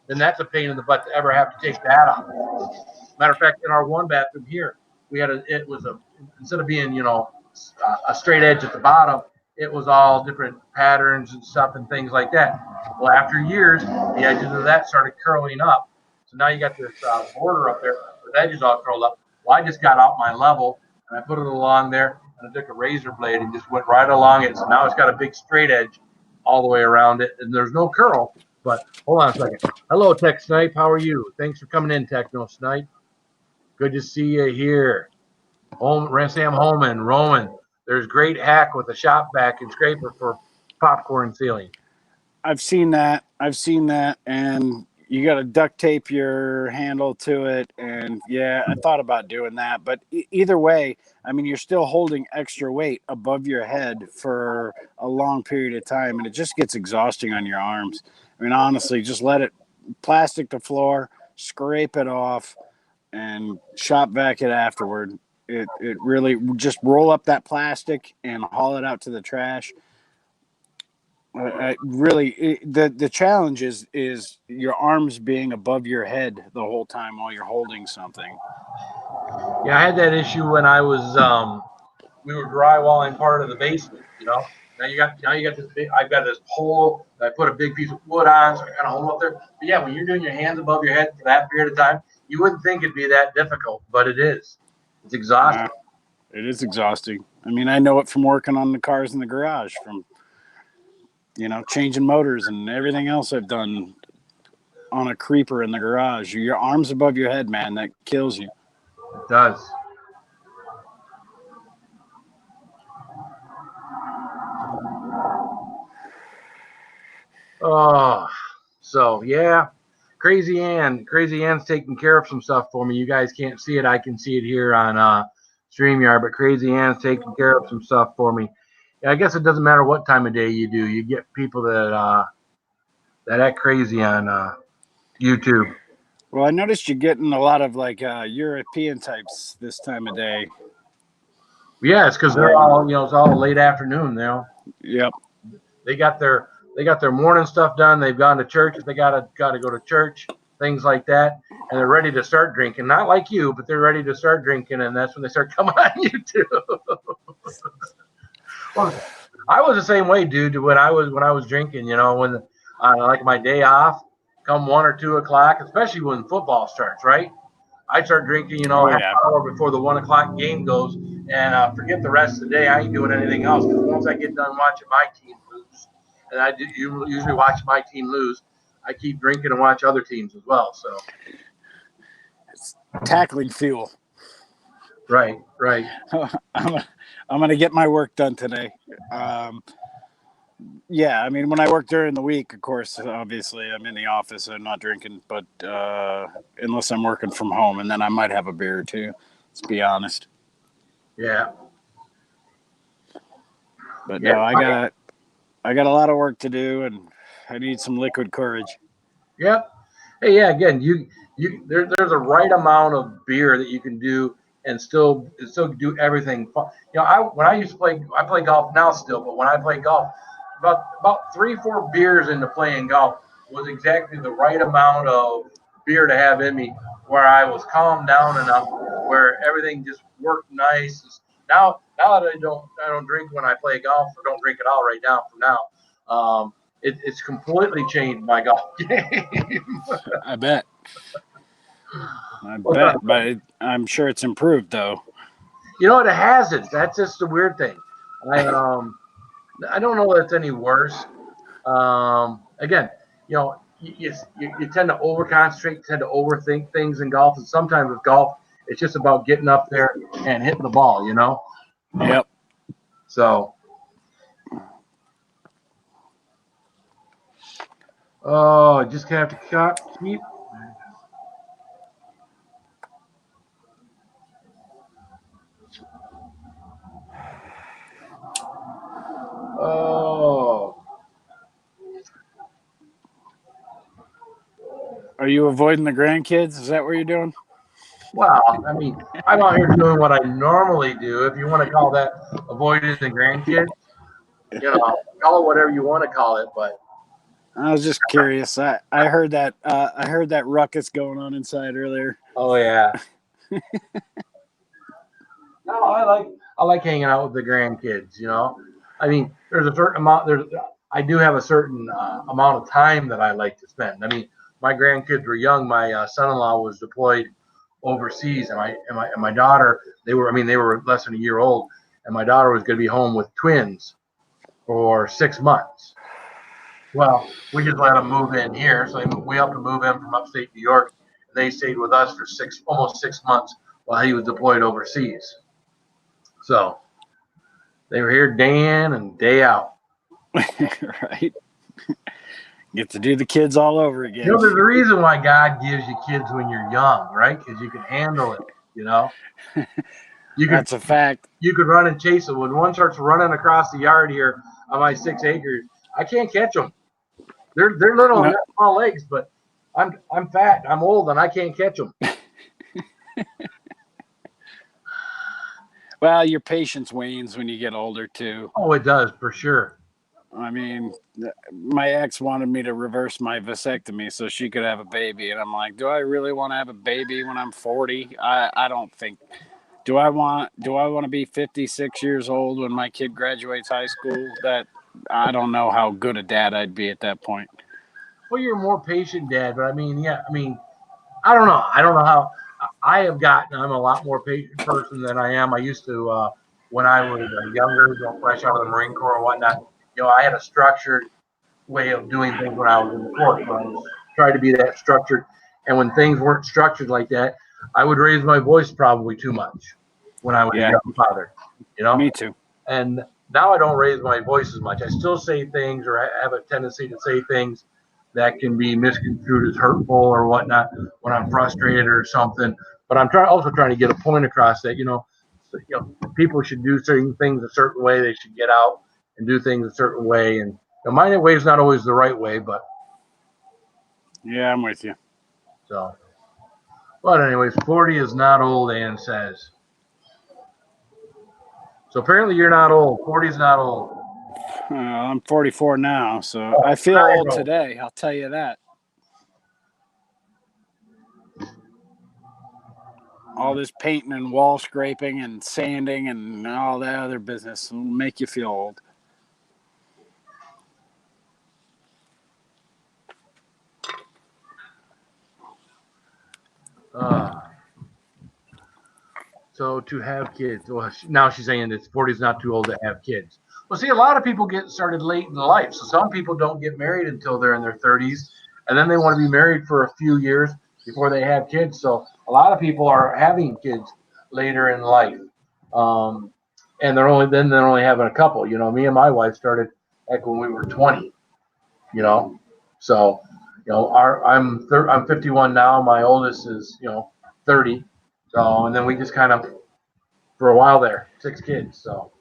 then that's a pain in the butt to ever have to take that off. Matter of fact, in our one bathroom here, it was instead of being a straight edge at the bottom, it was all different patterns and stuff and things like that. Well, after years, the edges of that started curling up, so now you got this border up there, the edges all curled up. Well, I just got out my level and I put it along there, and I took a razor blade and just went right along it. So now it's got a big straight edge all the way around it, and there's no curl. But hold on a second. Hello, Tech Snipe. How are you? Thanks for coming in, Techno Snipe. Good to see you here. Sam Holman, Roman. There's great hack with a shop vac and scraper for popcorn sealing. I've seen that. And you got to duct tape your handle to it. And yeah, I thought about doing that. But either way, I mean, you're still holding extra weight above your head for a long period of time. And it just gets exhausting on your arms. I mean, honestly, just let it plastic the floor, scrape it off, and shop vac it afterward. It really just roll up that plastic and haul it out to the trash. The challenge is your arms being above your head the whole time while you're holding something. Yeah, I had that issue when I was we were drywalling part of the basement. Now you got this big. I've got this pole that I put a big piece of wood on, so I kind of hold up there. But yeah, when you're doing your hands above your head for that period of time, you wouldn't think it'd be that difficult, but it is. It's exhausting. It is exhausting. I mean, I know it from working on the cars in the garage, from changing motors and everything else I've done on a creeper in the garage. Your arms above your head, man, that kills you. It does. Oh, so yeah, Crazy Ann's taking care of some stuff for me. You guys can't see it. I can see it here on StreamYard, but Crazy Ann's taking care of some stuff for me. Yeah, I guess it doesn't matter what time of day you do. You get people that act crazy on YouTube. Well, I noticed you're getting a lot of like European types this time of day. Yeah, it's because they're all it's all late afternoon. Yep. They got their morning stuff done. They've gone to church if they gotta go to church, things like that, and they're ready to start drinking. Not like you, but they're ready to start drinking, and that's when they start coming on YouTube. Well, I was the same way, dude. When I was drinking, when like my day off, come 1 or 2 o'clock, especially when football starts, right? I start drinking, Oh half yeah. an hour before the 1 o'clock game goes, and forget the rest of the day. I ain't doing anything else because once I get done watching my team lose, and I do usually watch my team lose, I keep drinking and watch other teams as well. So It's tackling fuel. right. I'm gonna get my work done today. Yeah, I mean, when I work during the week, of course, obviously, I'm in the office. I'm not drinking, but unless I'm working from home, and then I might have a beer or two. Let's be honest. Yeah. But Yeah. no, I got a lot of work to do, and I need some liquid courage. Yeah. Hey, yeah. Again, there's a right amount of beer that you can do and still do everything. When I used to play, I play golf now still, but when I play golf, about 3-4 beers into playing golf was exactly the right amount of beer to have in me, where I was calmed down enough, where everything just worked nice. Now that I don't drink when I play golf, or don't drink at all right now. For now, it's completely changed my golf game. I bet. But I'm sure it's improved though. It hasn't. That's just the weird thing. I don't know that it's any worse. Again, you tend to over concentrate, tend to overthink things in golf, and sometimes with golf, it's just about getting up there and hitting the ball. Yep. So, oh, just gonna have to keep. Oh, Are you avoiding the grandkids? Is that what you're doing? well, I mean, I'm out here doing what I normally do. If you want to call that avoiding the grandkids, call it whatever you want to call it. But I was just curious. I heard that ruckus going on inside earlier. oh yeah, no, I like hanging out with the grandkids. I mean, there's a certain amount. I do have a certain amount of time that I like to spend. I mean, my grandkids were young. My son-in-law was deployed overseas, and my daughter. They were less than a year old, and my daughter was going to be home with twins for 6 months. Well, we just let them move in here, so we helped them move in from upstate New York. And they stayed with us for almost 6 months while he was deployed overseas. So they were here day in and day out. Right. Get to do the kids all over again. There's a reason why God gives you kids when you're young, right? Because you can handle it. That's a fact. You could run and chase it. When one starts running across the yard here on my 6 acres, I can't catch them. They're little and got small legs, but I'm fat, I'm old, and I can't catch them. Well, your patience wanes when you get older too. Oh, it does for sure. I mean, my ex wanted me to reverse my vasectomy so she could have a baby, and I'm like, do I really want to have a baby when I'm 40? I don't think. Do I want to be 56 years old when my kid graduates high school? That I don't know how good a dad I'd be at that point. Well, you're a more patient dad, but I mean, yeah, I mean, I don't know. I don't know how I have gotten. I'm a lot more patient person than I am. I used to when I was younger, fresh out of the Marine Corps and whatnot. I had a structured way of doing things when I was in the Corps. So I was tried to be that structured, and when things weren't structured like that, I would raise my voice probably too much when I was a young father. Me too. And now I don't raise my voice as much. I still say things, or I have a tendency to say things that can be misconstrued as hurtful or whatnot when I'm frustrated or something. But I'm also trying to get a point across that people should do certain things a certain way. They should get out and do things a certain way. And my way is not always the right way, but Yeah, I'm with you. so. But anyways, 40 is not old, Ann says. So apparently you're not old. 40 is not old. I'm 44 now, so I feel old today. I'll tell you that. All this painting and wall scraping and sanding and all that other business will make you feel old. So to have kids, well, now she's saying that 40 is not too old to have kids. Well, see, a lot of people get started late in life. So some people don't get married until they're in their 30s, and then they want to be married for a few years before they have kids. So a lot of people are having kids later in life, and they're only having a couple. Me and my wife started back when we were 20. So I'm 51 now. My oldest is 30. So and then we just kind of for a while there, 6 kids. So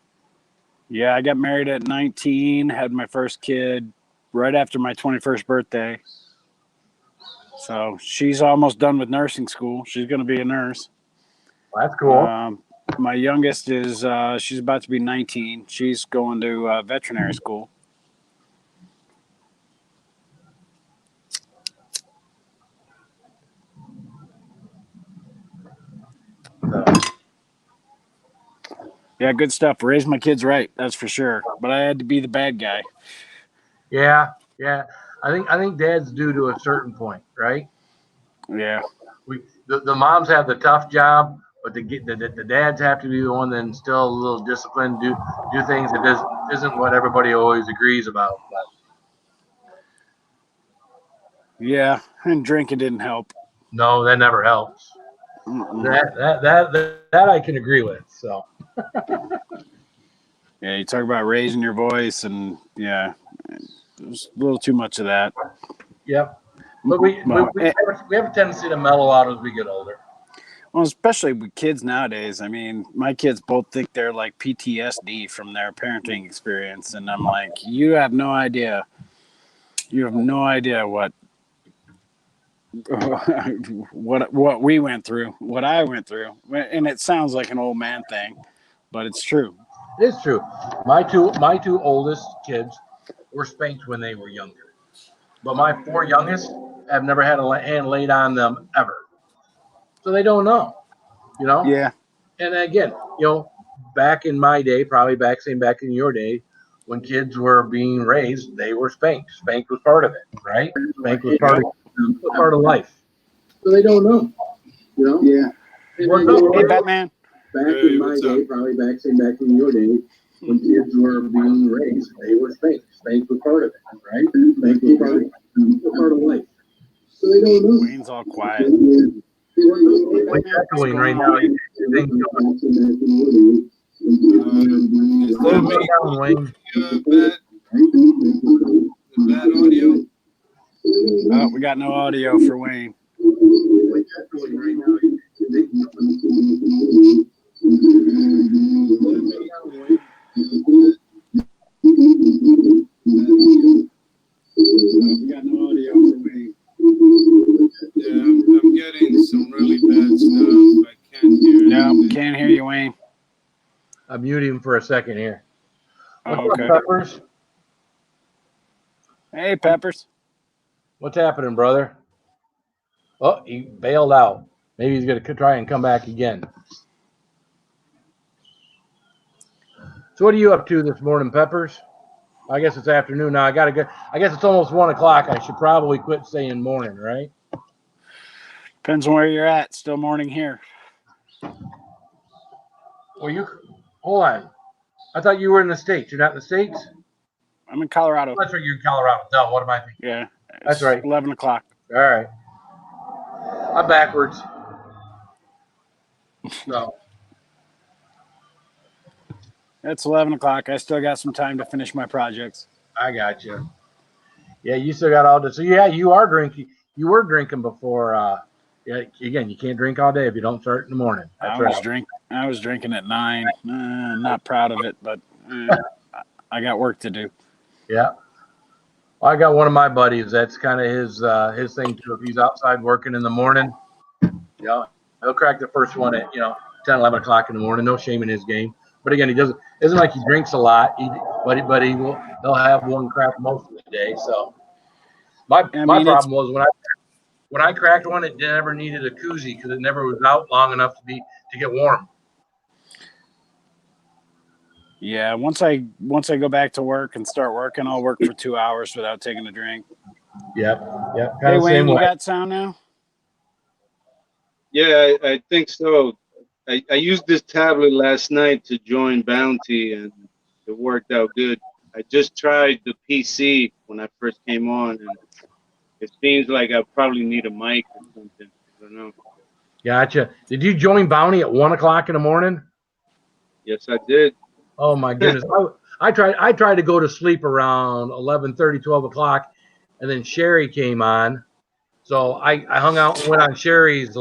Yeah, I got married at 19, had my first kid right after my 21st birthday. So she's almost done with nursing school. She's going to be a nurse. well, that's cool. My youngest is she's about to be 19. She's going to veterinary school. So, Yeah, good stuff. Raised my kids right, that's for sure. But I had to be the bad guy. yeah. I think dads do to a certain point, right? Yeah. The moms have the tough job, but the dads have to be the one that instill a little discipline, do things that isn't what everybody always agrees about. But Yeah, and drinking didn't help. no, that never helps. Mm-mm. That I can agree with. So Yeah, you talk about raising your voice, and yeah, there's a little too much of that. yep. But we have a tendency to mellow out as we get older. Well, especially with kids nowadays. I mean, my kids both think they're like PTSD from their parenting experience, and I'm like, you have no idea. You have no idea what what we went through, what I went through, and it sounds like an old man thing, but it's true. It's true. My two oldest kids were spanked when they were younger, but my 4 youngest have never had a hand laid on them ever, so they don't know. You know. Yeah, And again, back in my day, probably back in your day, when kids were being raised, they were spanked. Spanked was part of it, right? Spanked was part of life. So they don't know. Yeah. What's up? hey Batman. Back in my day, probably back in your day, when kids were being raised, they were spanked. Spanked was part of it, right? Spanked was part of life. So they don't know. Wayne's all quiet. What's echoing right now? Is Slow that me? down, Wayne. Bad audio? Oh, we got no audio for Wayne. We got no audio for Wayne. Yeah, I'm getting some really bad stuff. I can't hear No, can't hear you, Wayne. I'm muting him for a second here. What's Okay. up, Peppers? Hey, Peppers. What's happening, brother? Oh, he bailed out. Maybe he's going to try and come back again. So what are you up to this morning, Peppers? I guess it's afternoon now. I got to go. I guess it's almost 1 o'clock. I should probably quit saying morning, right? Depends on where you're at. Still morning here. Well, hold on. I thought you were in the States. You're not in the States? I'm in Colorado. That's right. You're in Colorado. No, what am I thinking? Yeah. That's right. 11 o'clock. All right. I'm backwards. So. It's 11 o'clock. I still got some time to finish my projects. I got you. Yeah, you still got all this. So yeah, you are drinking. You were drinking before. Yeah, again, you can't drink all day if you don't start in the morning. That's right. I was drinking at 9. Not proud of it, but I got work to do. Yeah. Well, I got one of my buddies. That's kind of his thing too. If he's outside working in the morning, he'll crack the first one at 10, 11 o'clock in the morning. No shame in his game. But again, he doesn't. Isn't like he drinks a lot. But he'll have one crack most of the day. So I my mean, problem was when I cracked one, it never needed a koozie because it never was out long enough to get warm. yeah. Once I go back to work and start working, I'll work for 2 hours without taking a drink. Yep. Kind Hey of the same Wayne, you way. got sound now? Yeah, I think so. I used this tablet last night to join Bounty, and it worked out good. I just tried the PC when I first came on, and it seems like I probably need a mic or something. I don't know. Gotcha. Did you join Bounty at 1 o'clock in the morning? Yes, I did. Oh my goodness. I tried to go to sleep around 11:30, 12 o'clock, and then Sherry came on. So I hung out and went on Sherry's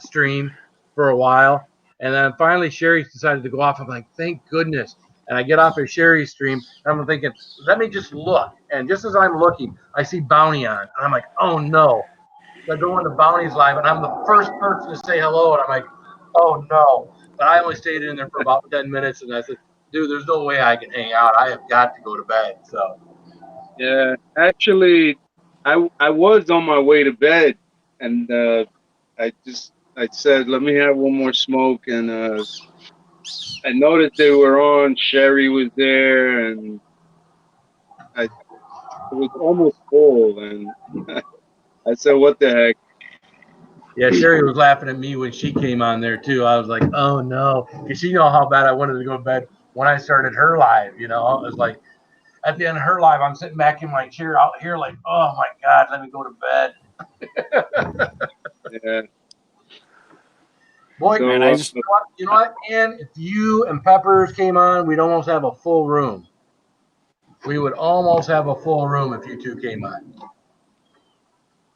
stream for a while. And then finally Sherry decided to go off. I'm like, thank goodness. And I get off of Sherry's stream and I'm thinking, let me just look. And just as I'm looking, I see Bounty on. And I'm like, oh no. So I go into Bounty's live and I'm the first person to say hello. And I'm like, oh no. But I only stayed in there for about 10 minutes. And I said, dude, there's no way I can hang out. I have got to go to bed. So Yeah, actually, I was on my way to bed, and I said, let me have one more smoke, and I noticed they were on. Sherry was there, and it was almost full, and I said, what the heck? yeah, Sherry was laughing at me when she came on there too. I was like, "Oh no," because she know how bad I wanted to go to bed when I started her live. It was like at the end of her live, I'm sitting back in my chair out here, like, "Oh my god, let me go to bed." Yeah. Boy, Man, So you know what? And if you and Peppers came on, we'd almost have a full room. We would almost have a full room if you two came on.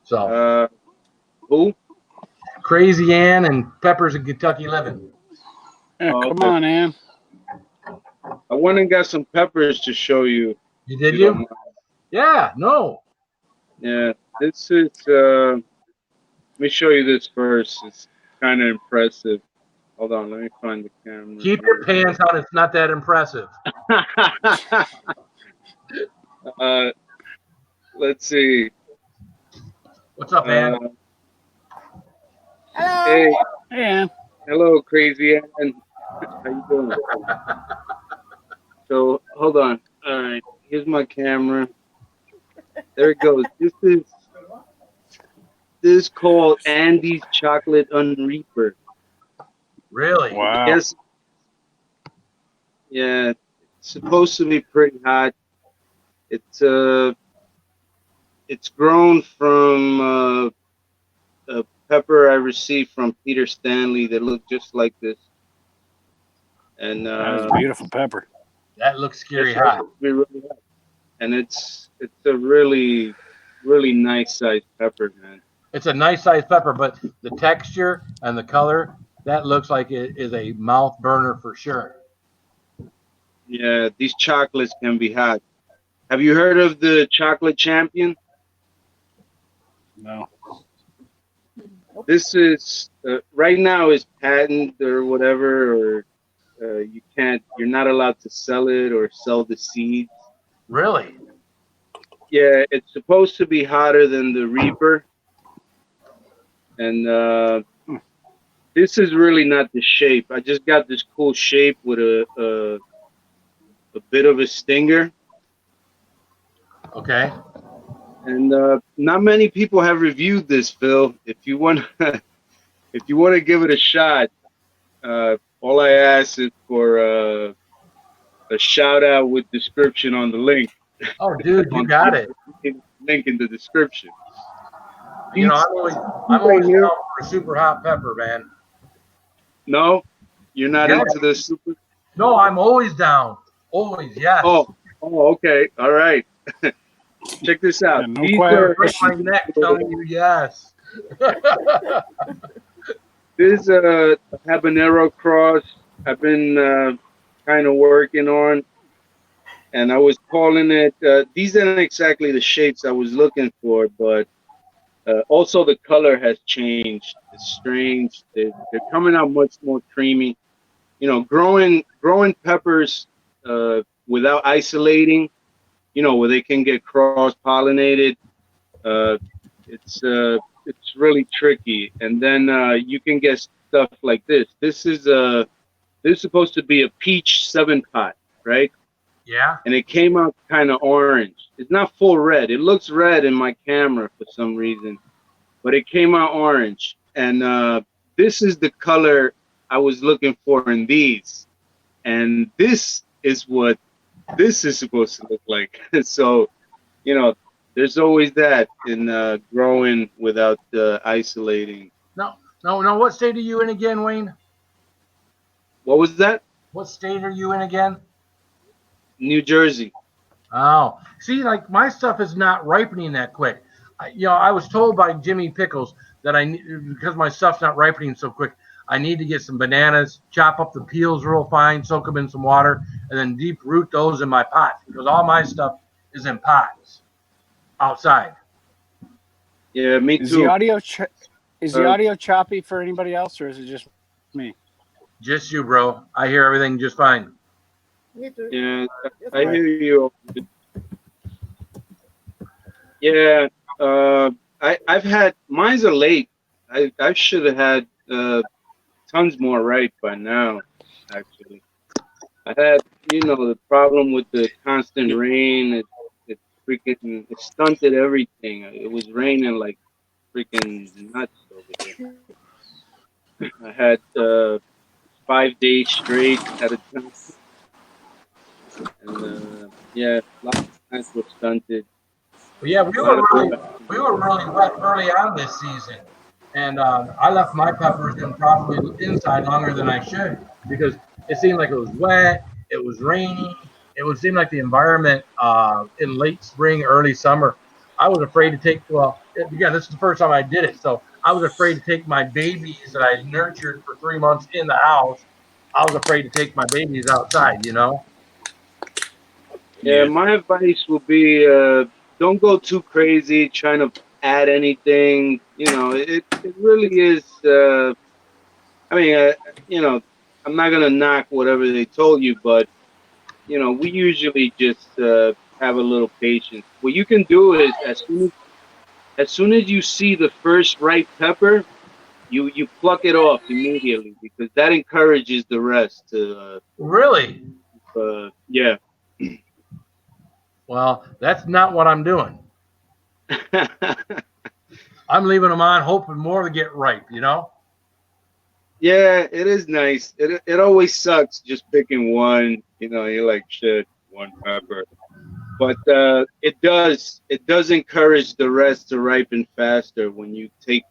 So who? Crazy Ann and Peppers in Kentucky Living. Yeah, Oh, come okay. on, Ann. I went and got some peppers to show you. You did if you don't you? mind. Yeah. No. Yeah, this is. Let me show you this first. It's kind of impressive. Hold on, let me find the camera. Keep your pants on. It's not that impressive. Let's see. What's up, Ann? Hey, Hey, Ann. hello, Crazy Ann. How you doing? So, hold on. All right, here's my camera. There it goes. This is called Andy's Chocolate Unreaper. Really? Wow. Yes. Yeah, it's supposed to be pretty hot. It's grown from a pepper I received from Peter Stanley that looked just like this, and That was a beautiful pepper. That looks scary it's hot. supposed to be really hot. And it's a really really nice sized pepper, man. It's a nice sized pepper, but the texture and the color, that looks like it is a mouth burner for sure. Yeah, these chocolates can be hot. Have you heard of the chocolate champion? No. This is right now is patent or whatever, or you're not allowed to sell it or sell the seeds. Really? Yeah, it's supposed to be hotter than the Reaper, and this is really not the shape. I just got this cool shape with a bit of a stinger, Okay. and not many people have reviewed this, Phil. If you want, if you want to give it a shot, all I ask is for a shout out with description on the link. Oh, dude, you On got it. link in the description. I'm Right always here. down for a super hot pepper, man. No, you're not Yeah. into the super. No, I'm always down. Always, yes. Oh, okay, all right. check this out. Yeah, no These question. Break my neck telling you yes. this habanero cross I've been kind of working on, and I was calling it. These aren't exactly the shapes I was looking for, but also the color has changed. It's strange. They're coming out much more creamy. You know, growing peppers without isolating. You know, where they can get cross pollinated. Uh, it's really tricky, and then you can get stuff like this. This is supposed to be a peach 7 pot, right? Yeah. And it came out kind of orange. It's not full red. It looks red in my camera for some reason, but it came out orange. And this is the color I was looking for in these, and this is what this is supposed to look like. So, you know, there's always that in growing without isolating. No, no, no. What state are you in again, Wayne? What was that? What state are you in again? New Jersey. Oh, see, like my stuff is not ripening that quick. I was told by Jimmy Pickles that because my stuff's not ripening so quick, I need to get some bananas, chop up the peels real fine, soak them in some water, and then deep root those in my pots because all my stuff is in pots outside. Yeah, me Is too. the audio choppy for anybody else, or is it just me? Just you, bro. I hear everything just fine. Yeah, I hear you. Yeah, I've had mine's are late. I should have had tons more right by now. Actually, I had the problem with the constant rain. It freaking it stunted everything. It was raining like freaking nuts over here. I had 5 days straight at a time, and yeah, lots of plants were stunted. But yeah, A lot of we were really wet early on this season, and I left my peppers in probably inside longer than I should because it seemed like it was wet, it was rainy, it would seem like the environment in late spring, early summer. I was afraid to take again. This is the first time I did it, so I was afraid to take my babies that I nurtured for 3 months in the house. I was afraid to take my babies outside. Yeah, Yeah. my advice would be don't go too crazy trying to add anything. It really is. I mean, I'm not gonna knock whatever they told you, but we usually just have a little patience. What you can do is as soon as you see the first ripe pepper, you pluck it off immediately because that encourages the rest to Really? yeah. Well, that's not what I'm doing. I'm leaving them on, hoping more to get ripe. Yeah, it is nice. It always sucks just picking one. You're like shit, one pepper. But it does encourage the rest to ripen faster when you take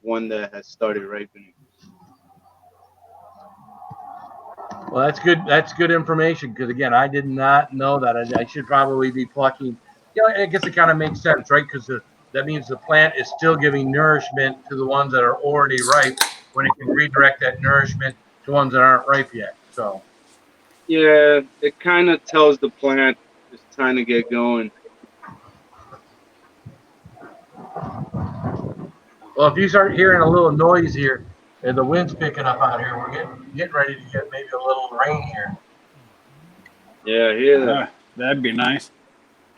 one that has started ripening. Well, that's good. That's good information because again, I did not know that. I should probably be plucking. I guess it kind of makes sense, right? Because that means the plant is still giving nourishment to the ones that are already ripe when it can redirect that nourishment to ones that aren't ripe yet. So, Yeah, it kind of tells the plant it's time to get going. well, if you start hearing a little noise here and the wind's picking up out here, we're getting ready to get maybe a little rain here. Yeah, I hear that. That'd be nice.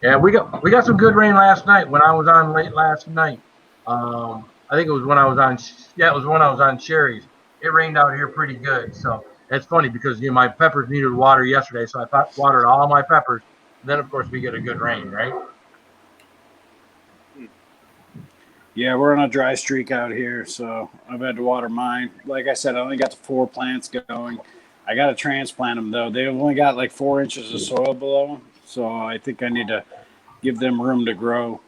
Yeah, we got some good rain last night when I was on late last night. I think it was when I was on. Yeah, it was when I was on Sherry's. It rained out here pretty good. So it's funny because my peppers needed water yesterday, so I watered all my peppers. Then of course we get a good rain, right? Yeah, we're on a dry streak out here, so I've had to water mine. Like I said, I only got the 4 plants going. I got to transplant them though. They've only got like 4 inches of soil below them, so I think I need to give them room to grow.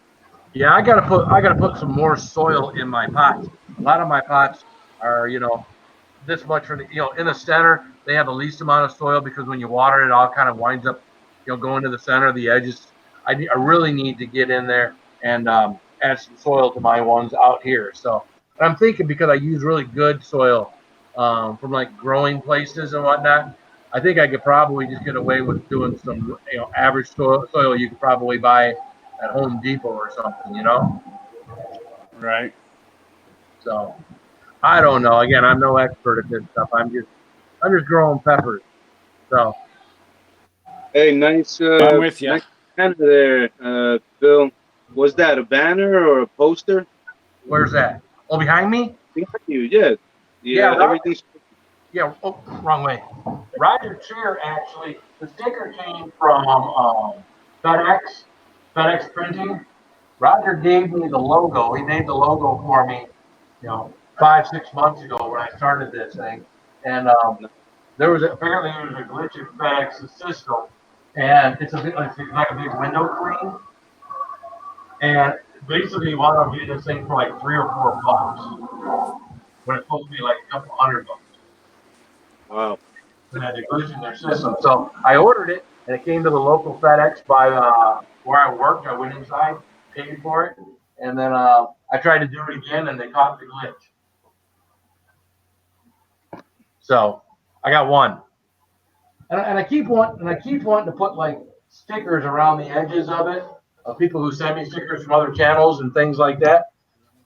Yeah, I gotta put some more soil in my pots. A lot of my pots are this much for the in the center they have the least amount of soil because when you water it, it all kind of winds up going to the center of the edges. I really need to get in there and add some soil to my ones out here. So and I'm thinking because I use really good soil from like growing places and whatnot. I think I could probably just get away with doing some, average soil you could probably buy at Home Depot or something, Right. So I don't know. Again, I'm no expert at this stuff. I'm just growing peppers. So Hey, nice, I'm with you. nice banner there, Bill. Was that a banner or a poster? where's that? Oh, behind me? Behind you, yeah. Yeah, Yeah, right. everything's Yeah. Oh, wrong way. Roger Cheer actually. The sticker came from FedEx. FedEx printing. Roger gave me the logo. He made the logo for me, 5, 6 months ago when I started this thing, and apparently there was a glitch in FedEx's system, and it's like a big window screen, and basically wound up getting this thing for like $3 or $4 when it's supposed to be like a couple $100. wow. And had a glitch in their system. So I ordered it, and it came to the local FedEx by where I worked. I went inside, paid for it, and then I tried to do it again, and they caught the glitch. So I got one, and I keep wanting to put like stickers around the edges of it of people who send me stickers from other channels and things like that.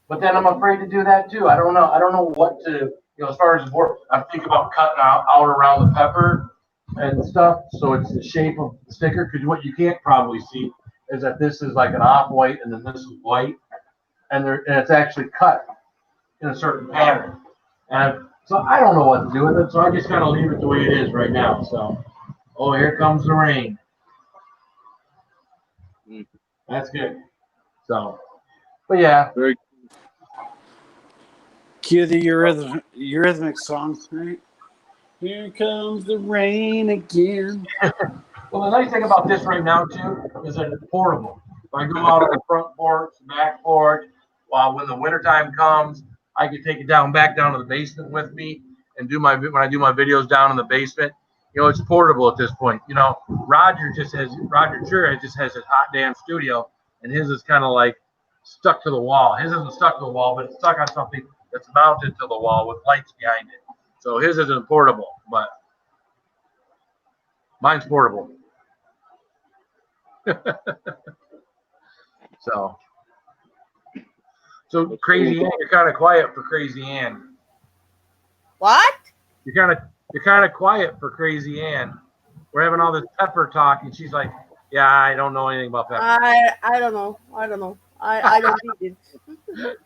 But then I'm afraid to do that too. I don't know. I don't know what to, as far as the board. I'm thinking about cutting out around the pepper and stuff, so it's the shape of the sticker. Because what you can't probably see is that this is like an off-white, and then this is white, and it's actually cut in a certain pattern. And so I don't know what to do with it. So I just gotta leave it the way it is right now. So, oh, here comes the rain. Mm, That's good. So, but yeah, very Cue the eurythmic song, right? Here comes the rain again. well, the nice thing about this right now too is that it's portable. If I go out on the front porch, back porch, while when the wintertime comes, I can take it back down to the basement with me and when I do my videos down in the basement. It's portable at this point. Roger Chura just has his hot damn studio, and his is kind of like stuck to the wall. His isn't stuck to the wall, but it's stuck on something that's mounted to the wall with lights behind it. So his isn't portable, but mine's portable. So, Crazy Ann, you're kind of quiet for Crazy Ann. What? You're kind of quiet for Crazy Ann. We're having all this pepper talk, and she's like, "Yeah, I don't know anything about pepper." I don't know. I don't know. I don't need it.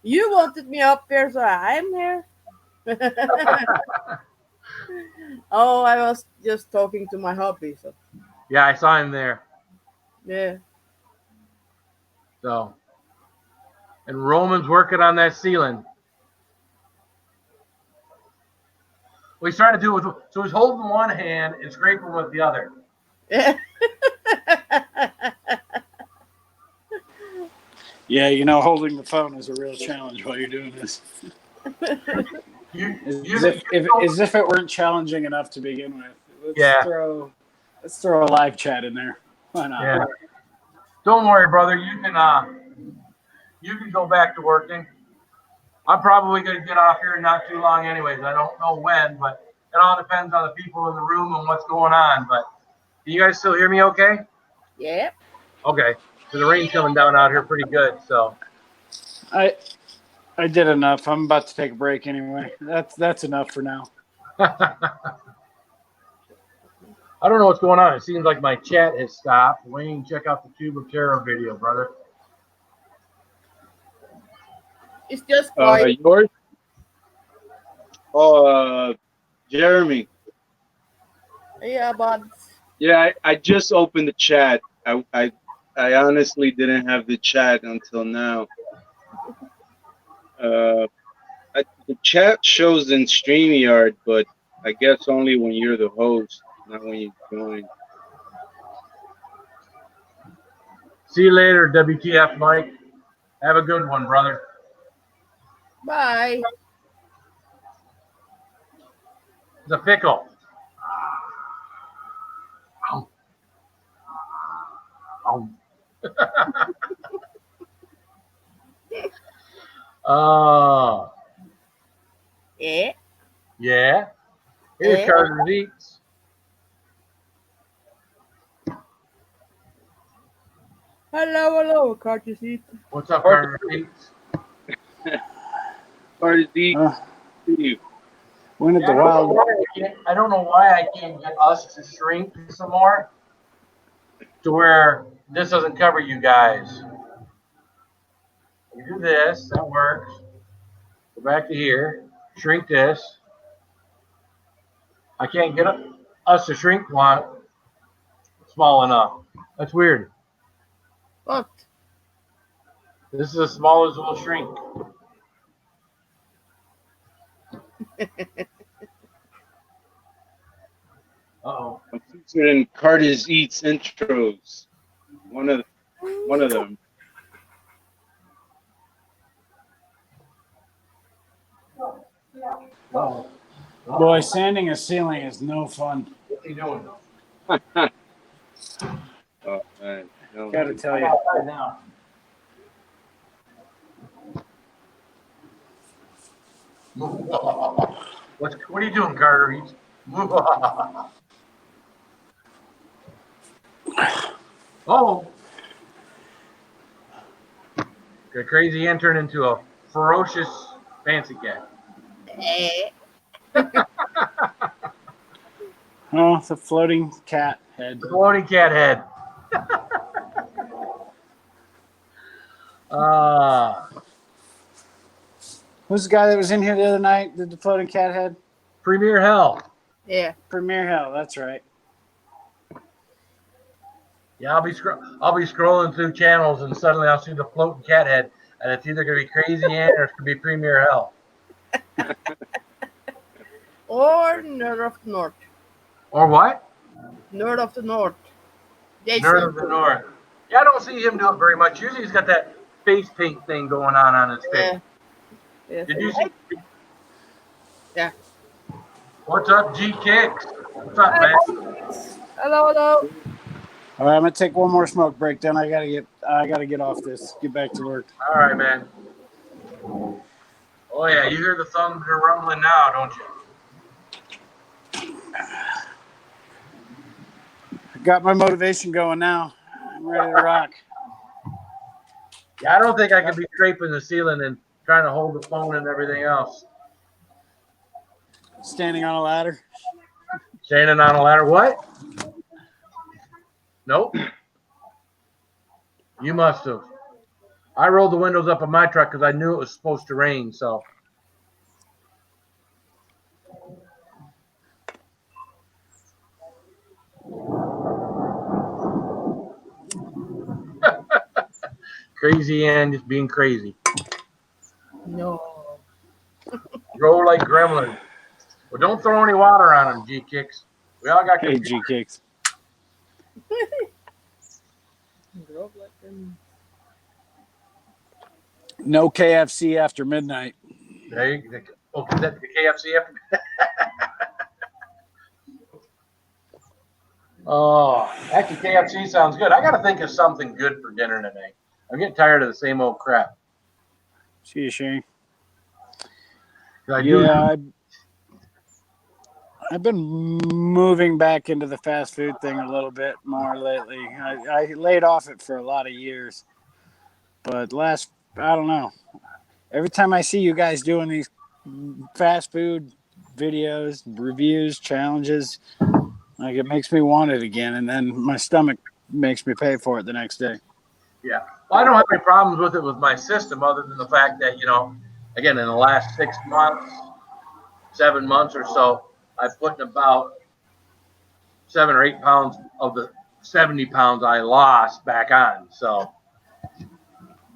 You wanted me up there, so I'm here. Oh, I was just talking to my hubby. So Yeah, I saw him there. yeah. So, and Roman's working on that ceiling. Well, he's trying to do it so he's holding one hand and scraping with the other. Yeah, holding the phone is a real challenge while you're doing this. As if it weren't challenging enough to begin with. Let's throw a live chat in there. Why not? Yeah. Don't worry, brother. You can go back to working. I'm probably going to get off here in not too long, anyways. I don't know when, but it all depends on the people in the room and what's going on. But can you guys still hear me? Okay. Yeah. Okay. So the rain's coming down out here pretty good. So I did enough. I'm about to take a break anyway. That's enough for now. I don't know what's going on. It seems like my chat has stopped. Wayne, check out the Tube of Terror video, brother. It's just quiet. yours? Oh, Jeremy. Yeah, but Yeah, I just opened the chat. I honestly didn't have the chat until now. The chat shows in StreamYard, but I guess only when you're the host, not when you join. See you later, WTF Mike. Have a good one, brother. bye. It's a pickle. Oh, Eh? yeah. Here's Eh? Carter's Eats. Hello, Curtis Eat. What's up, Carter's Eats? Hard to eat. Uh, You. when did Yeah, the wild? I don't know why I can't get us to shrink some more to where this doesn't cover you guys. You do this, that works. Go back to here, shrink this. I can't get us to shrink one small enough. That's weird. What? This is as small as it will shrink. Uh-oh. I'm featured in Carter's Eats intros. One of them. Uh-oh. Boy, sanding a ceiling is no fun. What's he doing? Oh man. No. Gotta tell you. Outside now. What are you doing, Carter? Oh, the crazy ant turned into a ferocious fancy cat. Eh? Oh, the floating cat head. The floating cat head. Who's the guy that was in here the other night? Did the floating cat head? Premier Hell. Yeah. Premier Hell. That's right. Yeah, I'll be scrolling through channels and suddenly I'll see the floating cat head, and it's either gonna be Crazy Ant or it's gonna be Premier Hell. Or Nerd of the North. Or what? Nerd of the North. Jason. Nerd of the North. Yeah, I don't see him do it very much. Usually he's got that face paint thing going on his face. Yeah. Yes. Did you see? Yeah. What's up, G Kicks? What's up, man? Hello. All right, I'm gonna take one more smoke break. Then I gotta get off this. Get back to work. All right, man. Oh yeah, you hear the thunder rumbling now, don't you? I got my motivation going now. I'm ready to rock. Yeah, I don't think I can be scraping the ceiling and trying to hold the phone and everything else. Standing on a ladder. Standing on a ladder. What? Nope. You must have. I rolled the windows up on my truck because I knew it was supposed to rain, so. Crazy and just being crazy. No. Grow like gremlins. Well, don't throw any water on them, G Kicks. We all got Hey, G Kicks. No KFC after midnight. There you go. Okay, that's the KFC after. Oh, actually, KFC sounds good. I got to think of something good for dinner tonight. I'm getting tired of the same old crap. See, Shane. I I've been moving back into the fast food thing a little bit more lately. I laid off it for a lot of years, but I don't know. Every time I see you guys doing these fast food videos, reviews, challenges, like it makes me want it again, and then my stomach makes me pay for it the next day. Yeah. Well, I don't have any problems with it with my system other than the fact that, again, in the last 6 months, 7 months or so, I've put in about 7 or 8 pounds of the 70 pounds I lost back on. So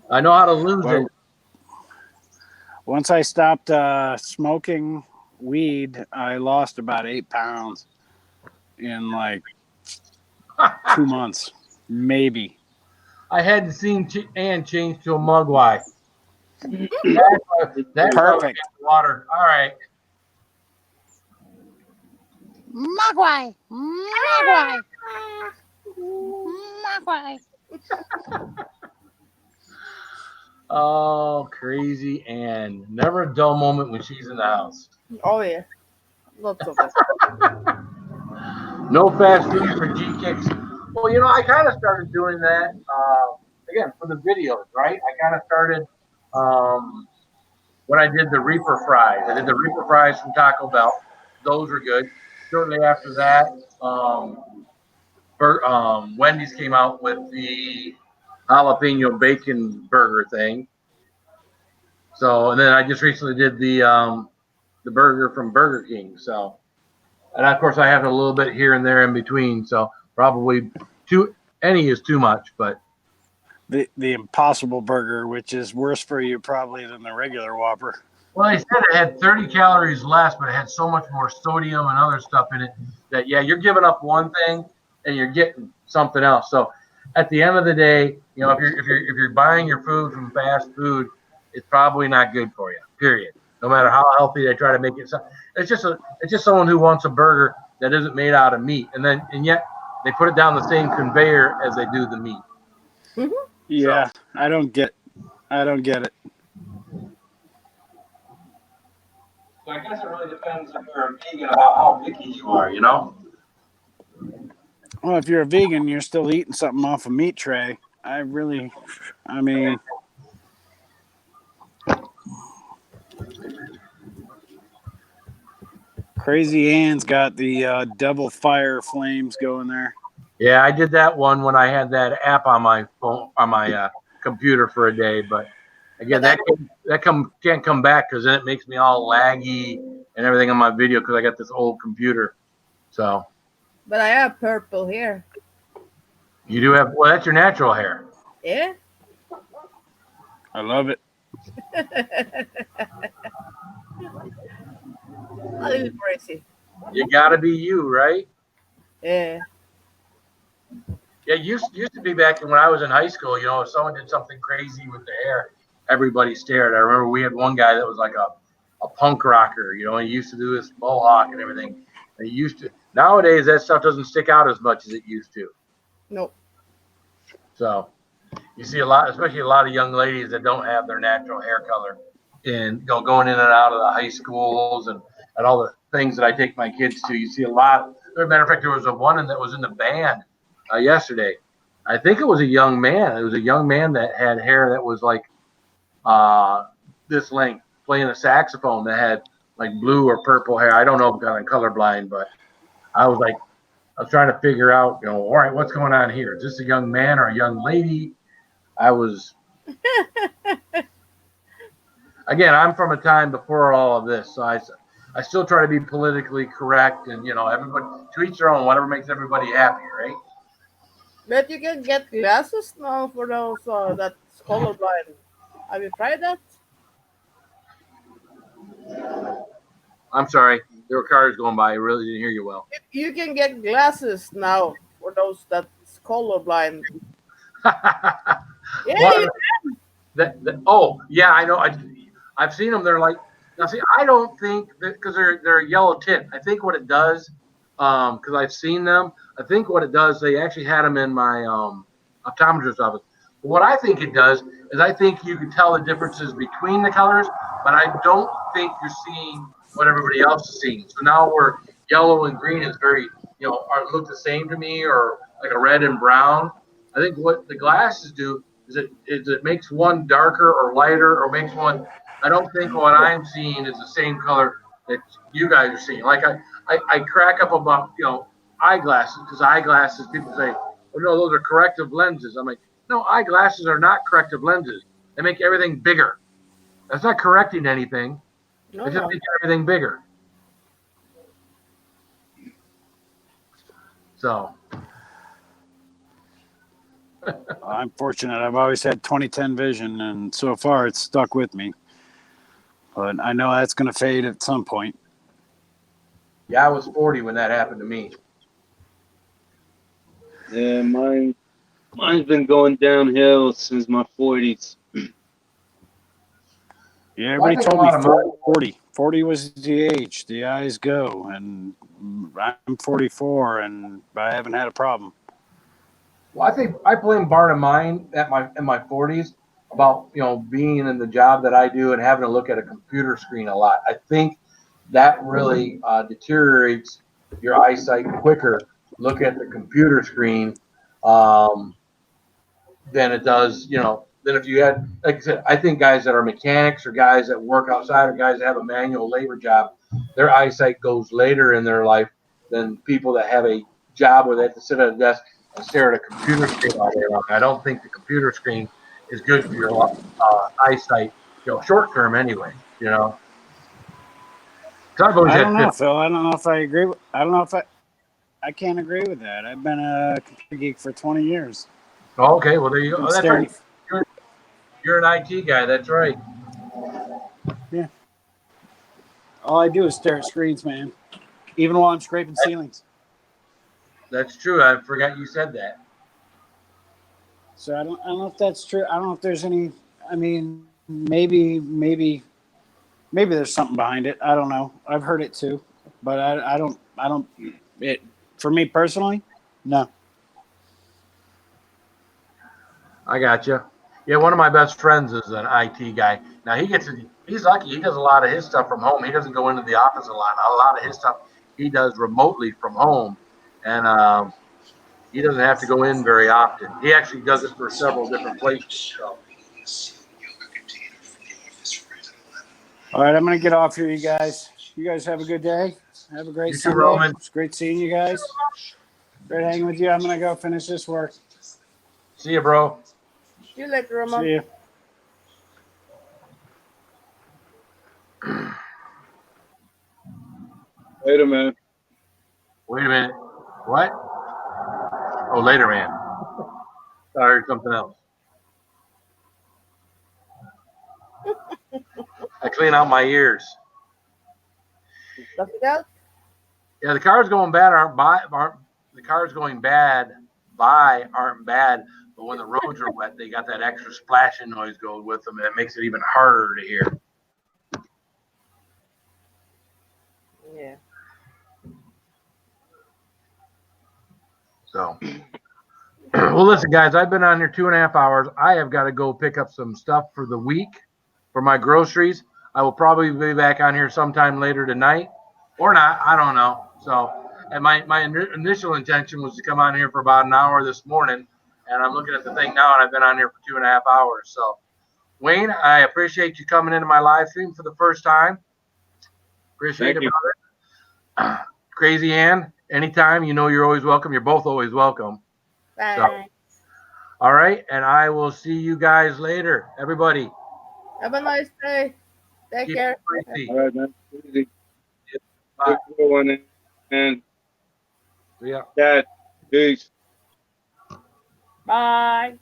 I know how to lose it. Once I stopped smoking weed, I lost about 8 pounds in like 2 months, maybe. I hadn't seen Ann change to a mugwai. That's Perfect. Water. All right. Mogwai. Oh, crazy Ann. Never a dull moment when she's in the house. Oh yeah, lots of it. No fast food for G Kicks. Well, I kind of started doing that again for the videos, right? I kind of started when I did the Reaper fries. I did the Reaper fries from Taco Bell. Those were good. Shortly after that, Wendy's came out with the jalapeno bacon burger thing. So, and then I just recently did the burger from Burger King. So, and of course I have a little bit here and there in between. So probably any is too much, but The Impossible Burger, which is worse for you probably than the regular Whopper. well, they said it had 30 calories less, but it had so much more sodium and other stuff in it that you're giving up one thing and you're getting something else. So at the end of the day, if you're buying your food from fast food, it's probably not good for you. Period. No matter how healthy they try to make it. It's just someone who wants a burger that isn't made out of meat, and yet they put it down the same conveyor as they do the meat. Yeah, so, I don't get it. So I guess it really depends if you're a vegan about how picky you are, Well, if you're a vegan, you're still eating something off a meat tray. I mean, Crazy Ann's got the double fire flames going there. Yeah, I did that one when I had that app on my phone, on my computer for a day. But again, can't come back because then it makes me all laggy and everything on my video because I got this old computer. So. But I have purple hair. You do have. Well, that's your natural hair. Yeah. I love it. A little crazy. You gotta be you, right? Yeah. Yeah, used to be back when I was in high school. If someone did something crazy with the hair, everybody stared. I remember we had one guy that was like a punk rocker. He used to do this mohawk and everything. And nowadays that stuff doesn't stick out as much as it used to. Nope. So you see especially a lot of young ladies that don't have their natural hair color, and going in and out of the high schools and all the things that I take my kids to. You see a lot. As a matter of fact, there was one that was in the band yesterday. I think it was a young man. It was a young man that had hair that was like this length, playing a saxophone that had like blue or purple hair. I don't know if I'm colorblind, but I was trying to figure out, all right, what's going on here? Is this a young man or a young lady? Again, I'm from a time before all of this, so I still try to be politically correct, and everybody to each their own, whatever makes everybody happy, right? But you can get glasses now for those that's colorblind. Have you tried that? I'm sorry, there were cars going by. I really didn't hear you well. You can get glasses now for those that's colorblind. Yeah. Oh, yeah, I know. I've seen them. They're like, now see, I don't think that because they're a yellow tint. I think what it does, because I've seen them. I think what it does, they actually had them in my optometrist's office. But what I think it does is I think you can tell the differences between the colors, but I don't think you're seeing what everybody else is seeing. So now where yellow and green is very, look the same to me, or like a red and brown. I think what the glasses do is it makes one darker or lighter, or makes one. I don't think what I'm seeing is the same color that you guys are seeing. Like I crack up about eyeglasses, because eyeglasses, people say, oh no, those are corrective lenses. I'm like, no, eyeglasses are not corrective lenses. They make everything bigger. That's not correcting anything. No, It's just making everything bigger. So. I'm fortunate. I've always had 20/10 vision, and so far it's stuck with me. But I know that's going to fade at some point. Yeah, I was 40 when that happened to me. Yeah, mine's been going downhill since my 40s. Yeah, everybody told me 40. 40 was the age. The eyes go, and I'm 44, and I haven't had a problem. Well, I think I blame part of mine in my 40s about being in the job that I do and having to look at a computer screen a lot. I think that really deteriorates your eyesight quicker. Look at the computer screen um, than it does, than if you had, like I said, I think guys that are mechanics or guys that work outside or guys that have a manual labor job, their eyesight goes later in their life than people that have a job where they have to sit at a desk and stare at a computer screen all day long. I don't think the computer screen is good for your eyesight, short term anyway, 'Cause I've always I had don't know, 50. Phil. I don't know if I agree. I don't know if I can't agree with that. I've been a computer geek for 20 years. Oh, okay, well, there you go. Been Oh, that's right. staring. You're, you're an IT guy. That's right. Yeah. All I do is stare at screens, man. Even while I'm scraping ceilings. That's true. I forgot you said that. So I don't know if that's true. I don't know if there's any. I mean, maybe there's something behind it. I don't know. I've heard it too, but I don't. It for me personally, no. I got you. Yeah, one of my best friends is an IT guy. Now he's lucky. He does a lot of his stuff from home. He doesn't go into the office a lot. A lot of his stuff he does remotely from home, and he doesn't have to go in very often. He actually does it for several different places. So All right, I'm gonna get off here, you guys. You guys have a good day. Have a great you too, Sunday. Roman. It's great seeing you guys. Great hanging with you. I'm gonna go finish this work. See you, bro. See you later, See Roman. you. Later, man. Wait a minute. What? Oh, later, man. I heard something else. I clean out my ears. Does it help? Yeah, the cars going bad aren't the cars going bad by aren't bad, but when the roads are wet, they got that extra splashing noise going with them, and it makes it even harder to hear. Yeah. So, well, listen, guys, I've been on here 2.5 hours. I have got to go pick up some stuff for the week for my groceries. I will probably be back on here sometime later tonight or not. I don't know. So, and my initial intention was to come on here for about an hour this morning, and I'm looking at the thing now, and I've been on here for 2.5 hours. So, Wayne, I appreciate you coming into my live stream for the first time. Appreciate Thank it, you. brother. Crazy Ann, anytime, you're always welcome. You're both always welcome. So, Bye. all right, and I will see you guys later. Everybody, Have a nice day. Take keep care. it crazy. All right, man. Easy. Bye. Good one, and See ya. Dad. Peace. Bye.